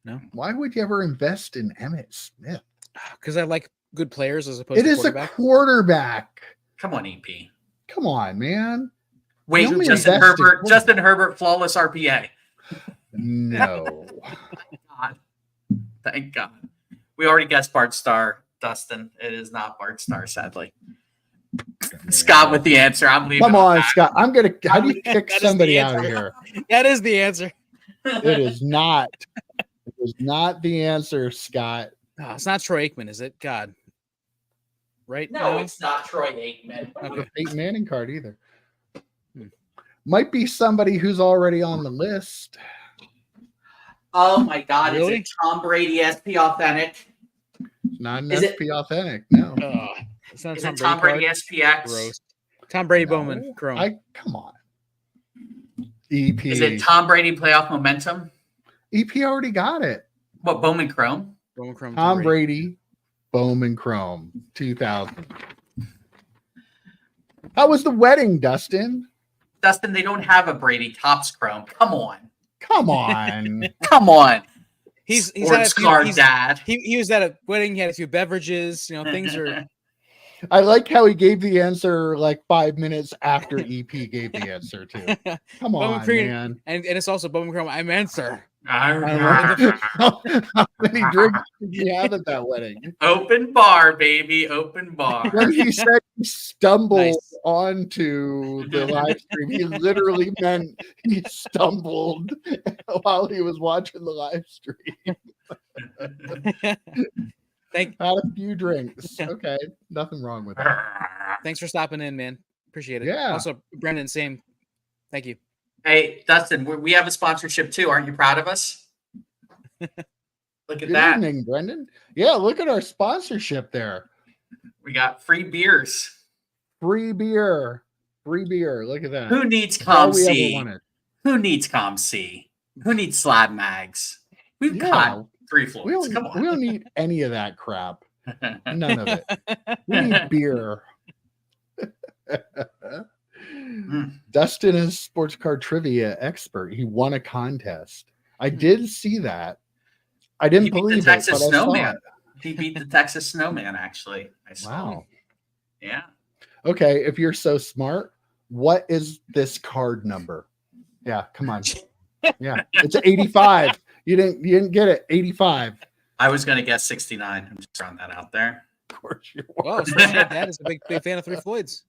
No. Why would you ever invest in Emmitt Smith? Because I like good players as opposed It to is a quarterback. quarterback. Come on, EP. Come on, man. Wait, only Justin invest in Herbert. Justin Herbert, flawless RPA. No. God. Thank God. We already guessed Bart Starr, Dustin. It is not Bart Starr, sadly. Scott with the answer. I'm leaving. Come on, Scott. I'm gonna. How do you kick That is somebody the out of answer. here? That is the answer. It is not. It is not the answer, Scott. No, it's not Troy Aikman, is it? God. Right? No, it's not Troy Aikman. Not the Peyton Manning card either. Might be somebody who's already on the list. Oh my God! Really? Is it Tom Brady SP Authentic? Not an Is it- SP Authentic. No. It's not Is Tom it Tom Brady Brady card. SPX? Gross. Tom Brady No. Bowman Chrome. Come on. EP. Is it Tom Brady Playoff Momentum? EP already got it. What, Bowman Chrome? Bowman Chrome. Tom Brady, Bowman Chrome, 2000. How was the wedding, Dustin? Dustin, they don't have a Brady Topps Chrome. Come on. Come on. Come on. He's Sports had a few, card dad. he was at a wedding. He had a few beverages. You know, things are. I like how he gave the answer like 5 minutes after EP gave the answer too. Come Bowman on, Chrome, man. and it's also Bowman Chrome. I'm answer. How many drinks did you have at that wedding? Open bar, baby. Open bar. When he said he stumbled Nice. onto the live stream, he literally meant he stumbled while he was watching the live stream. Had a few drinks. Okay, nothing wrong with that. Thanks for stopping in, man. Appreciate it. Yeah. Also, Brendan, same. Thank you. Hey, Dustin, we have a sponsorship too. Aren't you proud of us? Look at Good that. evening, Brendan. Yeah, look at our sponsorship there. We got free beers. Free beer. Free beer. Look at that. Who needs That's all Com we ever C? wanted. Who needs Com C? Who needs slab mags? We've got three floors. Come on. We don't need any of that crap. None of it. We need beer. Dustin is sports card trivia expert. He won a contest. I did see that. I didn't He beat believe the Texas it, but I saw Snowman. it. He beat the Texas Snowman, actually. I saw Wow. him. Yeah. Okay, if you're so smart, what is this card number? Yeah, come on. Yeah, it's 85. You didn't get it. 85. I was going to guess 69. I'm just throwing that out there. Of course you Well, were. especially my dad is a big fan of Three Floyds.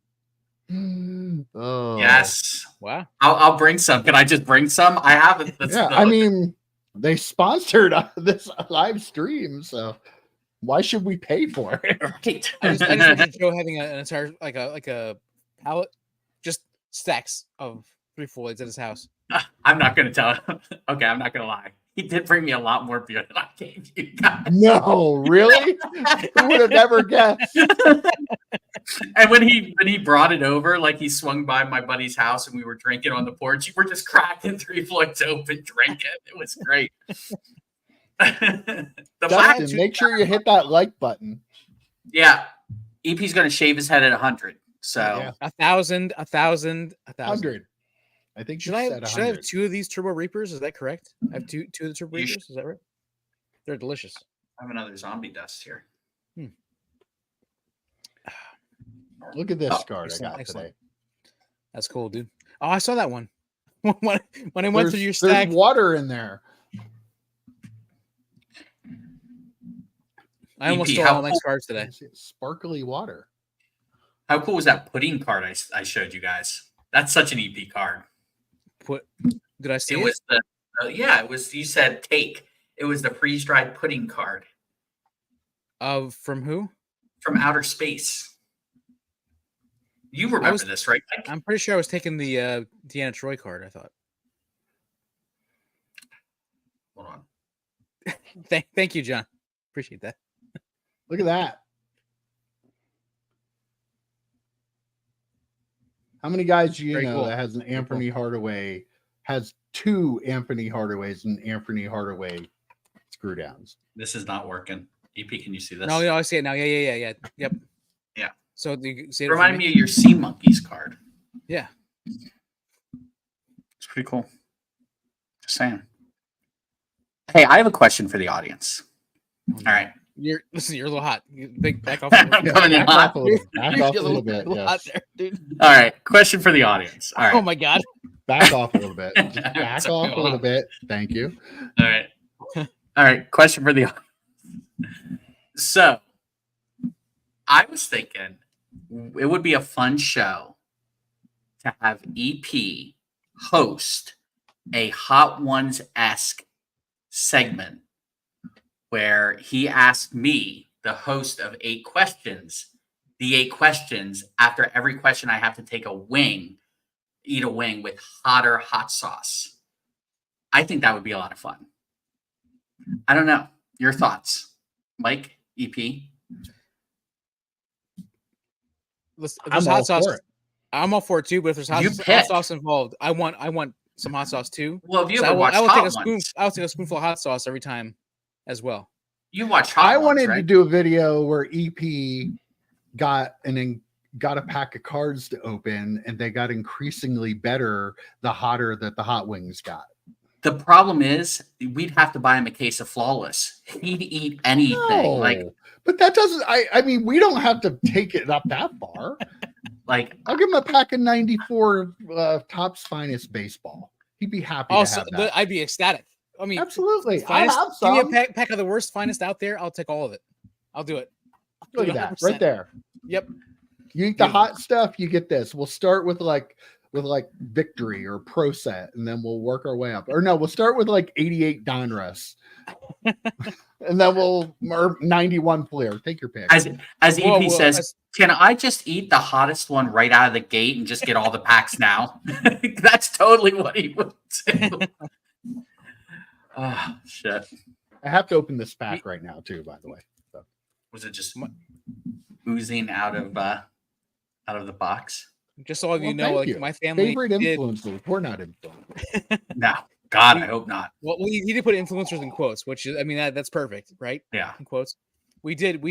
Oh. Yes. Wow. I'll bring some. Can I just bring some? I haven't. Yeah, I mean, they sponsored this live stream, so why should we pay for it? Right. I just imagine Joe having an entire like a pallet, just stacks of Three Floyds at his house. I'm not going to tell him. Okay, I'm not going to lie. He did bring me a lot more beer than I gave you guys. No, really? Who would have never guessed? And when he brought it over, like he swung by my buddy's house and we were drinking on the porch, we're just cracking Three Floyds open, drinking. It was great. Dustin, make sure you hit that like button. Yeah. EP's going to shave his head at 100. So Yeah. 1,000. 100. I think Should you I said have 100. 2 of these Turbo Reapers? Is that correct? I have two of the Turbo You Reapers. Is that right? They're delicious. I have another zombie dust here. Look at this Oh, card I excellent, got excellent. today. That's cool, dude. Oh, I saw that one. when I went through your There's stack, water in there. I almost EP, stole how all my cool- cards today. Sparkly water. How cool was that pudding card I showed you guys? That's such an EP card. Did I see It it? was the it was, you said take. It was the freeze dried pudding card From who? from outer space. You remember this, right, Mike? I'm pretty sure I was taking the Deanna Troy card. I thought. Hold on. Thank you, John. Appreciate that. Look at that. How many guys do you Very know cool. that has an Anthony Hardaway, has 2 Anthony Hardaways and Anthony Hardaway screw downs? This is not working. EP, can you see this? No, I see it now. Yeah. Yep. Yeah. So you see it Remind me of your Sea Monkeys card. Yeah. It's pretty cool. Just saying. Hey, I have a question for the audience. All right. You're a little hot. Big back off. I'm coming in Back hot. off a little, back off a You're little bit. hot Yes. there, dude. All right. Question for the audience. All right. Oh my god. Back off a little bit. Just back So off a little bit. Thank you. All right. All right. Question for the audience. So, I was thinking it would be a fun show to have EP host a Hot Ones-esque segment where he asked me, the host of 8 questions, the 8 questions. After every question, I have to take a wing. eat a wing with hotter hot sauce. I think that would be a lot of fun. I don't know. Your thoughts, Mike, EP? Listen, if I'm there's all hot sauce, for it. I'm all for it too. But if there's You hot pick. sauce involved, I want some hot sauce too. Well, if you So ever watched I will Hot take a spoon. Ones, I will take a spoonful of hot sauce every time, as well. you watch Hot I Ones, wanted to right? do a video where EP got a pack of cards to open, and they got increasingly better the hotter that the hot wings got. The problem is we'd have to buy him a case of Flawless. He'd eat anything. No, but that doesn't. I mean, we don't have to take it up that far. Like I'll give him a pack of 94 Topps Finest baseball. He'd be happy Also, to have that. I'd be ecstatic. I mean, Absolutely. finest, I have give me some. a pack of the worst finest out there. I'll take all of it. I'll do it. Look at that 100%. right there. Yep. You eat the hot stuff, you get this. We'll start with like Victory or Pro Set, and then we'll work our way up. Or no, we'll start with like 88 Donruss. And then or 91 Flair. Take your pick. as EP says, can I just eat the hottest one right out of the gate and just get all the packs now? That's totally what he would do. Oh shit. I have to open this pack right now too, by the way. So. Was it just oozing out of the box? Just so all of you Well, know, thank like you. my family Favorite did. influencers. We're not influencers. No. God, I hope not. Well, he did put influencers in quotes, which is, I mean, that's perfect, right? Yeah. In quotes. We did.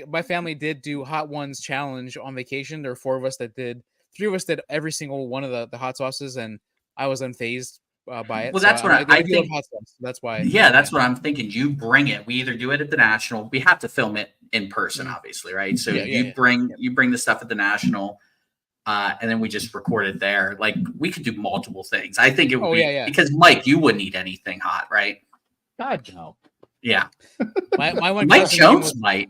My family did do Hot Ones challenge on vacation. There were 4 of us that did. 3 of us did every single one of the hot sauces, and I was unfazed by it. Well, that's what I do think. love hot sauce. That's why. Yeah, that's what I'm thinking. You bring it. We either do it at the National. We have to film it in person, obviously, right? So you bring the stuff at the National, and then we just record it there. Like we could do multiple things. I think it would be because Mike, you wouldn't eat anything hot, right? God no. Yeah. My one Mike Jones might.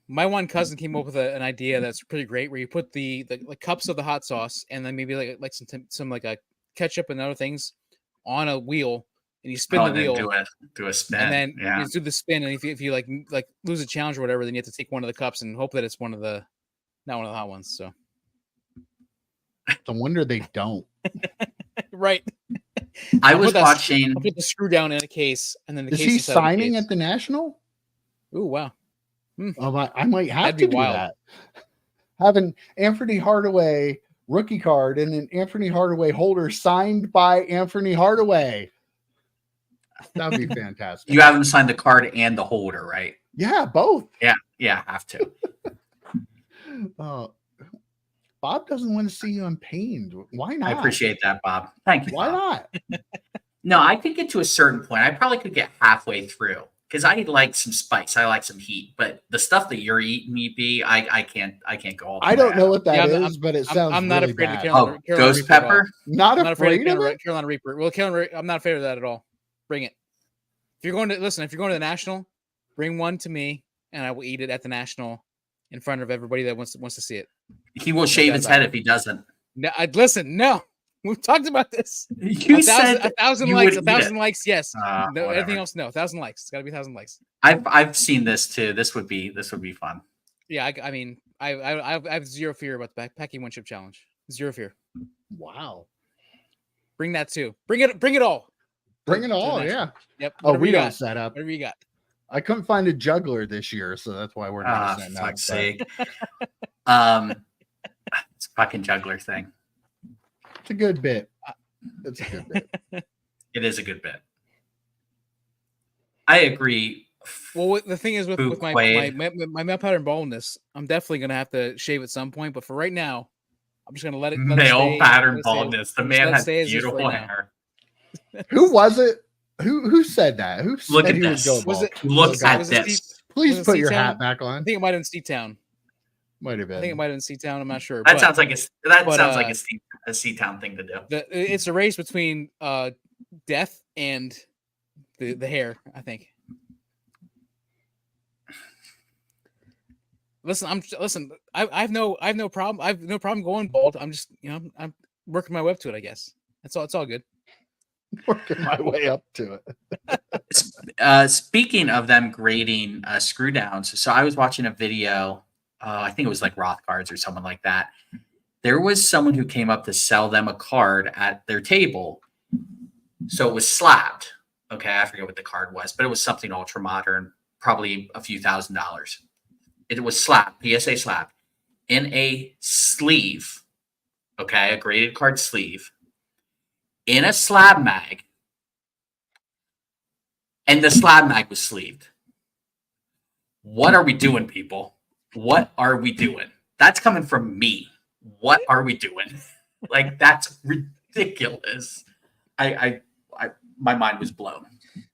My one cousin came up with an idea that's pretty great, where you put the cups of the hot sauce and then maybe like some like a ketchup and other things on a wheel, and you spin the wheel, do a spin, and then you do the spin. And if you like lose a challenge or whatever, then you have to take one of the cups and hope that it's not one of the hot ones. So no wonder they don't. Right. I was watching. I'll put the screw down in a case, and then the is case he inside of the signing case. at the National? Ooh, wow. Oh, I might have That'd to be do wild. that. Have an Anthony Hardaway rookie card and an Anthony Hardaway holder signed by Anthony Hardaway. That would be fantastic. You have him sign the card and the holder, right? Yeah, both. Yeah, have to. Bob doesn't want to see you in pain. Why not? I appreciate that, Bob. Thank you. Why Bob. not? No, I could get to a certain point. I probably could get halfway through because I like some spice. I like some heat, but the stuff that you're eating, EP, I can't go all the I way don't know out. what that is, but it sounds I'm not really afraid bad. of Carolina Ghost Reaper at all. pepper? Not I'm not afraid afraid of it? Carolina Reaper. Well, I'm not afraid of that at all. Bring it. If you're going to the National, bring one to me, and I will eat it at the National in front of everybody that wants to see it. He will shave his head if he doesn't. No, no. We've talked about this. You said 1,000 you likes. would 1,000 likes. Yes. No, No, whatever. anything else? No. 1,000 likes. It's got to be 1,000 likes. I've seen this too. This would be fun. Yeah. I mean, I have zero fear about the backpacking one chip challenge. Zero fear. Wow. Bring that too. Bring it all. Bring it to the all, National. yeah. Yep. Oh, Whatever we you don't got. set up. Whatever you got. I couldn't find a juggler this year, so that's why we're not setting up. Fuck's sake. But It's a fucking juggler thing. it's a good bit. It's a good bit. It is a good bit. I agree. Well, the thing is with my Quaid. male pattern baldness, I'm definitely gonna have to shave at some point. But for right now, I'm just gonna let it Male stay, pattern let it stay- baldness. The just man let it has stay as is beautiful right now. hair. Who was it? Who said that? Who Look said at he would this. go Was bald? it- Look at was it this. Steve- Please was it put your C-Town? hat back I on. think it might have been C-Town. Might have I think it been. might have been C-Town. I'm not sure. That but sounds like but, a C-Town thing to do. it's a race between death and the hair. I think. Listen, I have no problem. I have no problem going bald. I'm just, I'm working my way up to it. I guess that's all. It's all good. Working my way up to it. Speaking of them grading screw downs, so I was watching a video. I think it was like Rothbard's or someone like that, there was someone who came up to sell them a card at their table. So it was slabbed. Okay, I forget what the card was, but it was something ultra modern, probably a few $1,000s. It was slabbed, PSA slabbed, in a sleeve. Okay, a graded card sleeve, in a slab mag, and the slab mag was sleeved. What are we doing, people? What are we doing? That's coming from me. What are we doing? Like, that's ridiculous. My mind was blown.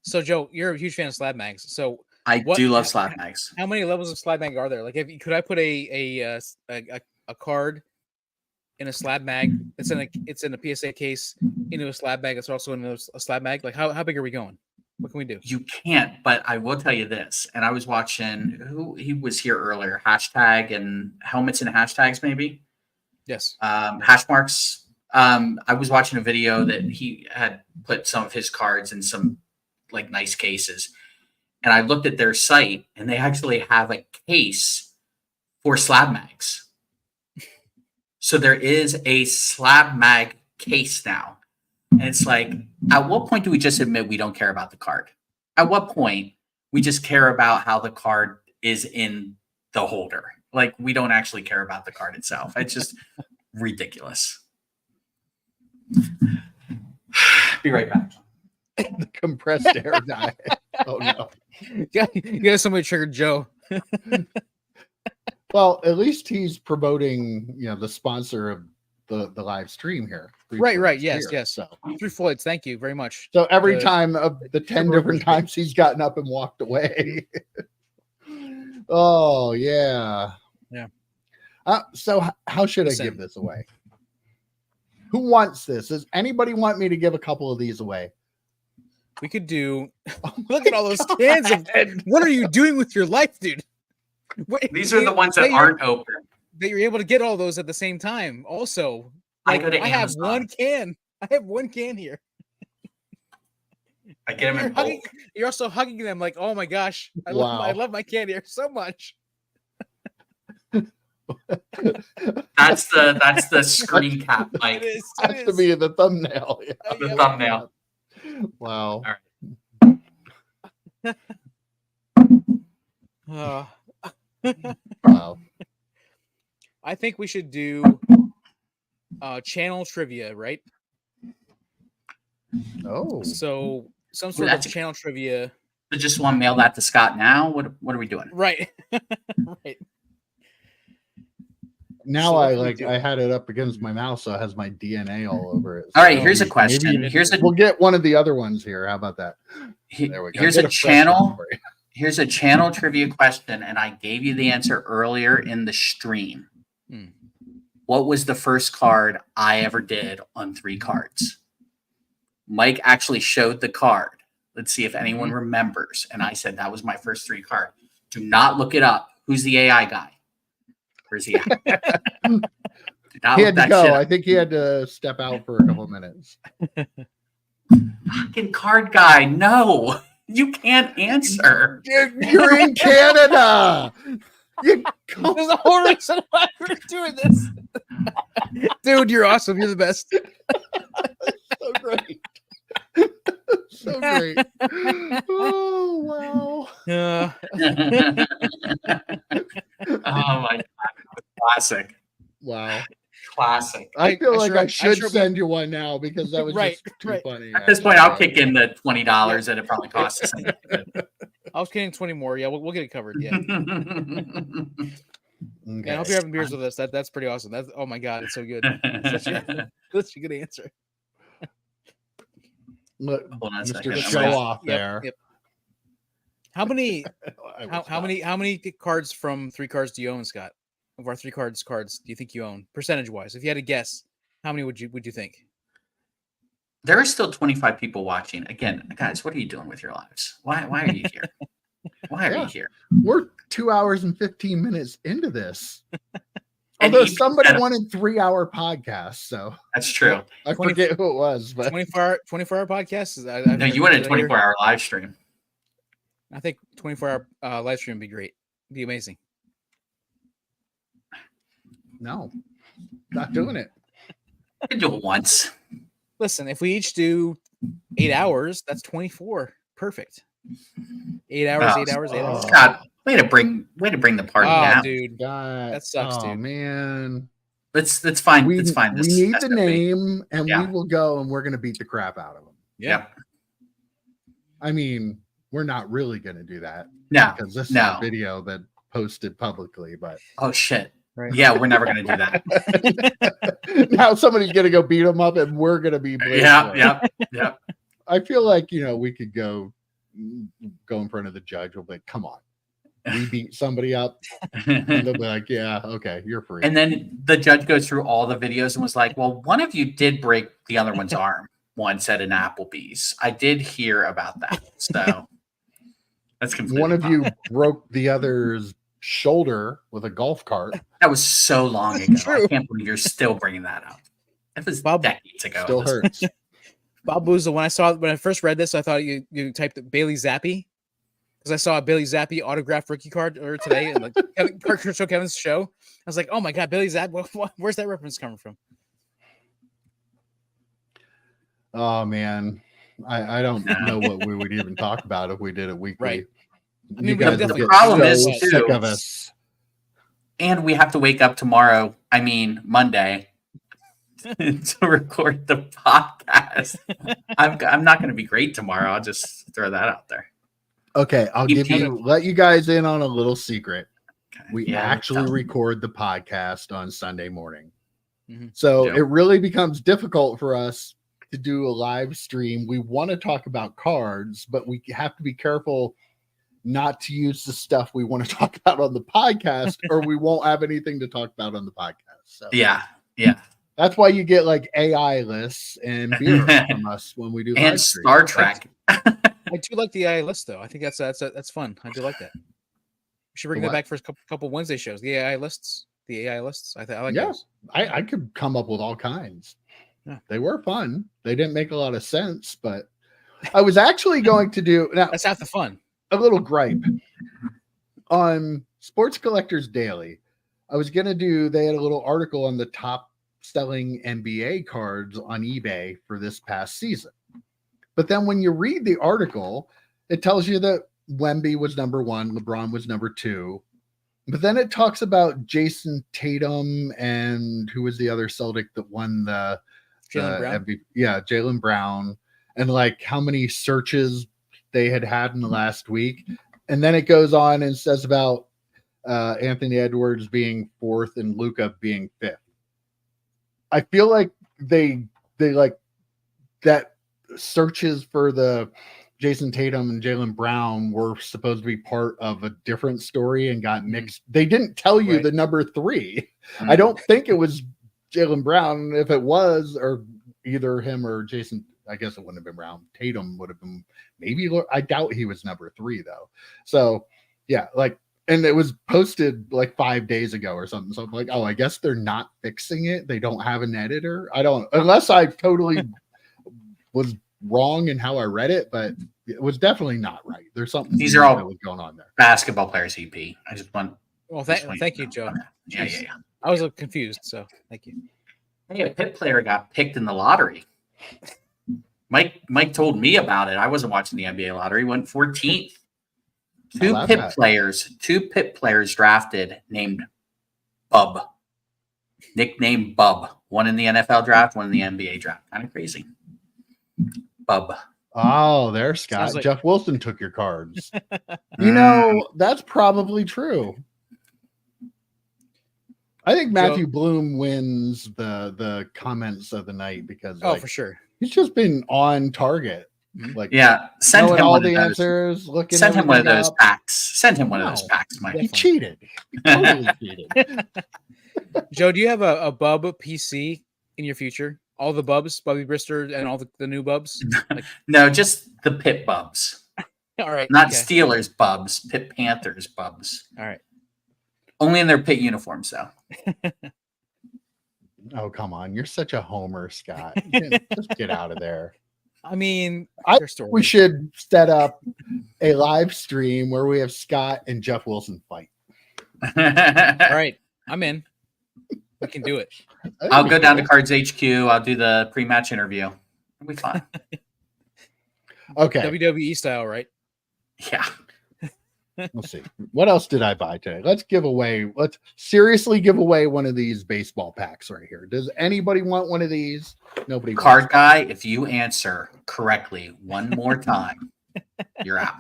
So, Joe, you're a huge fan of slab mags. So, I do love slab mags. How many levels of slab mag are there? Like, could I put a card in a slab mag? It's in a PSA case into a slab mag. It's also in a slab mag. Like, how big are we going? What can we do? You can't, but I will tell you this. And I was watching he was here earlier. Hashtag and helmets and hashtags, maybe. Yes. Hash marks. I was watching a video that he had put some of his cards in some like nice cases. And I looked at their site and they actually have a case for slab mags. So there is a slab mag case now. And it's like, at what point do we just admit we don't care about the card? At what point we just care about how the card is in the holder? Like, we don't actually care about the card itself. It's just ridiculous. Be right back. The compressed air diet. Oh no. You got somebody triggered Joe. Well, at least he's promoting, the sponsor of the live stream here. Right. Yes. So 3 Floyds. Thank you very much. So every time of the 10 different times he's gotten up and walked away. Oh yeah. Yeah. So how should I give this away? Who wants this? Does anybody want me to give a couple of these away? We could do. Look at all those cans. What are you doing with your life, dude? These are the ones that aren't open. That you're able to get all those at the same time. Also, like, I have one can. I have one can here. I get them in bulk. You're also hugging them like, oh my gosh, I love my can here so much. That's the screen cap. Like, it has to be the thumbnail. Yeah. The thumbnail. Wow. All right. Wow. I think we should do channel trivia, right? Oh. So some sort of channel trivia. I just want to mail that to Scott now. What are we doing? Right. Right. Now so I had it up against my mouth, so it has my DNA all over it. So all right, here's a question. We'll get one of the other ones here. How about that? There we go. Here's a channel trivia question, and I gave you the answer earlier in the stream. What was the first card I ever did on 3 cards? Mike actually showed the card. Let's see if anyone remembers. And I said that was my first 3 card. Do not look it up. Who's the AI guy? Where's he at? He had to go. I think he had to step out for a couple of minutes. Fucking card guy. No, you can't answer. You're in Canada. There's a whole reason why we're doing this. Dude, you're awesome. You're the best. So great. So great. Oh, wow. Oh, my God. Classic. Wow. Classic. I feel like I should send you one now because that was just too funny. At this point, I'll kick in the $20 that it probably costs us. I was kidding, 20 more. Yeah, we'll get it covered. Yeah. Okay. I hope you're having beers with us. That's pretty awesome. That's, oh my God, it's so good. Such a good answer. Look, Mr. Show Off there. Yep. How many cards from 3 cards do you own, Scott? Of our 3 cards do you think you own, percentage wise? If you had to guess, how many would you think? There are still 25 people watching. Again, guys, what are you doing with your lives? Why are you here? Why are you here? We're 2 hours and 15 minutes into this. Although somebody wanted 3-hour podcasts, so that's true. I forget who it was, but 24-hour podcasts. No, you wanted a 24-hour live stream. I think 24-hour live stream would be great. It'd be amazing. No. Not doing it. I can do it once. Listen, if we each do 8 hours, that's 24. Perfect. 8 hours, Oh, 8 hours, 8 hours. Scott, way to bring the party down. Dude, God, that sucks, oh, dude. Man. That's fine. We, It's fine. we need the name, and Yeah. we will go, and we're going to beat the crap out of them. Yeah. I mean, we're not really going to do that. No, because this is a video that posted publicly. But oh shit, right. Yeah, we're never going to do that. Now somebody's going to go beat them up, and we're going to be yeah. I feel like we could go in front of the judge. We'll be like, come on. We beat somebody up, and they'll be like, "Yeah, okay, you're free." And then the judge goes through all the videos and was like, "Well, one of you did break the other one's arm once at an Applebee's. I did hear about that." So that's completely one of fine. you broke the other's shoulder with a golf cart. That was so long ago. True. I can't believe you're still bringing that up. That was Bob, decades ago. Still hurts. Bob Boozle, when I first read this, I thought you typed Bailey Zappi. Because I saw a Bailey Zappi autographed rookie card today, and like Kevin's show. I was like, "Oh my god, Bailey Zappi! Where's that reference coming from?" Oh man, I don't know what we would even talk about if we did it weekly. Right. I You mean, guys would the get problem so is, sick too, of us. And we have to wake up tomorrow. I mean, Monday, to record the podcast. I'm not going to be great tomorrow. I'll just throw that out there. Okay, I'll let you guys in on a little secret. Okay. We actually record the podcast on Sunday morning. Mm-hmm. So it really becomes difficult for us to do a live stream. We want to talk about cards, but we have to be careful not to use the stuff we want to talk about on the podcast, or we won't have anything to talk about on the podcast. So Yeah. that's why you get like AI lists and beer from us when we do And live stream. Star Trek. I do like the AI list, though. I think that's fun. I do like that. We should bring that back for a couple Wednesday shows. The AI lists. I like those. I could come up with all kinds. Yeah. They were fun. They didn't make a lot of sense, but I was actually going to do now. That's half the fun. A little gripe on Sports Collectors Daily. I was going to do. They had a little article on the top selling NBA cards on eBay for this past season. But then when you read the article, it tells you that Wemby was number 1, LeBron was number 2. But then it talks about Jason Tatum and who was the other Celtic that won the Jaylen Brown. MVP? Yeah, Jaylen Brown, and like how many searches they had in the last week. And then it goes on and says about Anthony Edwards being 4th and Luka being 5th. I feel like they like that. Searches for the Jason Tatum and Jaylen Brown were supposed to be part of a different story and got mixed. They didn't tell you the number 3. I don't think it was Jaylen Brown. If it was, or either him or Jason, I guess it wouldn't have been Brown. Tatum would have been maybe. I doubt he was number 3 though. So yeah, like, and it was posted like 5 days ago or something. So I'm like, oh, I guess they're not fixing it. They don't have an editor. I don't, unless I totally was wrong in how I read it, but it was definitely not right. There's something These are all that was going on there. Basketball players, EP. I just want. Well, thank you, Joe. Yeah. I was a little confused, so thank you. Hey, a Pitt player got picked in the lottery. Mike told me about it. I wasn't watching the NBA lottery. Went 14th. Two Pitt players drafted named Bub. Nickname Bub. One in the NFL draft, one in the NBA draft. Kind of crazy. Bub. Oh, there's Scott. Like... Jeff Wilson took your cards. That's probably true. I think Matthew Bloom wins the comments of the night because for sure. He's just been on target. Like send him all one the of those answers. Looking. Send him one of those packs. Send him one of those packs, Mike. He cheated. He totally cheated. Joe, do you have a Bub PC in your future? All the Bubs, Bubby Brister, and all the new Bubs? No, just the Pitt Bubs. All right. Not Steelers Bubs, Pitt Panthers Bubs. All right. Only in their Pitt uniforms, though. Oh, come on. You're such a homer, Scott. Just get out of there. I mean, we should set up a live stream where we have Scott and Jeff Wilson fight. All right. I'm in. We can do it. I'll go down to Cards HQ. I'll do the pre-match interview. It'll be fun. Okay. WWE style, right? Yeah. Let's see. What else did I buy today? Let's seriously give away one of these baseball packs right here. Does anybody want one of these? Nobody. Card guy, if you answer correctly one more time, you're out.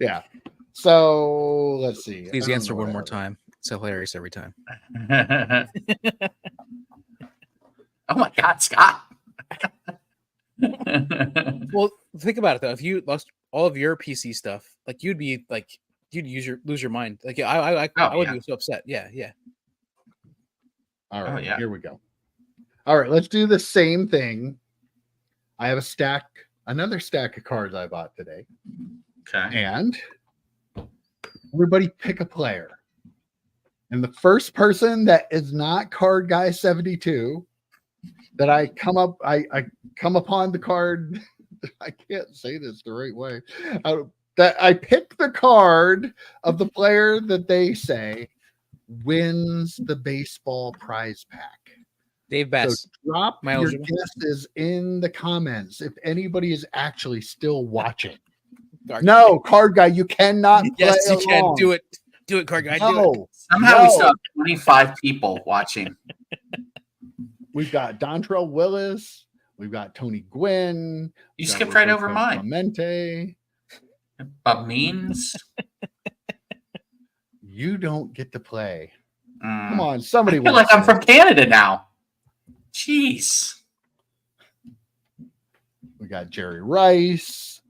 Yeah. So let's see. Please answer one more time. It's hilarious every time. Oh my God, Scott. Well, think about it though. If you lost all of your PC stuff, like you'd be like you'd lose your mind. Like I would be so upset. Yeah. All right, here we go. All right, let's do the same thing. I have another stack of cards I bought today. Okay. And everybody pick a player. And the first person that is not Card Guy 72 that I come upon the card. I can't say this the right way. That I pick the card of the player that they say wins the baseball prize pack. Dave Bass. So drop your guesses in the comments if anybody is actually still watching. No, Card Guy, you cannot. Yes, play you can along. do it. Do it, Card Guy. No, Do it. Somehow we still have 25 people watching. We've got Dontrell Willis. We've got Tony Gwynn. You skipped right over mine. Clemente. Bob Means. You don't get to play. Come on, somebody. I feel like I'm from Canada now. Jeez. We got Jerry Rice.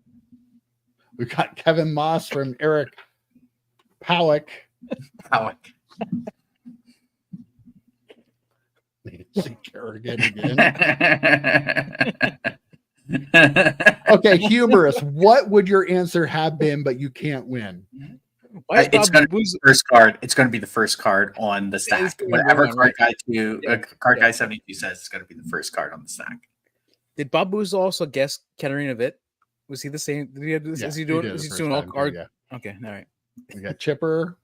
We got Kevin Moss from Eric Powick. Nancy Kerrigan again. Okay, humorous. What would your answer have been, but you can't win? It's going to be the first card. It's going to be the first card on the stack. Whatever Card Guy 72 says, it's going to be the first card on the stack. Did Bob Boozle also guess Katarina Witt? Was he the same? Did he have this? Is he doing all card? Yeah. Okay, all right. We got Chipper.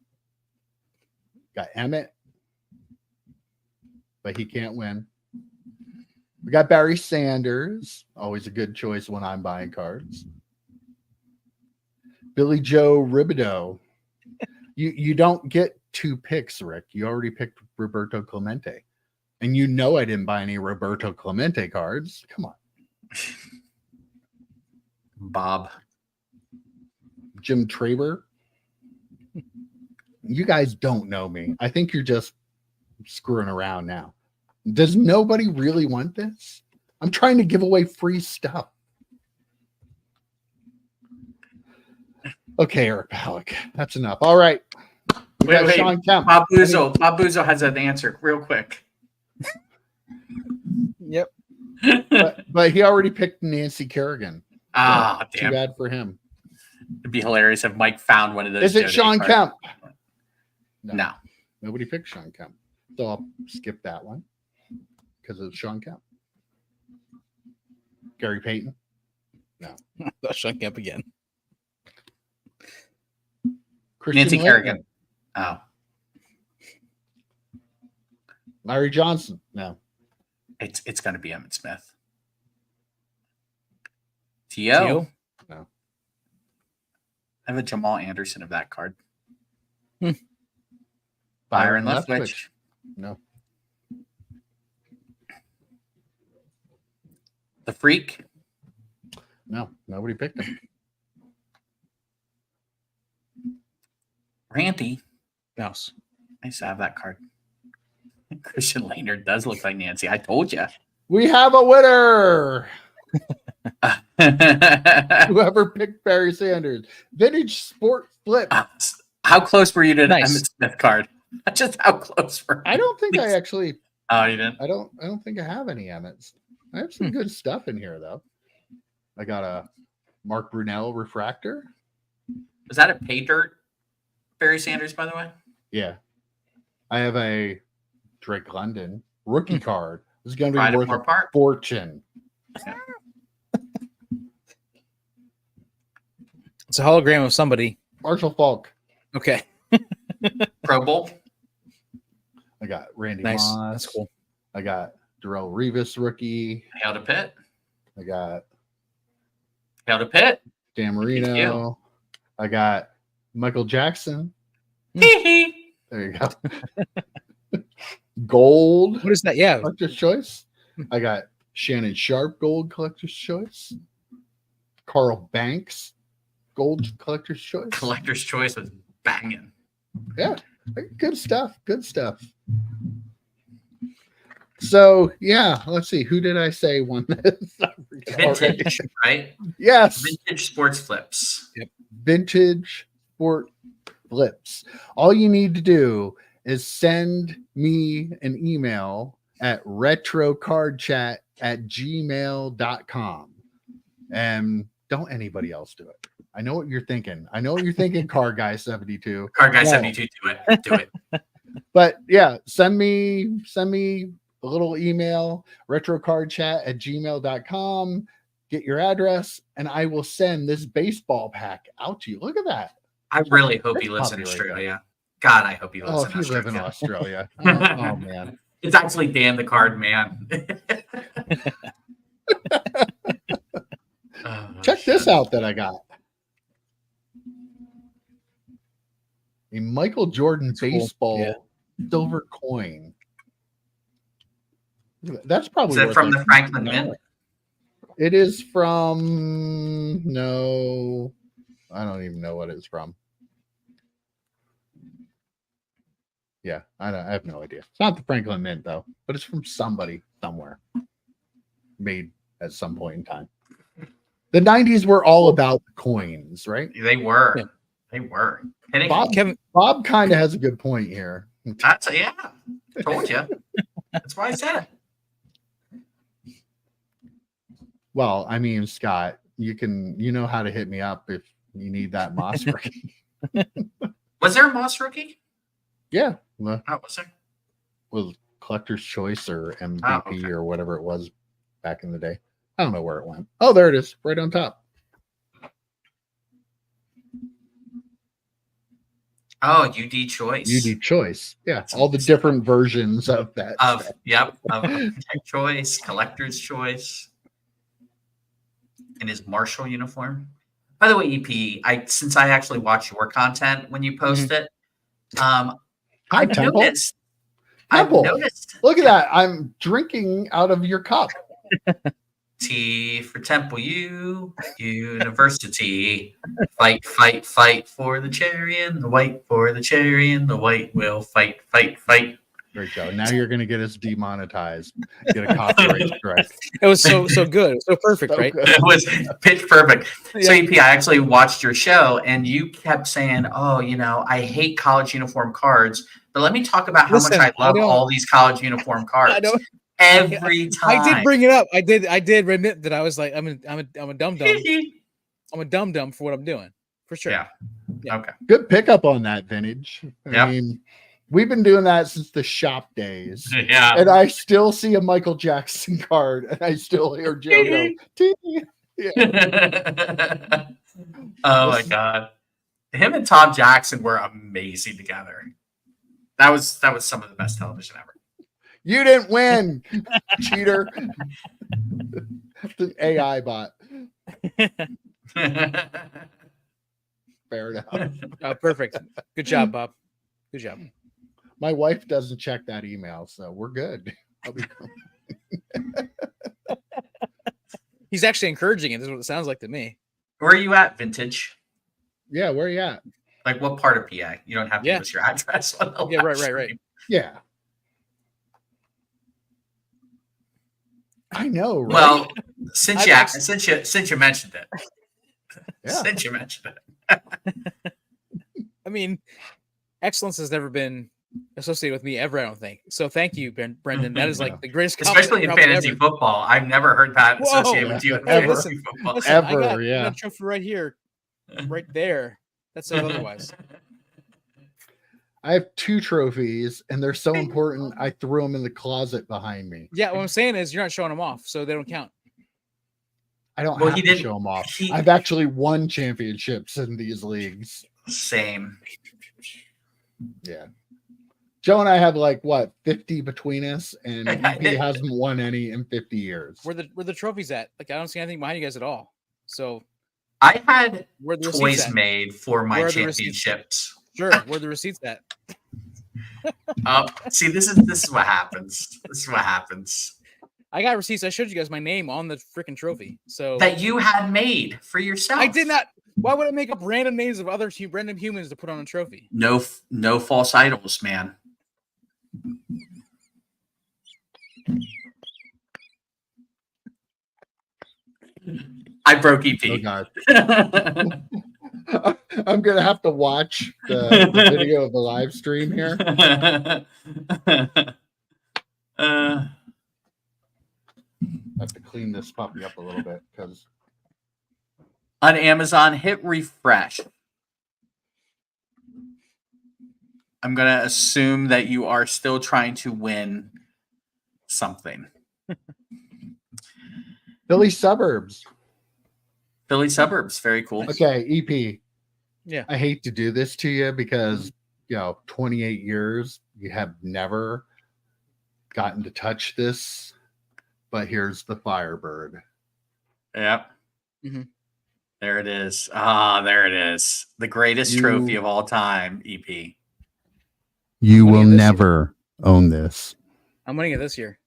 Got Emmett. But he can't win. We got Barry Sanders. Always a good choice when I'm buying cards. Billy Joe Ribideau. You don't get two picks, Rick. You already picked Roberto Clemente. And you know I didn't buy any Roberto Clemente cards. Come on. Bob. Jim Traber. You guys don't know me. I think you're just screwing around now. Does nobody really want this? I'm trying to give away free stuff. Okay, Eric Halleck. That's enough. All right. Wait. Sean Kemp. Bob Boozle has an answer real quick. Yep. But he already picked Nancy Kerrigan. Ah, damn. Too bad for him. It'd be hilarious if Mike found one of those. Is it Sean Kemp? No. Nobody picked Sean Kemp. So I'll skip that one because it's Sean Kemp. Gary Payton? No. Sean Kemp again. Nancy Kerrigan. Oh. Larry Johnson? No. It's going to be Emmitt Smith. T.O.? No. I have a Jamal Anderson of that card. Byron Leftwich. No. The Freak? No. Nobody picked him. Randy? Mouse. Nice to have that card. Christian Laettner does look like Nancy. I told you. We have a winner. Whoever picked Barry Sanders. Vintage Sport Flip. How close were you to the Emmitt Smith card? Just how close were you? I don't think I actually. Oh, you didn't? I don't think I have any Emmets. I have some good stuff in here though. I got a Mark Brunell refractor. Was that a pay dirt Barry Sanders, by the way? Yeah. I have a Drake London rookie card. This is going to be worth a fortune. Yeah. It's a hologram of somebody. Marshall Falk. Okay. Pro Bowl. I got Randy Nice. Moss. That's cool. I got Darrell Revis rookie. Hail to Pitt. I got Hail to Pitt. Dan Marino. I got Michael Jackson. Hee hee. There you go. Gold. What is that? Yeah. Collector's Choice. I got Shannon Sharp Gold Collector's Choice. Carl Banks Gold Collector's Choice. Collector's Choice was banging. Yeah, good stuff. Good stuff. So yeah, let's see. Who did I say won this? Vintage, right? Yes. Vintage Sports Flips. Yep. Vintage Sport Flips. All you need to do is send me an email at retrocardchat@gmail.com. And don't anybody else do it. I know what you're thinking. I know what you're thinking, Car Guy 72. Card Guy No. 72, do it. Do it. But yeah, send me a little email, retrocardchat@gmail.com. Get your address, and I will send this baseball pack out to you. Look at that. I really hope he That's lives in puppy right Australia. God, I hope he lives Oh, in if you live in Australia. Australia. Oh man. It's actually Dan the Card Man. Oh, Check this shit. out that I got. A Michael Jordan cool. baseball Yeah. silver coin. That's probably Is it worth from like the Franklin $1. Mint? It is from no, I don't even know what it's from. Yeah, I have no idea. It's not the Franklin Mint though, but it's from somebody somewhere. Made at some point in time. The 90s were all about coins, right? They were. Yeah. They were. Hitting- Bob kind of has a good point here. That's yeah. Told you. That's why I said it. Well, I mean, Scott, you know how to hit me up if you need that Moss rookie. Was there a Moss rookie? Yeah, well, Oh, was there? was Collector's Choice or MVP Oh, okay. or whatever it was back in the day. I don't know where it went. Oh, there it is, right on top. Oh, UD Choice. UD Choice. Yeah, all the different versions of that. Of stuff. yep, of Tech Choice, Collector's Choice, in his Marshall uniform. By the way, EP, since I actually watch your content when you post it, Hi, I've Temple. noticed. Temple. I've noticed. Look at that. I'm drinking out of your cup. T for Temple U, University. Fight, fight, fight for the cherry and the white for the cherry and the white will fight, fight, fight. Great show. Now you're going to get us demonetized. Get a copyright strike. It was so good. It was so perfect, So right? good. It was pitch perfect. So Yeah. EP, I actually watched your show and you kept saying, "Oh, I hate college uniform cards." But let me talk about how Listen, much I love I don't- all these college uniform cards. I don't. Every time. I did bring it up. I did admit that I was like, I'm a dum dum. I'm a dum dum for what I'm doing, for sure. Yeah. Yeah. Okay. Good pickup on that, Vintage. I Yep. mean, we've been doing that since the shop days. Yeah. And I still see a Michael Jackson card, and I still hear Joe go, "Tee." Oh my god. Him and Tom Jackson were amazing together. That was some of the best television ever. You didn't win, cheater. The AI bot. Fair enough. Perfect. Good job, Bob. Good job. My wife doesn't check that email, so we're good. I'll be He's actually encouraging it. This is what it sounds like to me. Where are you at, Vintage? Yeah, where are you at? Like what part of PA? You don't have to Yeah. give us your address. On the Yeah, live right. stream. Yeah. I know, right? Well, since I've you mentioned it. Yeah. Since you mentioned it. I mean, excellence has never been associated with me ever, I don't think. So thank you, Brendan. That is like the greatest compliment Especially in probably fantasy ever. football. I've never heard that Whoa. associated with you in Ever. fantasy football. Listen, Ever, I got yeah. a trophy right here, right there. That says otherwise. I have 2 trophies, and they're so important. I threw them in the closet behind me. Yeah, what I'm saying is you're not showing them off, so they don't count. I don't Well, have he to didn't- show them off. he- I've actually won championships in these leagues. Same. Yeah. Joe and I have like what 50 between us, and EP hasn't won any in 50 years. Where the trophies at? Like I don't see anything behind you guys at all. So I had where the toys receipts at? made for my Where are the receipts? championships. Sure, where the receipts at? Oh, see, this is what happens. This is what happens. I got receipts. I showed you guys my name on the freaking trophy. So That you had made for yourself. I did not. Why would I make up random names of other random humans to put on a trophy? No false idols, man. I broke EP. Oh God. I'm gonna have to watch the video of the live stream here. I have to clean this puppy up a little bit because on Amazon, hit refresh. I'm gonna assume that you are still trying to win something. Philly suburbs. Philly suburbs, very cool. Okay, EP. Yeah. I hate to do this to you because 28 years you have never gotten to touch this, but here's the Firebird. Yep. Mm-hmm. There it is. Ah, there it is. The greatest trophy of all time, EP. You will never own this. I'm winning it this year.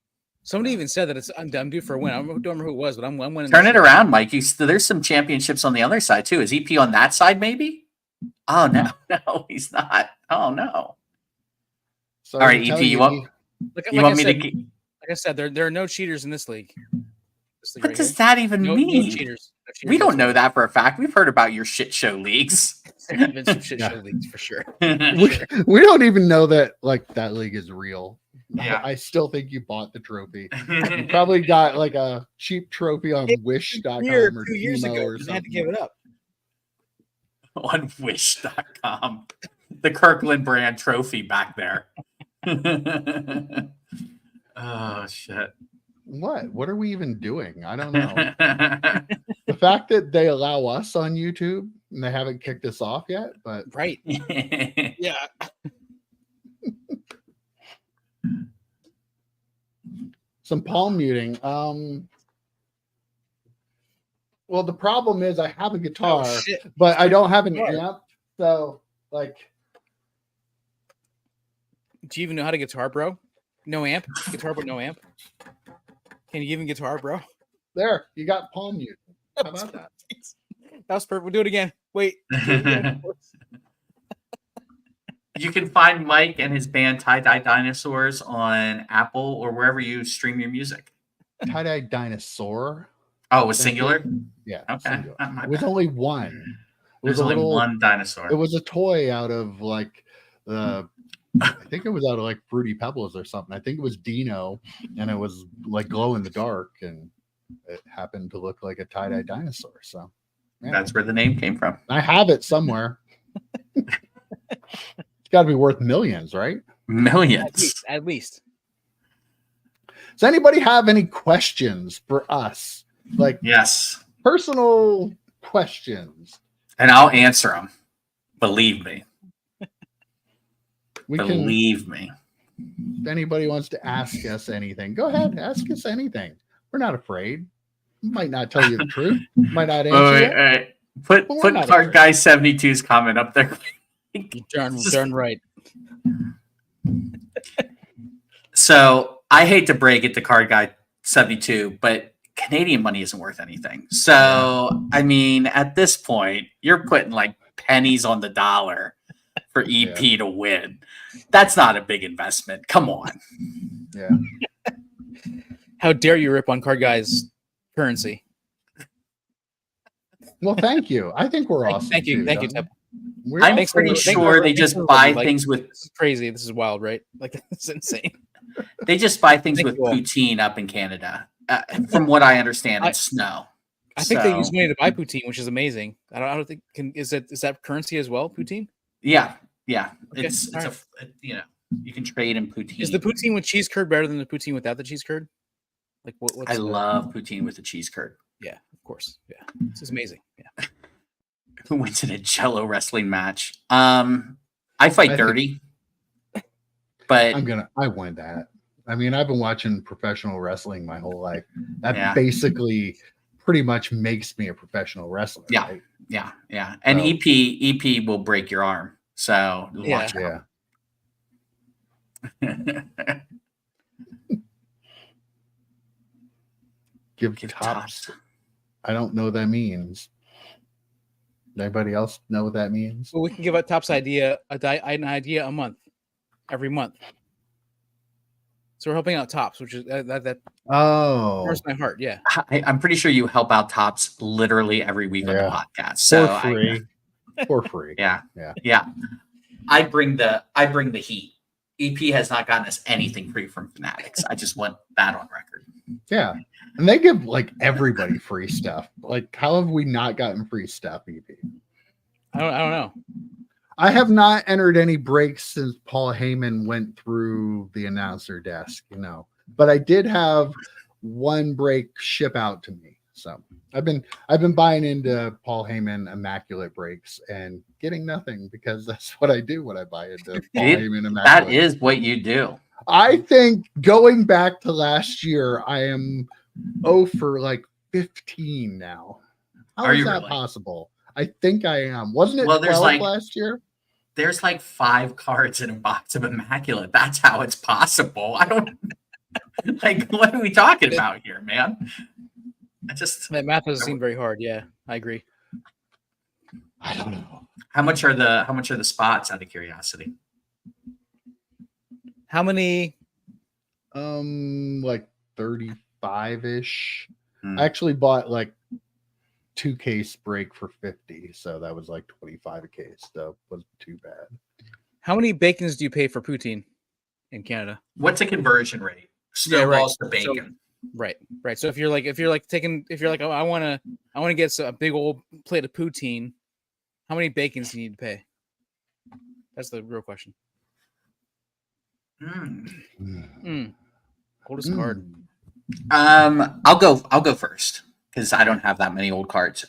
Somebody even said that I'm due for a win. I don't remember who it was, but I'm winning. Turn it around, Mike. There's some championships on the other side too. Is EP on that side? Maybe. Oh no, no, he's not. Oh no. So all right, EP. You want me to? Like I said, there are no cheaters in this league. What does that even mean? No cheaters. We don't know that for a fact. We've heard about your shit show leagues. There have been some shit show leagues for sure. We don't even know that that league is real. Yeah. I still think you bought the trophy. You probably got like a cheap trophy on Wish.com or 2 years ago. or something. I had to give it up. On Wish.com. The Kirkland brand trophy back there. Oh shit. What are we even doing? I don't know. The fact that they allow us on YouTube and they haven't kicked us off yet, but right. Yeah. Some palm muting. Well, the problem is I have a guitar, but I don't have an amp. So, like, do you even know how to guitar, bro? No amp, guitar, but no amp. Can you even guitar, bro? There, you got palm mute. How about that? That was perfect. We'll do it again. Wait. You can find Mike and his band Tie Dye Dinosaurs on Apple or wherever you stream your music. Tie Dye Dinosaur. Oh, it was singular? Yeah. Okay. Singular. It was only one. There's only one dinosaur. It was a toy out of like I think it was out of like Fruity Pebbles or something. I think it was Dino, and it was like glow in the dark, and it happened to look like a tie-dye dinosaur. So that's where the name came from. I have it somewhere. It's got to be worth millions, right? Millions. At least. Does anybody have any questions for us? Like, yes, personal questions. And I'll answer them. Believe me. Believe me. If anybody wants to ask us anything, go ahead. Ask us anything. We're not afraid. Might not tell you the truth. Might not answer it. Put Card Guy 72's comment up there. Darn right. So I hate to break it to Card Guy 72, but Canadian money isn't worth anything. So, I mean, at this point, you're putting like pennies on the dollar for EP to win. That's not a big investment. Come on. Yeah. How dare you rip on Card Guy's currency? Well, thank you. I think we're awesome. Thank you. Thank you, Tep. I'm pretty sure they just buy things with... This is crazy. This is wild, right? Like, it's insane. They just buy things with poutine up in Canada. From what I understand, it's snow. I think they use money to buy poutine, which is amazing. I don't think is that currency as well? Poutine? Yeah. Okay. It's you can trade in poutine. Is the poutine with cheese curd better than the poutine without the cheese curd? Like what's I love poutine with the cheese curd. Yeah, of course. Yeah, this is amazing. Yeah. Who wins in a Jello wrestling match? I fight dirty. But I want that. I mean, I've been watching professional wrestling my whole life. That Yeah. basically pretty much makes me a professional wrestler. Yeah. Right? Yeah. And So- EP will break your arm. So watch Yeah. out. Give Give tops. tops. I don't know what that means. Anybody else know what that means? Well, we can give a Top's idea an idea a month, every month. So we're helping out Tops, which is that Oh, warms my heart. Yeah. I'm pretty sure you help out Tops literally every week on the Yeah. podcast. So for free. For free. Yeah. Yeah. I bring the heat. EP has not gotten us anything free from Fanatics. I just want that on record. Yeah. And they give like everybody free stuff. Like, how have we not gotten free stuff, EP? I don't know. I have not entered any breaks since Paul Heyman went through the announcer desk, but I did have one break ship out to me. So I've been buying into Paul Heyman immaculate breaks and getting nothing because that's what I do when I buy into Paul Heyman immaculate. That is what you do. I think going back to last year, I am 0 for like 15 now. How is that possible? I think I am. Wasn't it 12 last year? There's like 5 cards in a box of immaculate. That's how it's possible. I don't like. What are we talking about here, man? That math doesn't seem very hard. Yeah, I agree. I don't know. How much are the spots, out of curiosity? How many? Like 35-ish. I actually bought like 2 case break for 50, so that was like 25 a case. So it wasn't too bad. How many bacons do you pay for poutine in Canada? What's a conversion rate? Snowballs to bacon. Right. So if you're like, oh, I want to get a big old plate of poutine, how many bacons do you need to pay? That's the real question. Oldest card. I'll go first because I don't have that many old cards.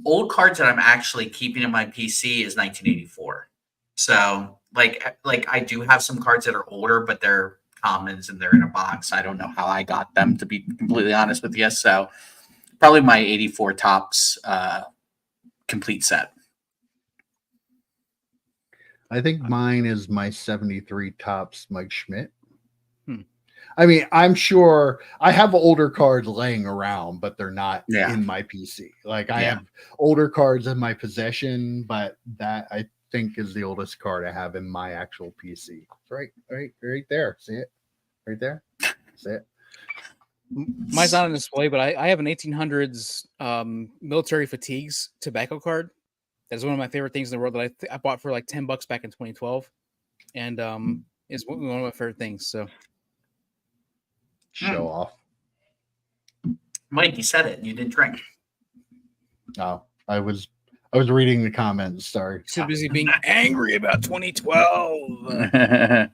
Old cards that I'm actually keeping in my PC is 1984. So like I do have some cards that are older, but they're commons and they're in a box. I don't know how I got them, to be completely honest with you. So probably my 84 Tops complete set. I think mine is my 73 Tops Mike Schmidt. I mean, I'm sure I have older cards laying around, but they're not in my PC. Like I have older cards in my possession, but that I think is the oldest card I have in my actual PC. Right there. See it? Right there. See it? Mine's not on display, but I have an 1800s military fatigues tobacco card. That's one of my favorite things in the world that I bought for like $10 back in 2012, and it's one of my favorite things. So. Show off. Mike, you said it. You didn't drink. Oh, I was reading the comments. Sorry. Too busy being angry about 2012.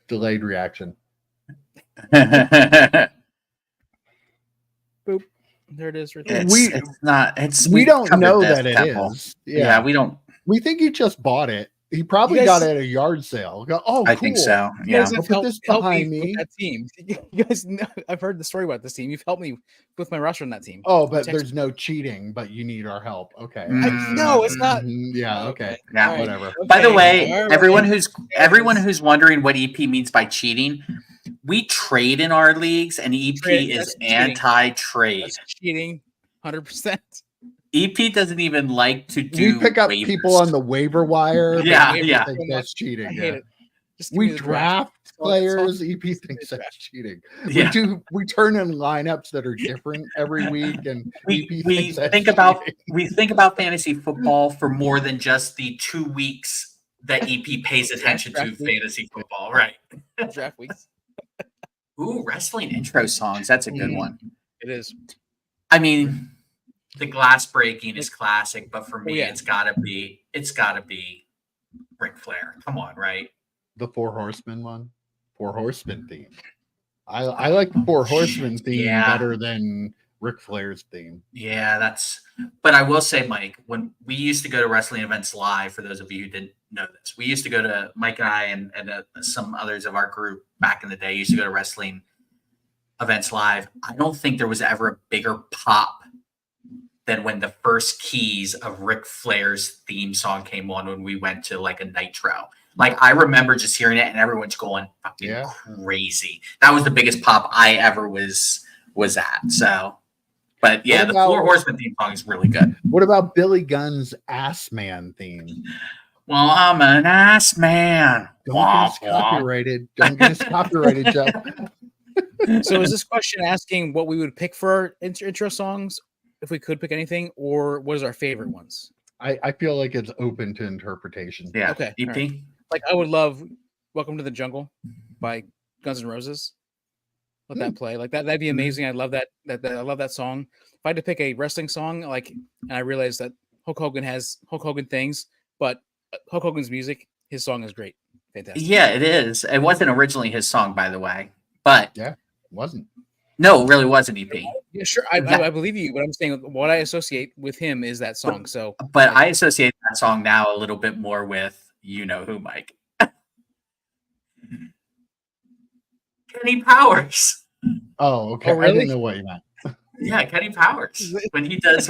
Delayed reaction. Boop. There it is. Right there. We don't know that it is. Yeah, we don't. We think he just bought it. He probably got it at a yard sale. I think so. Yeah. I'll put this behind me. That team. You guys know, I've heard the story about this team. You've helped me with my roster on that team. Oh, but there's no cheating, but you need our help. Okay. No, it's not. Yeah. Okay. Yeah. Right. Whatever. Okay. By the way, everyone who's wondering what EP means by cheating, we trade in our leagues, and EP is anti-trade. That's cheating, 100%. EP doesn't even like to do. We pick up people on the waiver wire. Yeah. Think that's cheating. I hate it. We draft players. EP thinks that's cheating. Yeah. We turn in lineups that are different every week, and we think about fantasy football for more than just the 2 weeks that EP pays attention to fantasy football. Right. Draft weeks. Ooh, wrestling intro songs. That's a good one. It is. I mean, the glass breaking is classic, but for me, it's gotta be Ric Flair. Come on, right? The Four Horsemen one, Four Horsemen theme. I like the Four Horsemen theme better than Ric Flair's theme. Yeah, but I will say, Mike, when we used to go to wrestling events live, for those of you who know this. We used to go to Mike and I and some others of our group back in the day used to go to wrestling events live. I don't think there was ever a bigger pop than when the first keys of Ric Flair's theme song came on when we went to like a Nitro. Like I remember just hearing it and everyone's going fucking crazy. That was the biggest pop I ever was at. So, but yeah, the Four Horsemen theme song is really good. What about Billy Gunn's Ass Man theme? Well, I'm an ass man. Don't get us copyrighted. Don't get us copyrighted, Joe. So is this question asking what we would pick for our intro songs, if we could pick anything, or what is our favorite ones? I feel like it's open to interpretation. Yeah. Okay. EP. Right. Like I would love "Welcome to the Jungle" by Guns N' Roses. Let that play. Like that'd be amazing. I love that. I love that song. If I had to pick a wrestling song, like, and I realized that Hulk Hogan things, but Hulk Hogan's music, his song is great. Fantastic. Yeah, it is. It wasn't originally his song, by the way, but yeah, it wasn't. No, it really wasn't EP. Yeah, sure. I believe you, but I'm saying what I associate with him is that song. But I associate that song now a little bit more with you know who, Mike. Kenny Powers. Oh, okay. Oh, really? I didn't know what you meant. Yeah, Kenny Powers. When he comes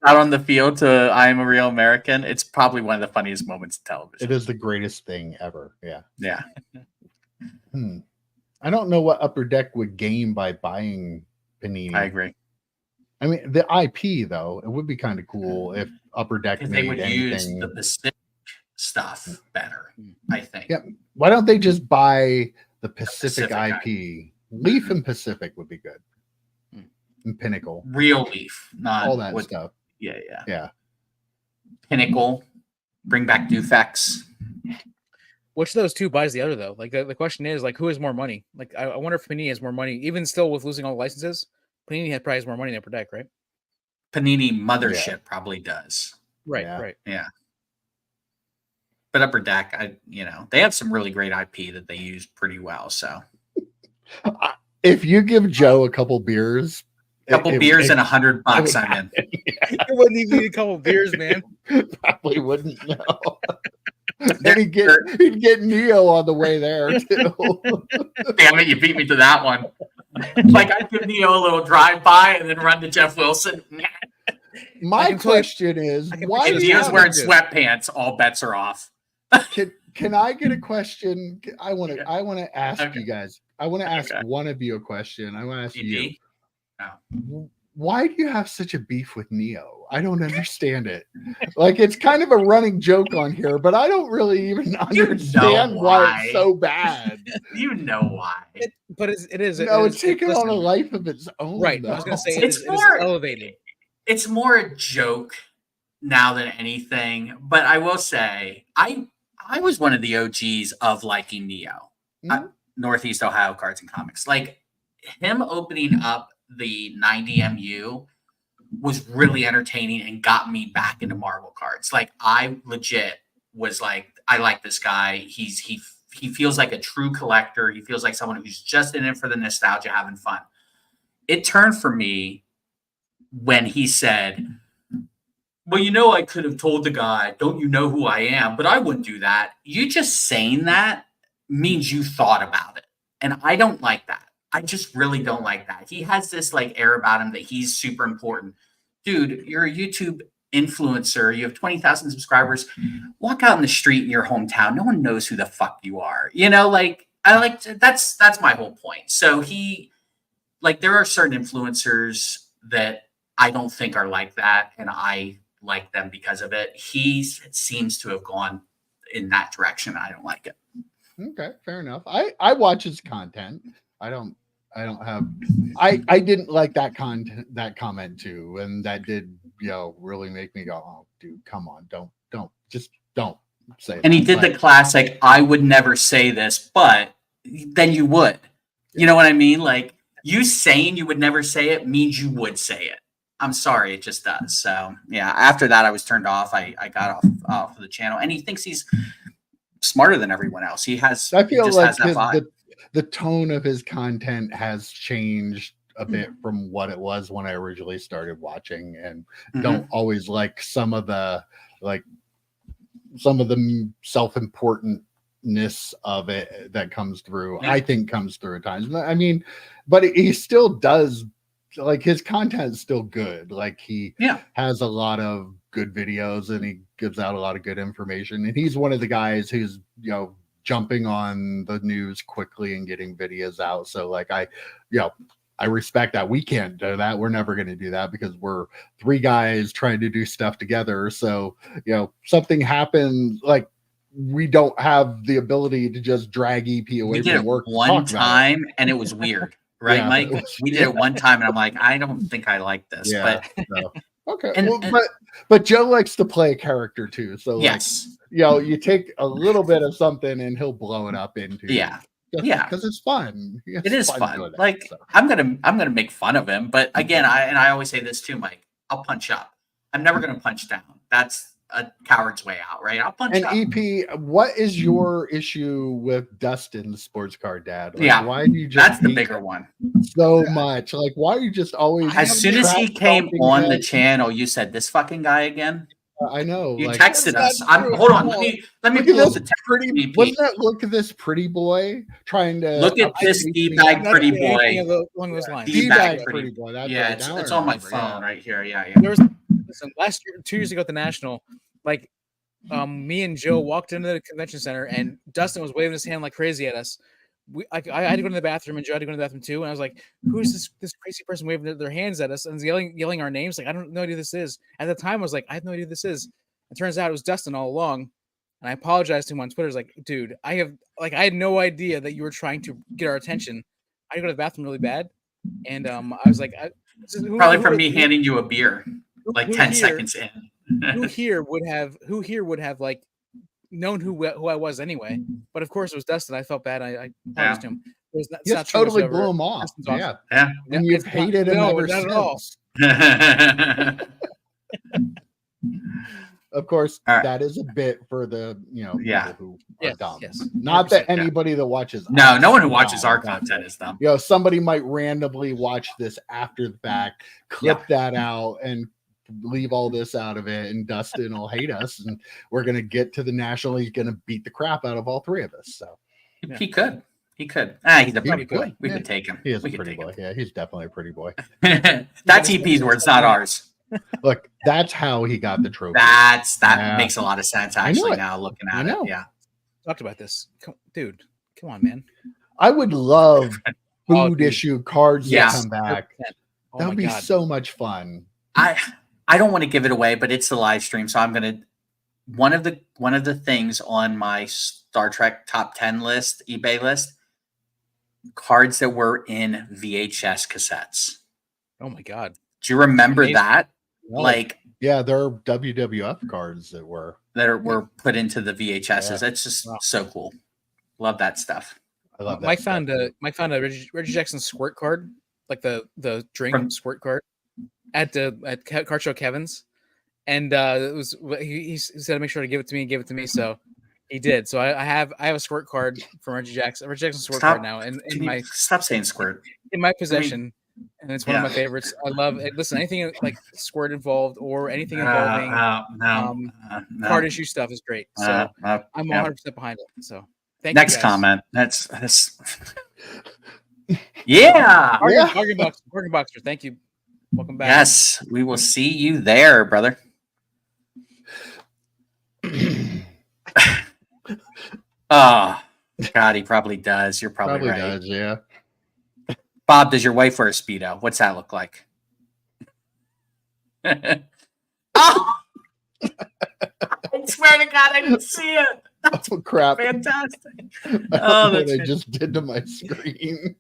out on the field to "I Am a Real American," it's probably one of the funniest moments in television. It is the greatest thing ever. Yeah. Yeah. I don't know what Upper Deck would gain by buying Panini. I agree. I mean, the IP though, it would be kind of cool if Upper Deck made they would anything. use the Pacific stuff better. I think. Yeah. Why don't they just buy the Pacific IP? Leaf and Pacific would be good. And Pinnacle. Real Leaf, not all that stuff. Yeah. Pinnacle. Bring back Dufex. Which of those two buys the other, though? Like the question is, like, who has more money? Like, I wonder if Panini has more money, even still with losing all the licenses. Panini probably has more money than Upper Deck, right? Panini Mothership probably does. Right. Yeah. But Upper Deck, they have some really great IP that they use pretty well. So, if you give Joe a couple beers, and $100, I'm in. It wouldn't even need a couple beers, man. Probably wouldn't know. And he'd get Neo on the way there too. Damn it, you beat me to that one. Like I'd give Neo a little drive-by and then run to Jeff Wilson. My question is, why if Neo's wearing sweatpants, all bets are off. Can I get a question? I want to ask you guys. I want to ask one of you a question. I want to ask you. Oh. Why do you have such a beef with Neo? I don't understand it. Like, it's kind of a running joke on here, but I don't really even understand why it's so bad. You know why. It is. It's taken on a life of its own. Right. Though. I was going to say it's more elevated. It's more a joke now than anything. But I will say, I was one of the OGs of liking Neo. Northeast Ohio Cards and Comics. Like, him opening up the 90 MU was really entertaining and got me back into Marvel cards. Like, I legit was like, I like this guy. He feels like a true collector. He feels like someone who's just in it for the nostalgia, having fun. It turned for me when he said, well, I could have told the guy, don't you know who I am? But I wouldn't do that. You just saying that means you thought about it. And I don't like that. I just really don't like that. He has this like air about him that he's super important. Dude, you're a YouTube influencer. You have 20,000 subscribers. Walk out in the street in your hometown. No one knows who the fuck you are. That's my whole point. So there are certain influencers that I don't think are like that. And I like them because of it. He seems to have gone in that direction. I don't like it. Okay, fair enough. I watch his content. I didn't like that comment too, and that did really make me go, oh dude, come on, don't say and he did the classic, I would never say this, but then you would. You know what I mean? Like, you saying you would never say it means you would say it. I'm sorry, it just does. So yeah, after that I was turned off. I got off of the channel, and he thinks he's smarter than everyone else. I feel like the tone of his content has changed a bit from what it was when I originally started watching, and don't always like some of the some of the self-importantness of it that comes through. Yeah. I think comes through at times. I mean, but he still does, like, his content is still good. Like, he has a lot of good videos and he gives out a lot of good information. And he's one of the guys who's, you know, jumping on the news quickly and getting videos out. So like, I respect that. We can't do that. We're never going to do that because we're three guys trying to do stuff together. So, you know, something happens, like, we don't have the ability to just drag EP away from work. One time and it was weird, right, Yeah, Mike? We did it one time and I'm like, I don't think I like this. Yeah, but no. Okay. But Joe likes to play a character too. So yes, like, you know, you take a little bit of something and he'll blow it up into because it's fun. It is fun. That, like so. I'm gonna make fun of him, but again, I always say this too, Mike. I'll punch up. I'm never gonna punch down. That's a coward's way out, right? I'll punch up. And EP, what is your issue with Dustin, the sports car dad? Like, why do you just that's the bigger one so much? Like, why are you just always as soon as he came on the channel, you said this fucking guy again? I know. You like, texted us. Hold on. Let me pull up the text. Wasn't that look at this pretty boy trying to look at this D-bag pretty boy? Along those lines. D-bag pretty boy. That's yeah, right. it's on my phone right here. Yeah. There was last year, 2 years ago at the National, like me and Joe walked into the convention center and Dustin was waving his hand like crazy at us. I had to go to the bathroom and Joe had to go to the bathroom too. And I was like, who is this crazy person waving their hands at us and yelling our names? Like, I don't know who this is. At the time, I was like, I have no idea who this is. It turns out it was Dustin all along. And I apologized to him on Twitter. I was like, dude, I had no idea that you were trying to get our attention. I had to go to the bathroom really bad. And I was like, probably from me handing you a beer like 10 seconds in. who here would have like known who I was anyway? But of course it was Dustin. I felt bad. I apologized to him. It's not totally blew him off. Awesome. Yeah. And you've hated him ever not since. at all. Of course, that is a bit for the people who are dumb. Yes. Not that anybody that watches. No one who watches our content is dumb. You know, somebody might randomly watch this after the fact, clip that out, and leave all this out of it, and Dustin will hate us, and we're gonna get to the National. He's gonna beat the crap out of all three of us. So he could. He's a pretty boy. We could take him. He is a pretty boy. Yeah, he's definitely a pretty boy. That's EP's words, not ours. Look, that's how he got the trophy. That makes a lot of sense actually now looking at it. Yeah. Talked about this. Dude, come on, man. I would love food issue cards to come back. That would be so much fun. I don't want to give it away, but it's the live stream, so I'm gonna one of the things on my Star Trek top 10 list, eBay list, cards that were in VHS cassettes. Oh my god. Do you remember that? No. Like, yeah, there are WWF cards that were put into the VHSs. Yeah. That's just so cool. Love that stuff. I love that. Mike found a Reggie Jackson squirt card, like the drink squirt card at Card Show Kevin's, and it was he said to make sure to give it to me and give it to me, so he did. So I have a squirt card from Reggie Jackson squirt card now, and stop saying squirt in my possession. And it's one of my favorites. I love it. Listen, anything like squirt involved or anything involving card issue stuff is great. So I'm 100% behind it. So thank you. Next comment. That's yeah. Bargain Boxer. Thank you. Welcome back. Yes, we will see you there, brother. Oh God, he probably does. You're probably right. Does, yeah. Bob, does your wife wear a Speedo? What's that look like? Oh! I swear to God, I didn't see it. Oh, crap. Fantastic. Oh, that's what I just did to my screen.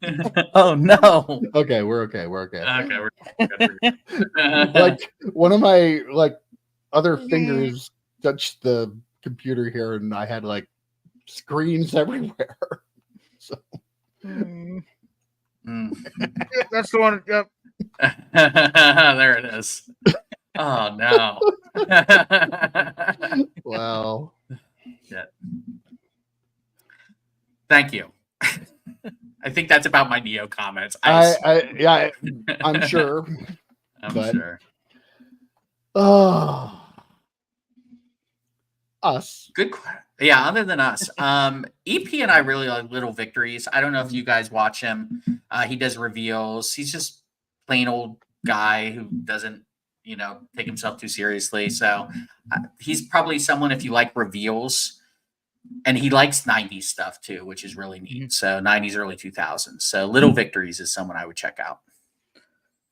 Oh, no. Okay, we're okay. We're okay. Okay, we're good. Like, one of my, other fingers touched the computer here, and I had, screens everywhere. So... That's the one. Yep. There it is. Oh no. Wow. Yeah. Thank you. I think that's about my Neo comments. I'm sure. I'm sure. Oh. us. Good. Yeah, other than us. EP and I really like Little Victories. I don't know if you guys watch him. He does reveals. He's just plain old guy who doesn't, take himself too seriously. So he's probably someone, if you like reveals, and he likes 90s stuff too, which is really neat. So 90s, early 2000s. So Little Victories is someone I would check out.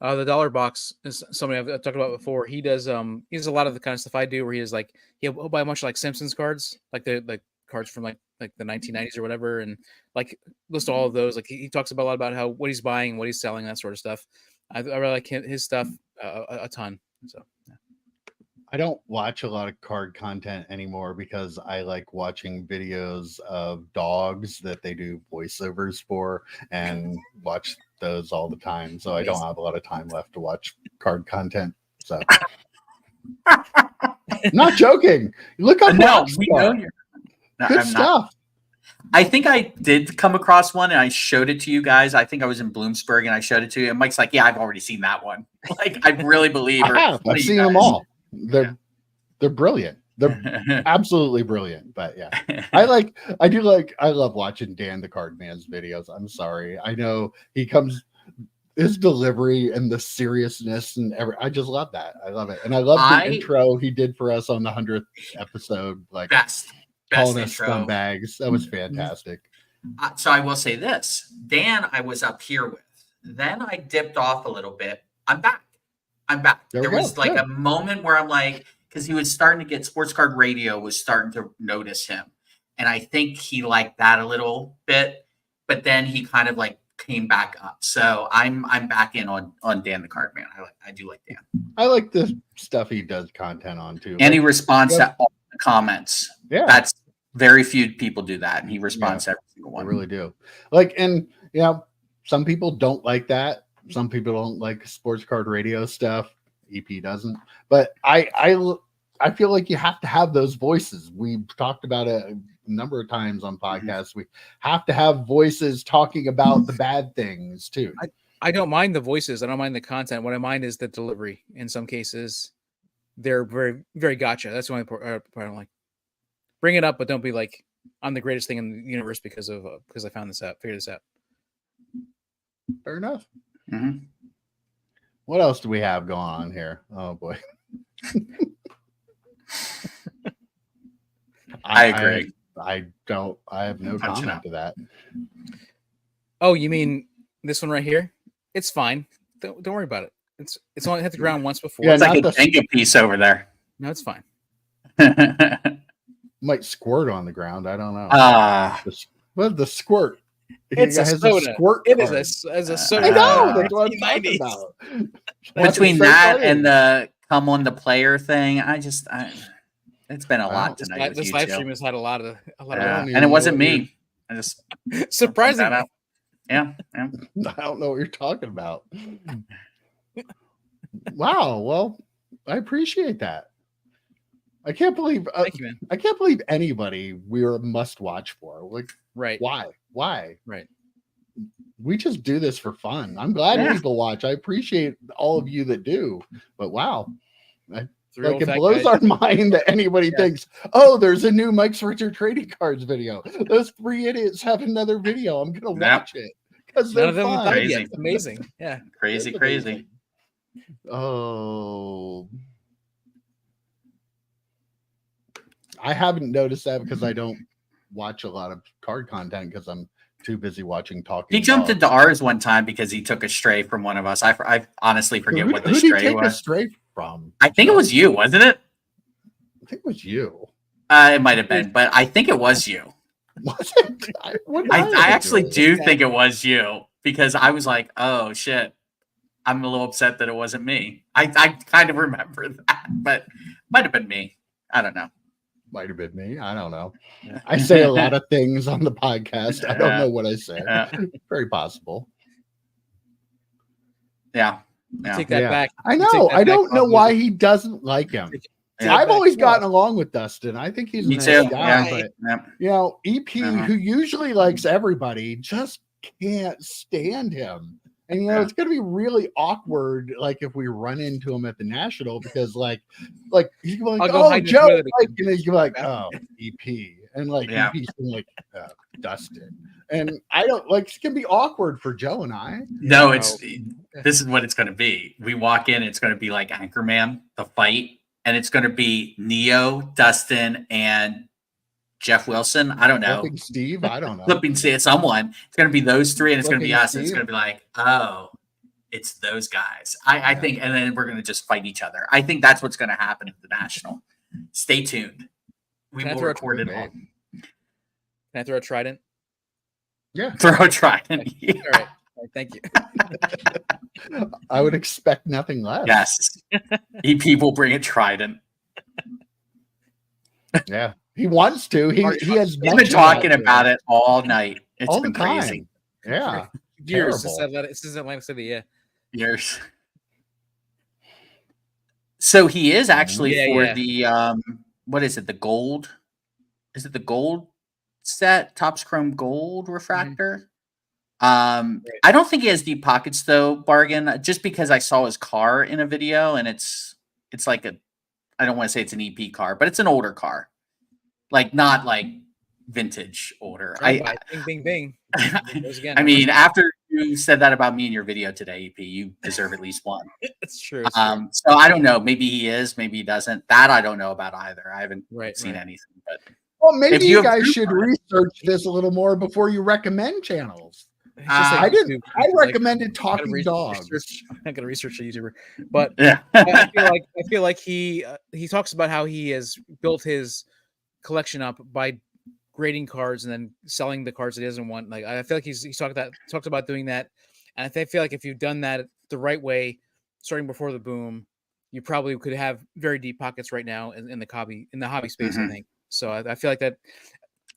The Dollar Box is somebody I've talked about before. He does a lot of the kind of stuff I do, where he is like he'll buy a bunch of like Simpsons cards, like the cards from like the 1990s or whatever, and like list all of those. Like he talks about a lot about what he's buying, what he's selling, that sort of stuff. I really like his stuff a ton. So yeah. I don't watch a lot of card content anymore because I like watching videos of dogs that they do voiceovers for and watch those all the time. So I don't have a lot of time left to watch card content. So not joking. Look up good stuff. I think I did come across one and I showed it to you guys. I think I was in Bloomsburg and I showed it to you. And Mike's like, yeah, I've already seen that one. Like, I really believe I've seen them all. They're brilliant. They're absolutely brilliant. But yeah, I love watching Dan the Card Man's videos. I'm sorry. I know his delivery and the seriousness and I just love that. I love it. And I love the intro he did for us on the 100th episode. Like best calling us scumbags. That was fantastic. So I will say this, Dan, I was up here with, then I dipped off a little bit. I'm back. There was like a moment where I'm like, because he was starting to get Sports Card Radio was starting to notice him. And I think he liked that a little bit, but then he kind of like came back up. So I'm back in on Dan the Card Man. I do like Dan. I like the stuff he does content on too. And he responds to all the comments. Yeah. That's very few people do that. And he responds to every single one. I really do. Like, and some people don't like that. Some people don't like Sports Card Radio stuff. EP doesn't. But I feel like you have to have those voices. We've talked about it a number of times on podcasts. We have to have voices talking about the bad things too. I don't mind the voices. I don't mind the content. What I mind is the delivery. In some cases, they're very, very gotcha. That's the only part I don't like. Bring it up, but don't be like, I'm the greatest thing in the universe because I found this out, figured this out. Fair enough. Mm-hmm. What else do we have going on here? Oh boy. I agree. I have no comment to that. Oh, you mean this one right here? It's fine. Don't worry about it. It's only hit the ground once before. Yeah, it's like a Jenga piece over there. No, it's fine. Might squirt on the ground. I don't know. What the squirt? It's a soda. It is a soda. I know. That's what I'm talking about. Between that and the come on the player thing, it's been a lot tonight. This live stream has had a lot of and it wasn't me. I just surprisingly. Yeah. I don't know what you're talking about. Wow. Well, I appreciate that. I can't believe. Thank you, man. I can't believe anybody we're a must watch for. Like, right? Why? Right. We just do this for fun. I'm glad people watch. I appreciate all of you that do. But wow, it blows our mind that anybody thinks, oh, there's a new Mike's Richard trading cards video. Those three idiots have another video. I'm gonna watch it because they're fun. Crazy. It's amazing. Yeah. Crazy. Oh. I haven't noticed that because I don't watch a lot of card content because I'm too busy watching talking. He jumped into ours one time because he took a stray from one of us. I honestly forget what the stray was. A stray from? I think it was you, wasn't it? I think it was you. It might have been, but I think it was you. Was it? I actually do think it was you because I was like, oh shit. I'm a little upset that it wasn't me. I kind of remember that, but might have been me. I don't know. Might have been me. I don't know. I say a lot of things on the podcast. I don't know what I say. Very possible. Yeah. Take that back. I know. I don't know why he doesn't like him. I've always gotten along with Dustin. I think he's a nice guy. But, EP, who usually likes everybody, just can't stand him. And it's gonna be really awkward, like if we run into him at the national, because like he's going like, oh Joe, like, and he's like, oh EP, and like EP's like Dustin, and I don't like it's gonna be awkward for Joe and I. No, this is what it's gonna be. We walk in, it's gonna be like Anchorman, the fight, and it's gonna be Neo, Dustin, and Jeff Wilson. I don't know. Flipping Steve. I don't know. Flipping someone. It's going to be those three, and it's going to be us. And it's going to be like, oh, it's those guys. I think, and then we're going to just fight each other. I think that's what's going to happen at the national. Stay tuned. We will record it all. Can I throw a trident? Yeah. Throw a trident. Yeah. All right. Thank you. I would expect nothing less. Yes. EP will bring a trident. Yeah. He wants to. He's been talking about it all night. It's all been the time. crazy. Yeah. Years since Atlantic City, yeah. Years. So he is actually the what is it? The gold? Is it the gold set? Topps Chrome Gold refractor? I don't think he has deep pockets though, Bargain, just because I saw his car in a video, and it's like I don't want to say it's an EP car, but it's an older car. Like not like vintage older. Bing, bing, bing. I mean, after you said that about me in your video today, EP, you deserve at least one. It's true. So I don't know. Maybe he is. Maybe he doesn't. That I don't know about either. I haven't seen anything. But maybe you guys should research this a little more before you recommend channels. I didn't. I recommended Talking Dogs. I'm not gonna research a YouTuber, but yeah, I feel like he talks about how he has built his collection up by grading cards and then selling the cards that he doesn't want. Like I feel like he's talked about doing that, and I feel like if you've done that the right way, starting before the boom, you probably could have very deep pockets right now in the hobby space. I think so. I feel like that.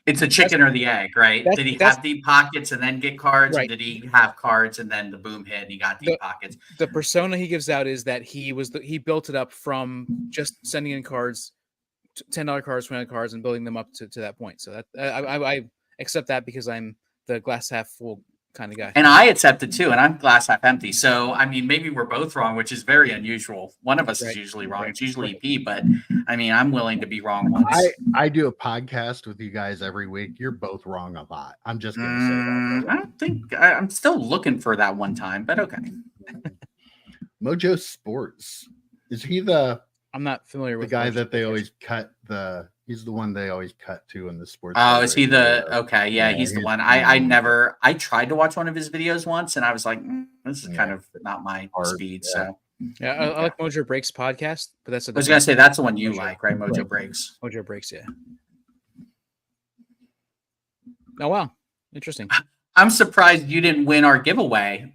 It's a chicken or the egg, right? Did he have deep pockets and then get cards? Right. Or did he have cards and then the boom hit and he got deep pockets? The persona he gives out is that he built it up from just sending in cards, $10 cards, $20 cards, and building them up to that point. So that I accept that because I'm the glass half full kind of guy. And I accept it too, and I'm glass half empty. So I mean, maybe we're both wrong, which is very unusual. One of us is usually wrong. It's usually EP, but I mean, I'm willing to be wrong once. I do a podcast with you guys every week. You're both wrong a lot. I'm just gonna say that. I don't think I'm still looking for that one time, but okay. Mojo Sports. Is he the? I'm not familiar with the guy that they always cut the. He's the one they always cut to in the sports. Oh, is he the? Okay, yeah, he's the one. I tried to watch one of his videos once, and I was like, this is kind of not my speed. Yeah. So yeah, I like Mojo Breaks podcast, but that's. I was gonna say that's the one you like, right? Mojo Breaks. Mojo Breaks, yeah. Oh wow, interesting. I'm surprised you didn't win our giveaway.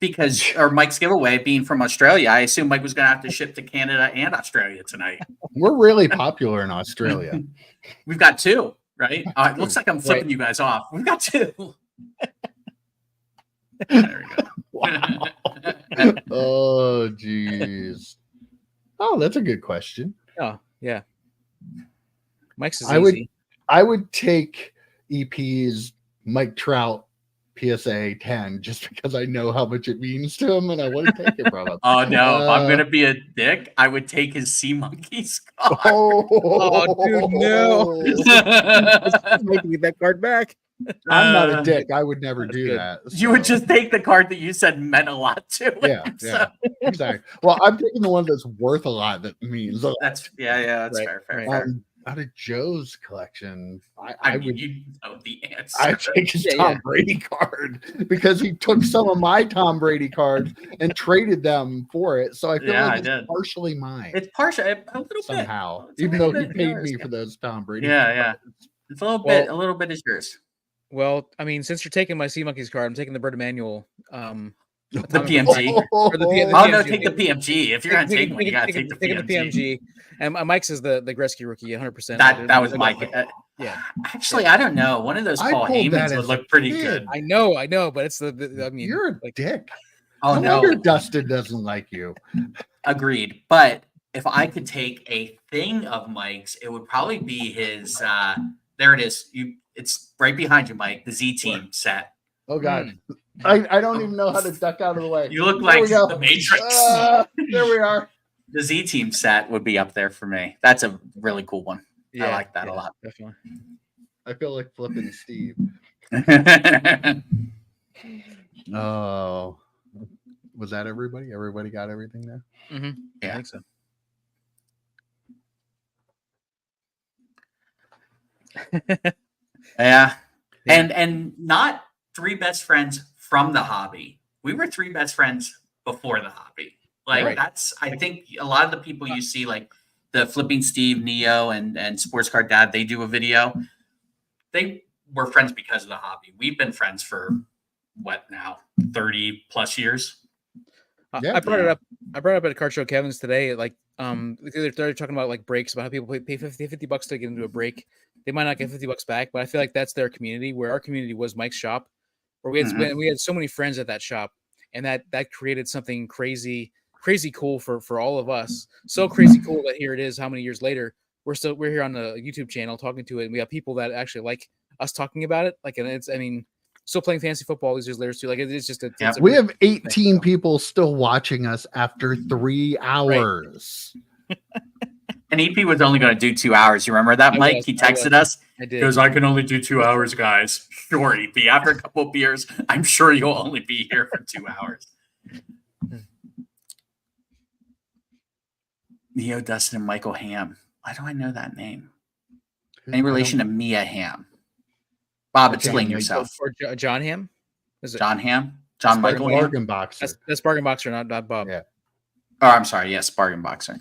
Because or Mike's giveaway being from Australia, I assume Mike was going to have to ship to Canada and Australia tonight. We're really popular in Australia. We've got two, right? It looks like I'm flipping you guys off. We've got two. There we go. Wow. Oh, geez. Oh, that's a good question. Oh, yeah. Mike's is easy. I would take EP's Mike Trout PSA 10 just because I know how much it means to him and I want to take it from him. Oh no, if I'm gonna be a dick, I would take his Sea Monkeys card. Oh dude, no. Making that card back. I'm not a dick. I would never do that. So. You would just take the card that you said meant a lot to him. Yeah, exactly. Well, I'm taking the one that's worth a lot that means a lot. That's that's fair. Out of Joe's collection, I would you know the answer. I take his Tom Brady card because he took some of my Tom Brady cards and traded them for it. So I feel like it's partially mine. It's partial a little somehow, bit. Even though he paid me for those Tom Brady. Cards. It's a little bit is yours. Well, I mean, since you're taking my Sea Monkeys card, I'm taking the Bird Emanuel. The PMG. No, take the PMG. If you're gonna take one, you gotta take the PMG. And Mike's is the Gretzky rookie, 100%. That was Mike. Yeah. Actually, I don't know. One of those Paul Heyman's would look pretty good. I know, but it's I mean, you're a dick. Oh no, wonder Dustin doesn't like you. Agreed. But if I could take a thing of Mike's, it would probably be his. There it is. It's right behind you, Mike. The Z Team set. Oh God. I don't even know how to duck out of the way. You look There like we go. the Matrix. There we are. The Z Team set would be up there for me. That's a really cool one. I like that a lot. Definitely. I feel like flipping Steve. Oh, was that everybody? Everybody got everything there? Mm-hmm. Yeah. I think so. Yeah. And not three best friends from the hobby. We were three best friends before the hobby. Like that's I think a lot of the people you see, like the Flipping Steve, Neo, and Sports Card Dad, they do a video. They were friends because of the hobby. We've been friends for what now? 30 plus years. Yeah. I brought it up at Card Show Kevin's today. Like they're talking about like breaks, about how people pay $50 to get into a break. They might not get $50 back, but I feel like that's their community, where our community was Mike's shop, where we had so many friends at that shop, and that created something crazy cool for all of us. So crazy cool that here it is, how many years later, we're here on the YouTube channel talking to it, and we have people that actually like us talking about it. Like, and it's, I mean, still playing fantasy football these years later too. Like it's just we have 18 people still watching us after 3 hours. Right. And EP was only going to do 2 hours. You remember that, Mike? He texted us. I did. He goes, I can only do 2 hours, guys. Sure, EP. After a couple of beers, I'm sure you'll only be here for 2 hours. Neo, Dustin, and Michael Ham. Why do I know that name? Any relation to Mia Ham? Bob, explain yourself. Or John Ham? Is it John Ham? John Michael Ham? Bargain Boxer. That's Bargain Boxer, not Bob. Yeah. Oh, I'm sorry. Yes, Bargain Boxer.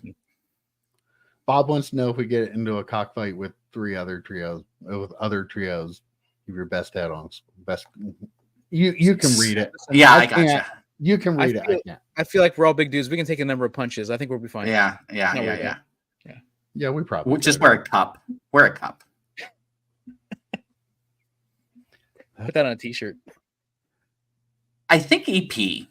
Bob wants to know if we get into a cockfight with other trios. Give your best head on. Best. You can read it. Yeah, I gotcha. You can read it. I feel like we're all big dudes. We can take a number of punches. I think we'll be fine. Yeah. Yeah, we probably we'll just wear a cup. Wear a cup. Put that on a t-shirt. I think EP.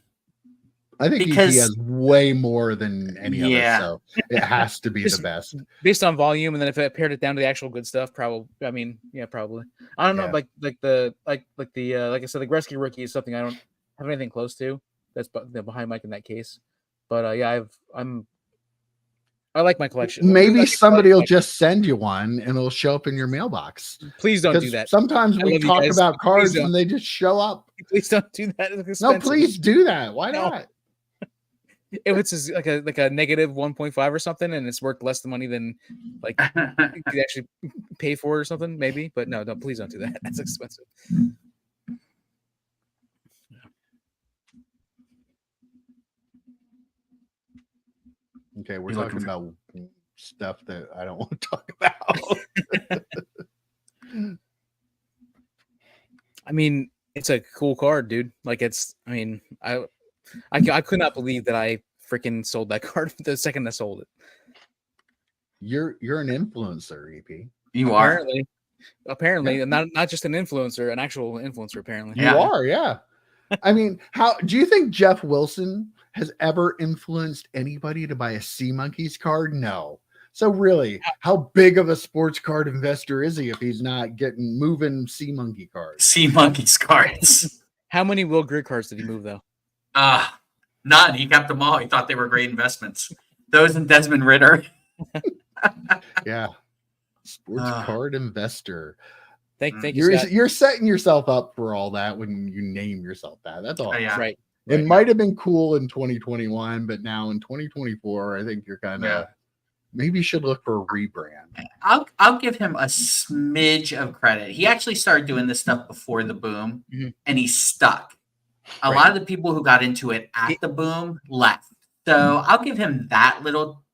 I think EP has way more than any other, so it has to be the best. Based on volume, and then if I pared it down to the actual good stuff, probably. I mean, yeah, probably. I don't know, like I said, the Gretzky rookie is something I don't have anything close to. That's behind Mike in that case. But yeah, I like my collection. Maybe somebody will just send you one and it'll show up in your mailbox. Please don't do that. Sometimes we talk about cards and they just show up. Please don't do that. No, please do that. Why not? If it's like a negative 1.5 or something, and it's worth less the money than like you could actually pay for it or something, maybe. But no, please don't do that. That's expensive. Okay, we're talking about stuff that I don't want to talk about. I mean, it's a cool card, dude. Like I could not believe that I freaking sold that card the second I sold it. You're an influencer, EP. You are. Apparently, yeah. not just an influencer, an actual influencer. Apparently, you are. Yeah. I mean, how do you think Jeff Wilson has ever influenced anybody to buy a Sea Monkeys card? No. So really, how big of a sports card investor is he if he's not moving Sea Monkey cards? Sea Monkeys cards. How many Will Greer cards did he move though? None. He kept them all. He thought they were great investments. Those and Desmond Ritter. Yeah. Sports card investor. Thank you. You're setting yourself up for all that when you name yourself that. That's all. Yeah. Right. It might have been cool in 2021, but now in 2024, I think you're kind of maybe you should look for a rebrand. I'll give him a smidge of credit. He actually started doing this stuff before the boom, and he stuck. A lot of the people who got into it at the boom left. So I'll give him that little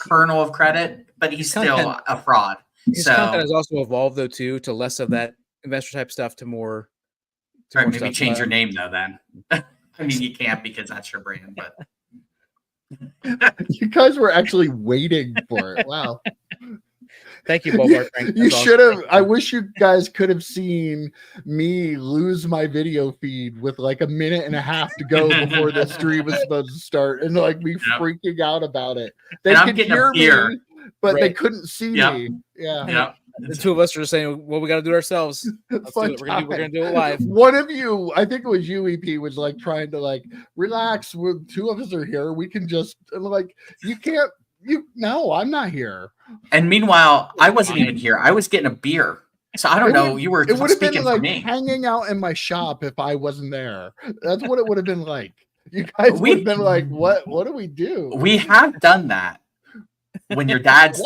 kernel of credit, but he's still a fraud. His content has also evolved though too, to less of that investor type stuff to more. All right, maybe change your name though. Then I mean, you can't because that's your brand. But you guys were actually waiting for it. Wow. Thank you, Ballpark Frank. You should have. I wish you guys could have seen me lose my video feed with like a minute and a half to go before the stream was supposed to start, and like me freaking out about it. They could hear me, but they couldn't see me. Yeah. The two of us are saying, well, we got to do it ourselves. Let's do it. We're gonna do it live. One of you, I think it was you, EP, was like trying to like relax. Two of us are here. We can just like you can't. No, I'm not here. And meanwhile, I wasn't even here. I was getting a beer. So I don't know. You were It would have been speaking like for me. hanging out in my shop if I wasn't there. That's what it would have been like. You guys would have been like, "What? What do we do?" We have done that when your dad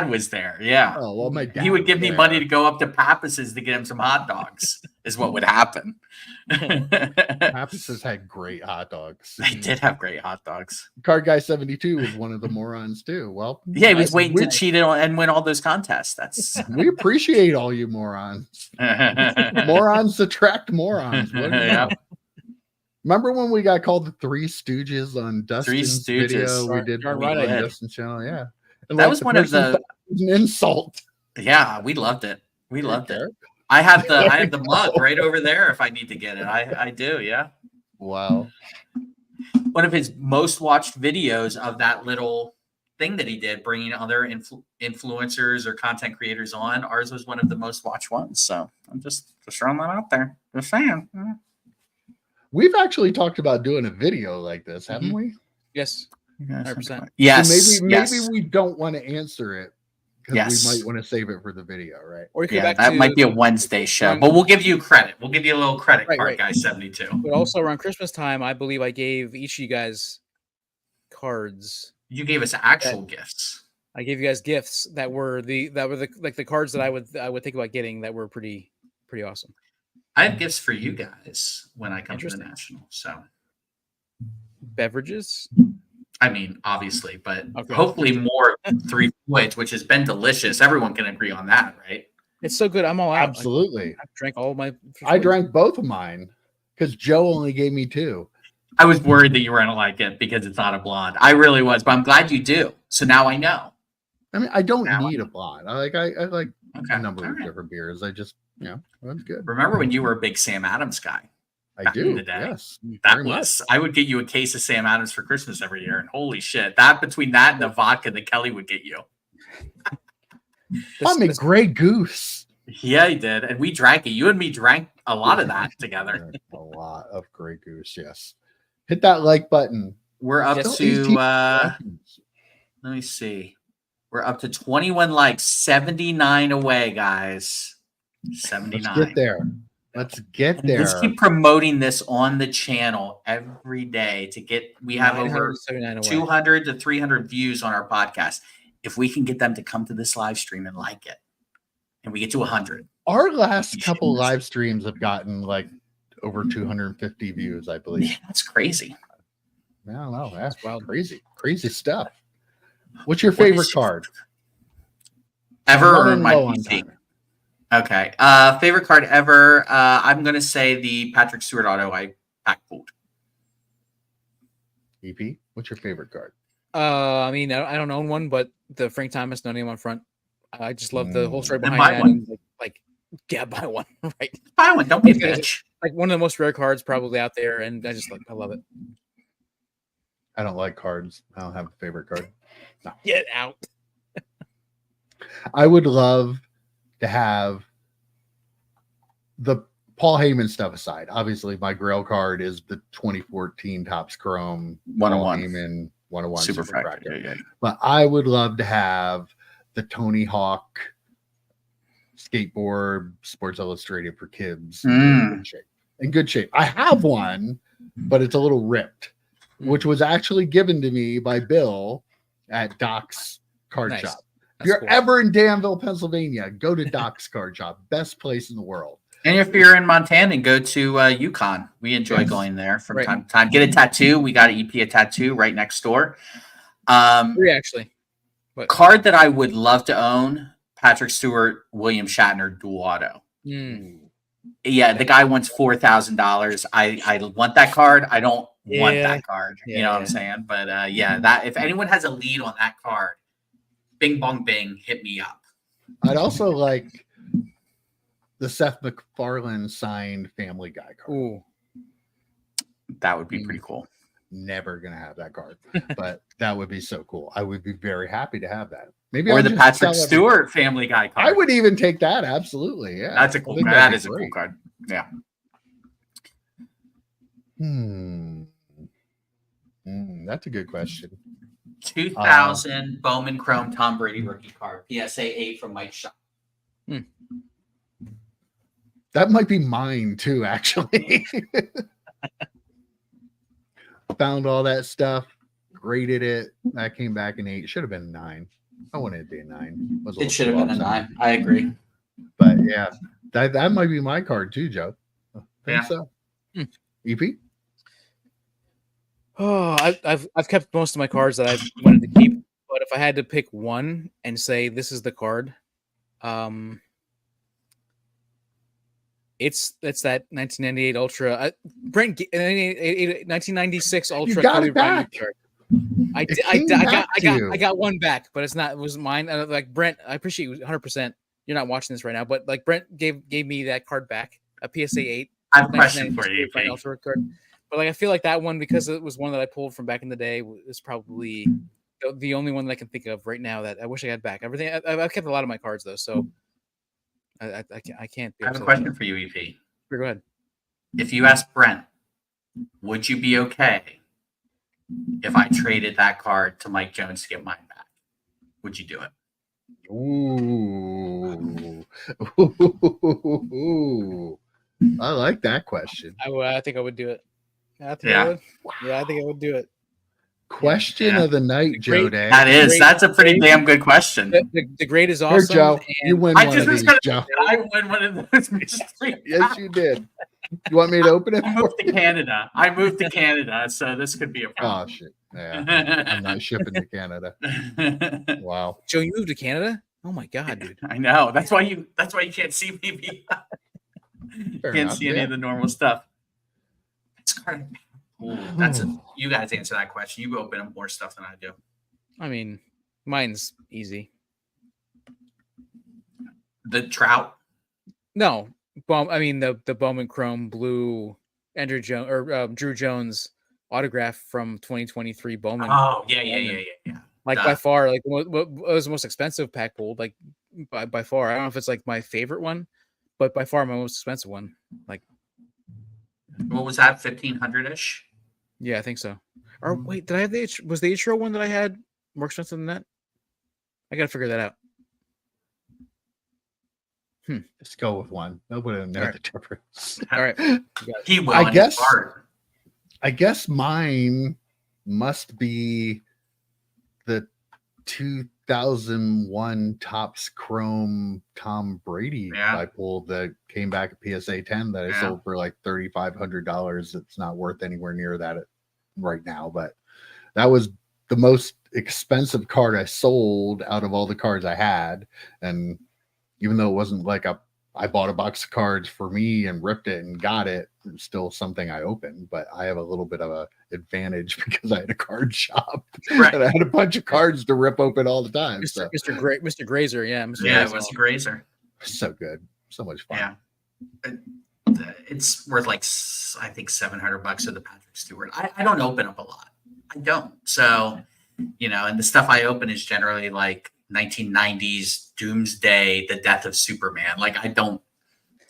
was there. Yeah. Oh well, my dad. He would give me money to go up to Pappas's to get him some hot dogs. Is what would happen. Pappas's had great hot dogs. They did have great hot dogs. Card Guy 72 was one of the morons too. Well, yeah, he was waiting to cheat and win all those contests. That's we appreciate all you morons. Morons attract morons. What do you know? Remember when we got called the Three Stooges on Dustin's video? We did on Dustin's channel, yeah. And that was one of the an insult. Yeah, we loved it. We loved it. I have the mug right over there if I need to get it. I do, yeah. Wow. One of his most watched videos of that little thing that he did, bringing other influencers or content creators on. Ours was one of the most watched ones. So I'm just throwing that out there. Just saying. We've actually talked about doing a video like this, haven't we? Yes. 100%. Yes. So maybe we don't want to answer it because we might want to save it for the video, right? Or that might be a Wednesday show, but we'll give you credit. We'll give you a little credit, Card Guy 72. But also around Christmas time, I believe I gave each of you guys cards. You gave us actual gifts. I gave you guys gifts that were the cards that I would think about getting that were pretty awesome. I have gifts for you guys when I come to the National. So beverages. I mean, obviously, but hopefully more Three Floyds, which has been delicious. Everyone can agree on that, right? It's so good. I'm all out. Absolutely. I drank all my. I drank both of mine because Joe only gave me 2. I was worried that you weren't gonna like it because it's not a blonde. I really was, but I'm glad you do. So now I know. I mean, I don't need a blonde. I like a number of different beers. I just, that's good. Remember when you were a big Sam Adams guy? I do. In the day. Yes. That was. I would get you a case of Sam Adams for Christmas every year, and holy shit, that between that and the vodka that Kelly would get you. I'm a Grey Goose. Yeah, he did, and we drank it. You and me drank a lot of that together. A lot of Grey Goose. Yes. Hit that like button. We're up to. Let me see. We're up to 21 likes, 79 away, guys. 79. Let's get there. Let's get there. Let's keep promoting this on the channel every day to get. We have over 200 to 300 views on our podcast. If we can get them to come to this live stream and like it, and we get to 100. Our last couple live streams have gotten like over 250 views, I believe. Yeah, that's crazy. I don't know. That's wild, crazy stuff. What's your favorite card? Ever or my PC? Okay. Favorite card ever. I'm gonna say the Patrick Stewart auto I pack pulled. EP, what's your favorite card? I mean, I don't own one, but the Frank Thomas, no name on front. I just love the whole story behind that. And, buy one, right? Buy one. Don't be a bitch. Like one of the most rare cards probably out there, and I love it. I don't like cards. I don't have a favorite card. No. Get out. I would love to have the Paul Heyman stuff aside. Obviously, my Grail card is the 2014 Topps Chrome 101 Heyman 101 Super Fractor. Yeah. But I would love to have the Tony Hawk skateboard Sports Illustrated for kids in good shape. I have one, but it's a little ripped, which was actually given to me by Bill at Doc's Card Shop. If you're ever in Danville, Pennsylvania, go to Doc's Card Shop. Best place in the world. And if you're in Montana, go to Yukon. We enjoy going there from time to time. Get a tattoo. We got an EP a tattoo right next door. Three actually. Card that I would love to own: Patrick Stewart, William Shatner dual auto. Yeah, the guy wants $4,000. I want that card. I don't want that card. You know what I'm saying? But that if anyone has a lead on that card, bing bong bing, hit me up. I'd also like the Seth MacFarlane signed Family Guy card. Ooh. That would be pretty cool. Never gonna have that card, but that would be so cool. I would be very happy to have that. Maybe Or I'll the just Patrick sell Stewart Family Guy card. I would even take that. Absolutely. Yeah. That's a I cool think card. that'd That be is a cool great. card. Yeah. That's a good question. 2000 Bowman Chrome Tom Brady rookie card. PSA 8 from Mike Shaw. That might be mine too, actually. Found all that stuff, graded it. That came back an 8. Should have been a 9. I wanted it to be a 9. It should have been a 9. I agree. But yeah, that might be my card too, Joe. I think so. EP? Oh, I've kept most of my cards that I wanted to keep, but if I had to pick one and say this is the card, it's that 1998 Ultra. Brent 1996 Ultra. You got Kobe it back. Bryant card. I I got one back, but it wasn't mine. Like Brent, I appreciate you 100%. You're not watching this right now, but like Brent gave me that card back, a PSA 8. I have a question for you. Ultra card. But like I feel like that one, because it was one that I pulled from back in the day, is probably the only one that I can think of right now that I wish I had back. Everything I've kept a lot of my cards though, so I can't. I have a question for you, EP. Sure, go ahead. If you asked Brent, would you be okay if I traded that card to Mike Jones to get mine back? Would you do it? Ooh. I like that question. I think I would do it. I think Yeah. I would. Yeah, I think I would do it. Question of the night, Joe Day. That's a pretty damn good question. The grade is awesome. Here, Joe, you win one of these, Joe. I win one of those mystery. Yes, you did. You want me to open it? I moved to Canada. So this could be a problem. Oh shit! Yeah, I'm not shipping to Canada. Wow. Joe, you moved to Canada? Oh my god, dude! I know. That's why you can't see me. Can't see any of the normal stuff. It's kind of, you guys answer that question. You open up more stuff than I do. I mean, mine's easy. The Trout. No, the Bowman Chrome Blue Andrew Jones or Drew Jones autograph from 2023 Bowman. Oh yeah. Like by far, like what was the most expensive pack pulled? Like by far, I don't know if it's like my favorite one, but by far my most expensive one. Like, what was that? 1,500-ish. Yeah, I think so. Or wait, did I have was the Ichiro one that I had more expensive than that? I gotta figure that out. Just go with one. Nobody will know the difference. All right. He will. I guess mine must be the 2001 Topps Chrome Tom Brady I pulled that came back at PSA 10 that I sold for like $3,500. It's not worth anywhere near that right now, but that was the most expensive card I sold out of all the cards I had. And even though it wasn't like I bought a box of cards for me and ripped it and got it, it's still something I opened, but I have a little bit of a advantage because I had a card shop and I had a bunch of cards to rip open all the time. Mr. Grazer, yeah. Mr. Grazer. So good. So much fun. Yeah. It's worth like, I think $700 of the Patrick Stewart. I don't open up a lot. I don't. So, and the stuff I open is generally like 1990s Doomsday, the death of Superman. Like I don't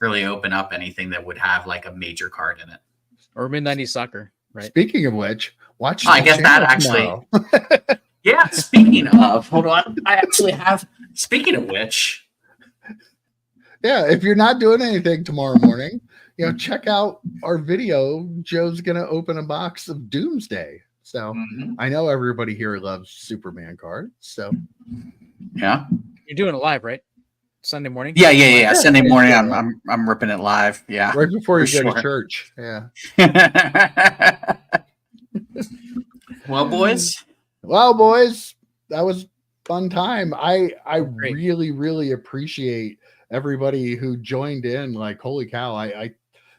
really open up anything that would have like a major card in it. Or mid-90s soccer, right? Speaking of which, watch. I guess that actually. Yeah. Speaking of, hold on. I actually have. Speaking of which. Yeah, if you're not doing anything tomorrow morning, check out our video. Joe's gonna open a box of Doomsday. So I know everybody here loves Superman cards. So yeah, you're doing it live, right? Sunday morning. Yeah. Sunday morning, I'm ripping it live. Yeah, right before you go to church. Yeah. Well, boys, that was fun time. I really appreciate everybody who joined in. Like, holy cow!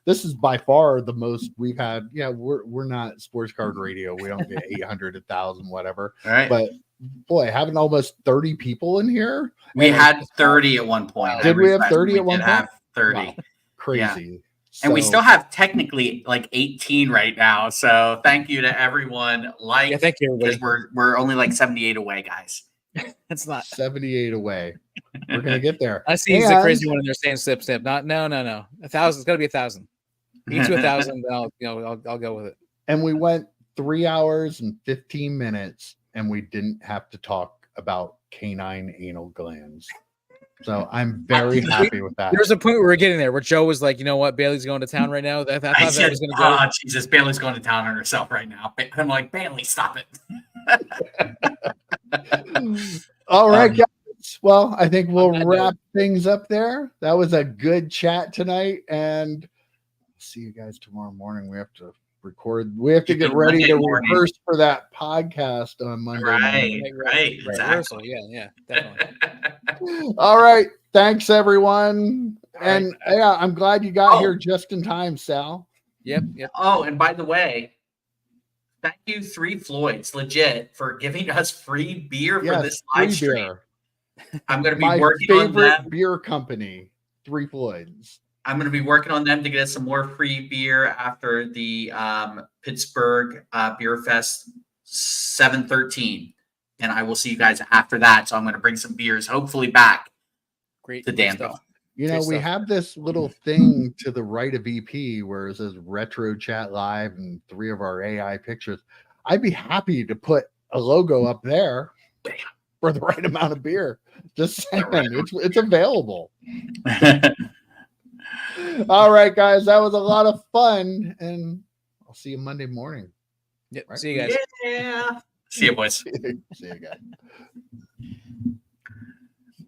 This is by far the most we've had. Yeah, we're not sports card radio. We don't get 800, 1,000, whatever. All right. But boy, having almost 30 people in here. We had 30 at one point. Did we have 30 at one point? Have 30. Wow. Crazy. Yeah. And we still have technically like 18 right now. So thank you to everyone. Thank you, everybody. Because we're only like 78 away, guys. It's not. 78 away. We're gonna get there. I see he's a crazy one in there saying snip, snip. Not no. 1,000. It's got to be 1,000. You get to 1,000, I'll go with it. And we went 3 hours and 15 minutes, and we didn't have to talk about canine anal glands. So I'm very happy with that. There's a point where we're getting there where Joe was like, you know what, Bailey's going to town right now. I thought said, that was going to go. Oh, Jesus, Bailey's going to town on herself right now. I'm like, Bailey, stop it. All right, guys. Well, I think we'll wrap things up there. That was a good chat tonight, and see you guys tomorrow morning. We have to record. We have to get ready to rehearse for that podcast on Monday. Right. Exactly. Yeah, definitely. All right. Thanks, everyone. And yeah, I'm glad you got here just in time, Sal. Yep. Oh, and by the way, thank you, Three Floyds, legit, for giving us free beer for this live stream. Beer. I'm going to be My working on favorite beer company, Three Floyds. I'm going to be working on them to get us some more free beer after the Pittsburgh Beer Fest 7/13. And I will see you guys after that. So I'm going to bring some beers, hopefully back Great to Danville. You know, we have this little thing to the right of EP where it says Retro Chat Live and 3 of our AI pictures. I'd be happy to put a logo up there for the right amount of beer. Just saying, it's available. All right, guys, that was a lot of fun, and I'll see you Monday morning. Yep. Right? See you guys. Yeah. See you, boys. See you guys.